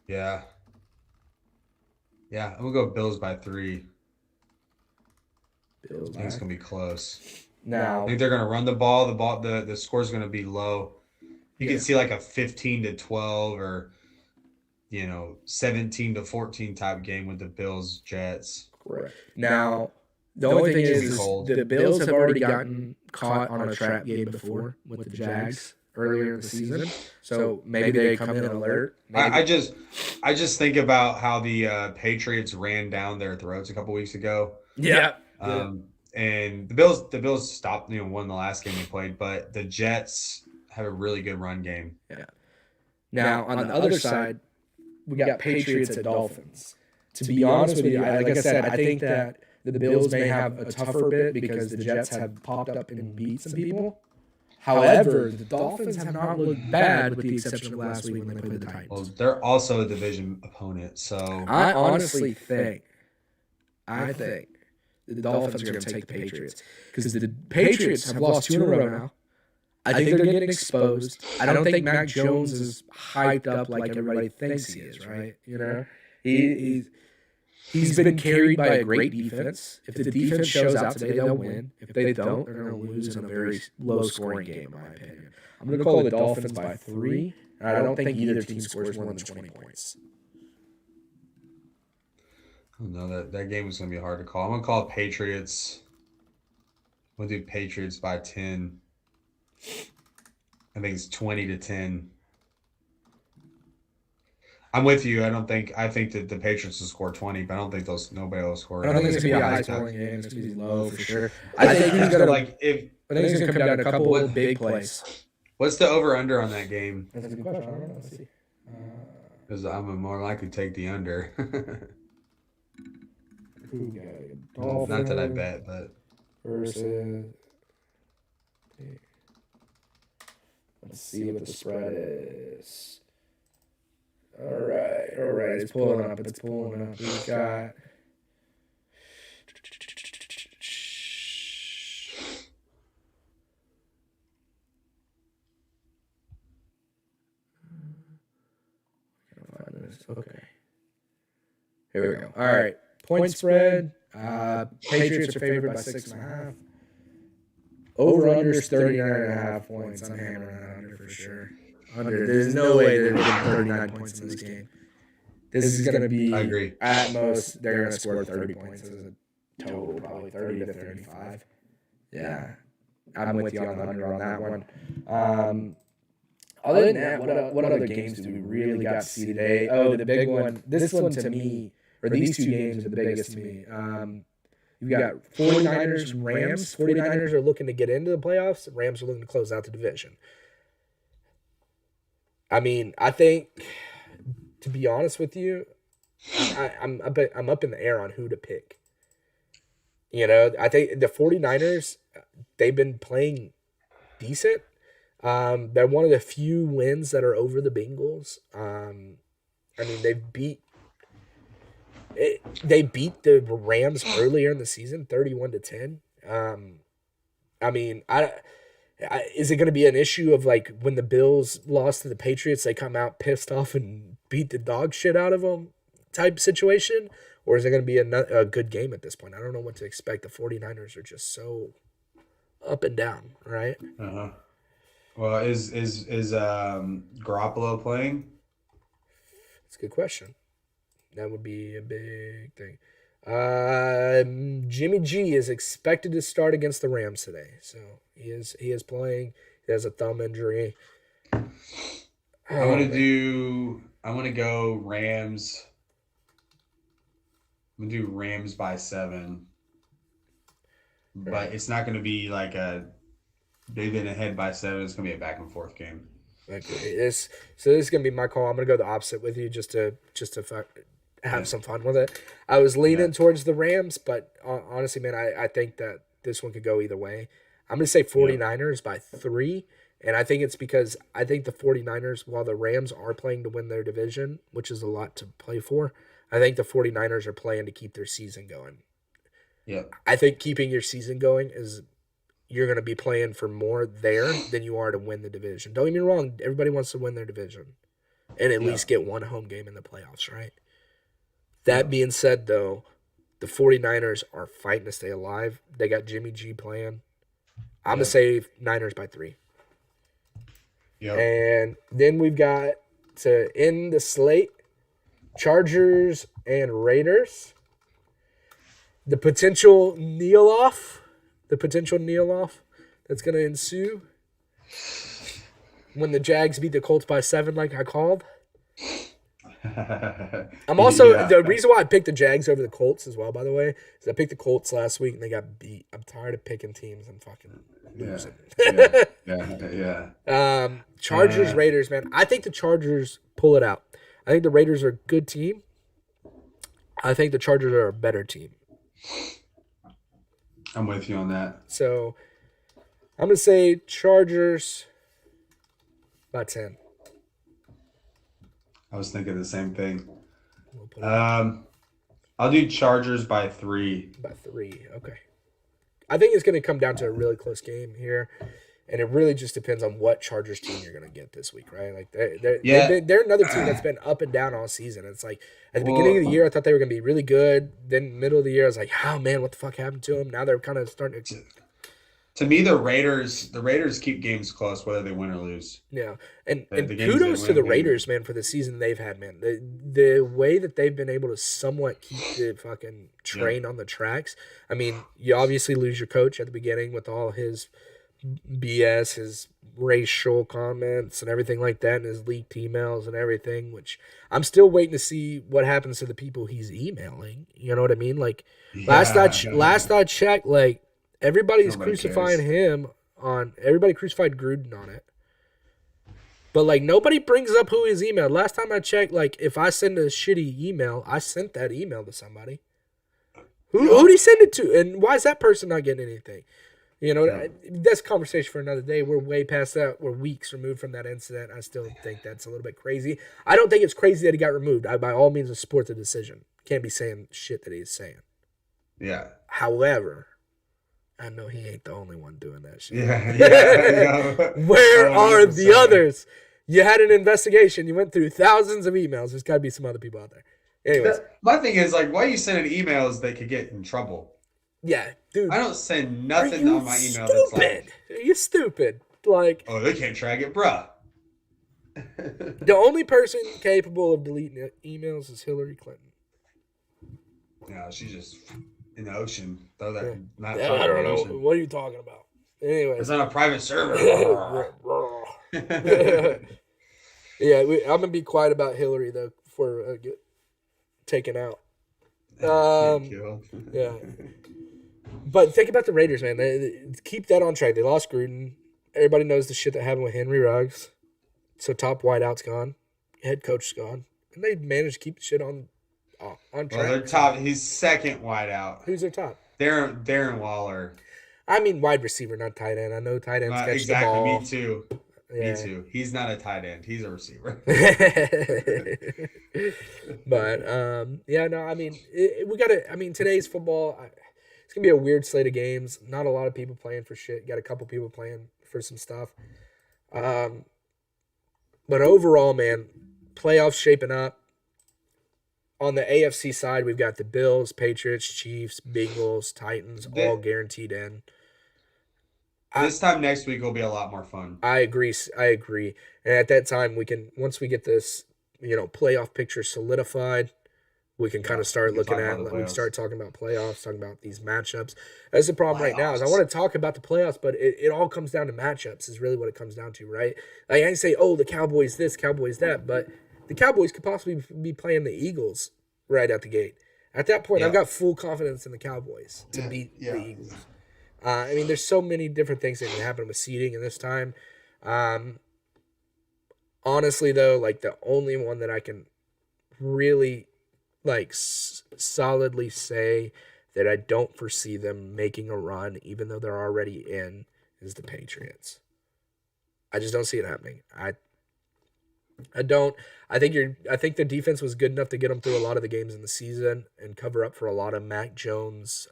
Yeah. Yeah, I'm going to go Bills by 3. I think it's going to be close. Now, I think they're going to run the ball. The score's going to be low. You can see like a 15-12 or 17-14 type game with the Bills Jets. Correct. Now, the only thing is the Bills have already gotten caught on a trap game before with the Jags earlier in the season. So maybe they come in alert. I just think about how the Patriots ran down their throats a couple weeks ago. Yeah. And the Bills stopped, won the last game they played, but the Jets have a really good run game. Yeah. Now on the other side, we got Patriots and Dolphins. To be honest with you, like I said, I think that the Bills may have a tougher bit because the Jets have popped up and beat some people. However, the Dolphins have not looked bad with the exception of last week when they played the Titans. Well, they're also a division opponent, so I honestly think the Dolphins are going to take the Patriots because the Patriots have lost 2 in a row now. I think they're getting exposed. I don't think Mac Jones is hyped up like everybody thinks he is, right? He's He's been carried by a great defense. If the defense shows out today, they'll win. If they don't, they're going to lose in a very low-scoring game, in my opinion. I'm going to call the Dolphins by 3, and I don't think either team scores more than 20 points. No, that game is going to be hard to call. I'm going to call Patriots. We'll do Patriots by 10. I think it's 20-10. I'm with you. I think that the Patriots will score 20, but I don't think nobody will score. I don't think it's going to be a high-scoring game. It's going to be low for sure. I think he's going to I think it's going to come down to a couple of big plays. What's the over/under on that game? That's a good question. I don't know. Let's see. Because I'm more likely to take the under. Not that I bet, but versus. Let's see what the spread is. All right. It's pulling up. We've got. Okay. Here we go. All right. Point spread. Patriots are favored by 6.5. Over-under's 39.5 points. I'm hammering that under for sure. Under. There's no way they're getting 39 points in this game. This is going to be, I agree. At most, they're going to score 30 points as a total, probably 30 to 35. Yeah. I'm with you on the under on that one. Other than that, what other games do we really got to see today? Oh, the big one. This one to me, or these two games are the biggest to me. You've got 49ers and Rams. 49ers are looking to get into the playoffs. Rams are looking to close out the division. I mean, I think, to be honest with you, I'm up in the air on who to pick. You know, I think the 49ers, they've been playing decent. They're one of the few wins that are over the Bengals. I mean, they beat the Rams earlier in the season, 31-10. I mean, is it going to be an issue of like when the Bills lost to the Patriots, they come out pissed off and beat the dog shit out of them type situation? Or is it going to be a good game at this point? I don't know what to expect. The 49ers are just so up and down, right? Uh-huh. Well, is Garoppolo playing? That's a good question. That would be a big thing. Jimmy G is expected to start against the Rams today, so he is playing. He has a thumb injury. I'm gonna go Rams. I'm gonna do Rams by 7, but it's not gonna be like they've been ahead by 7. It's gonna be a back and forth game. Okay, this is gonna be my call. I'm gonna go the opposite with you just to have some fun with it. I was leaning towards the Rams, but honestly, man, I think that this one could go either way. I'm going to say 49ers by 3, and I think it's because I think the 49ers, while the Rams are playing to win their division, which is a lot to play for, I think the 49ers are playing to keep their season going. Yeah. I think keeping your season going is you're going to be playing for more there than you are to win the division. Don't get me wrong, everybody wants to win their division and at least get one home game in the playoffs, right? That being said, though, the 49ers are fighting to stay alive. They got Jimmy G playing. I'm going to say Niners by 3. Yep. And then we've got to end the slate, Chargers and Raiders. The potential kneel-off that's going to ensue when the Jags beat the Colts by 7 like I called. I'm also the reason why I picked the Jags over the Colts as well, by the way, is I picked the Colts last week and they got beat. I'm tired of picking teams and fucking losing. Chargers, Raiders, man. I think the Chargers pull it out. I think the Raiders are a good team. I think the Chargers are a better team. I'm with you on that. So I'm gonna say Chargers by 10. I was thinking the same thing. I'll do Chargers by 3. By 3, okay. I think it's going to come down to a really close game here. And it really just depends on what Chargers team you're going to get this week, right? Like Yeah. they're another team that's been up and down all season. It's like at the beginning of the Well, year, I thought they were going to be really good. Then middle of the year, I was like, oh man, what the fuck happened to them? Now they're kind of starting to. to me, the Raiders keep games close whether they win or lose. Yeah, and The games kudos they to the win, Raiders, man, for the season they've had, man. The way that they've been able to somewhat keep the fucking train on the tracks. I mean, you obviously lose your coach at the beginning with all his BS, his racial comments and everything like that, and his leaked emails and everything, which I'm still waiting to see what happens to the people he's emailing. You know what I mean? Like last I checked, like everybody's Nobody crucifying cares. him on. Everybody crucified Gruden on it. But, like, nobody brings up who he's emailed. Last time I checked, like, if I send a shitty email, I sent that email to somebody. Who'd he send it to? And why is that person not getting anything? You know, that's a conversation for another day. We're way past that. We're weeks removed from that incident. I still think that's a little bit crazy. I don't think it's crazy that he got removed. I, by all means, I support the decision. Can't be saying shit that he's saying. Yeah. However, I know he ain't the only one doing that shit. Yeah. Where are the 100%. others? You had an investigation. You went through thousands of emails. There's got to be some other people out there. Anyways. My thing is, like, why are you sending emails that could get in trouble? Yeah, dude. I don't send nothing on my email stupid? that's like, Are you stupid? Like, oh, they can't track it, bruh. the only person capable of deleting emails is Hillary Clinton. No, she's just in the ocean. Throw that. Yeah. Not Yeah, throw I it in don't the know. ocean. What are you talking about? Anyways. It's on a private server. Yeah, I'm going to be quiet about Hillary, though, before I get taken out. Yeah. But think about the Raiders, man. They keep that on track. They lost Gruden. Everybody knows the shit that happened with Henry Ruggs. So top wideout's gone. Head coach's gone. And they managed to keep the shit on track. Well, they're top. He's second wide out. Who's their top? Darren Waller. I mean wide receiver, not tight end. I know tight ends catch the ball. Me too. Yeah. Me too. He's not a tight end. He's a receiver. But yeah, no. I mean, we got to. I mean, today's football. It's gonna be a weird slate of games. Not a lot of people playing for shit. Got a couple people playing for some stuff. But overall, man, playoffs shaping up. On the AFC side, we've got the Bills, Patriots, Chiefs, Bengals, Titans, all guaranteed in. This time next week will be a lot more fun. I agree. And at that time, once we get this, playoff picture solidified, we can kind of start looking at, we can start talking about playoffs, talking about these matchups. That's the problem right now is I want to talk about the playoffs, but it all comes down to matchups is really what it comes down to, right? Like I can say, oh, the Cowboys this, Cowboys that, but the Cowboys could possibly be playing the Eagles right at the gate. At that point, I've got full confidence in the Cowboys to beat the Eagles. I mean, there's so many different things that can happen with seeding in this time. Honestly, though, like the only one that I can really solidly say that I don't foresee them making a run, even though they're already in, is the Patriots. I just don't see it happening. I don't. I think the defense was good enough to get them through a lot of the games in the season and cover up for a lot of Mac Jones.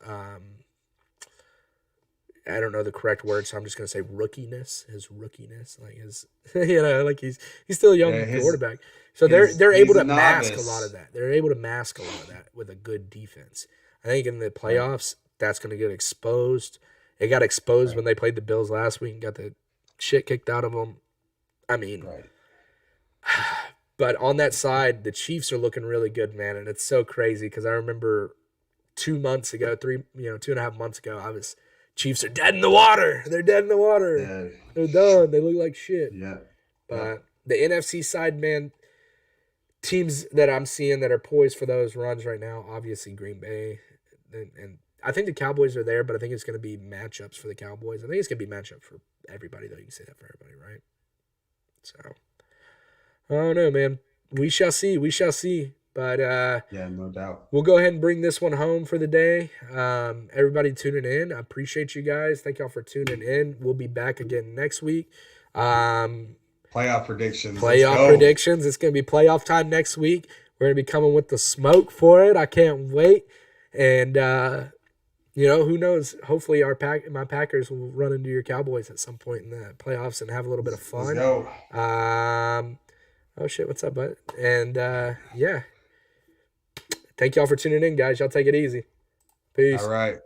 I don't know the correct word, so I'm just gonna say rookiness. His rookiness, like his, like he's still a young quarterback. So they're able to mask a lot of that. They're able to mask a lot of that with a good defense. I think in the playoffs, that's gonna get exposed. It got exposed when they played the Bills last week and got the shit kicked out of them. I mean, but on that side, the Chiefs are looking really good, man, and it's so crazy because I remember 2 months ago, 2.5 months ago, Chiefs are dead in the water. They're dead in the water. Yeah. They're done. They look like shit. Yeah. But the NFC side, man, teams that I'm seeing that are poised for those runs right now, obviously Green Bay. And I think the Cowboys are there, but I think it's going to be matchups for the Cowboys. I think it's going to be matchup for everybody, though. You can say that for everybody, right? So, I don't know, man. We shall see. We shall see. But yeah, no doubt. We'll go ahead and bring this one home for the day. Everybody tuning in. I appreciate you guys. Thank y'all for tuning in. We'll be back again next week. Playoff predictions. Predictions. It's going to be playoff time next week. We're going to be coming with the smoke for it. I can't wait. And You know, who knows? Hopefully, my Packers will run into your Cowboys at some point in the playoffs and have a little bit of Let's fun. go. Oh shit, what's up, bud? And yeah, thank y'all for tuning in, guys. Y'all take it easy. All Peace. right.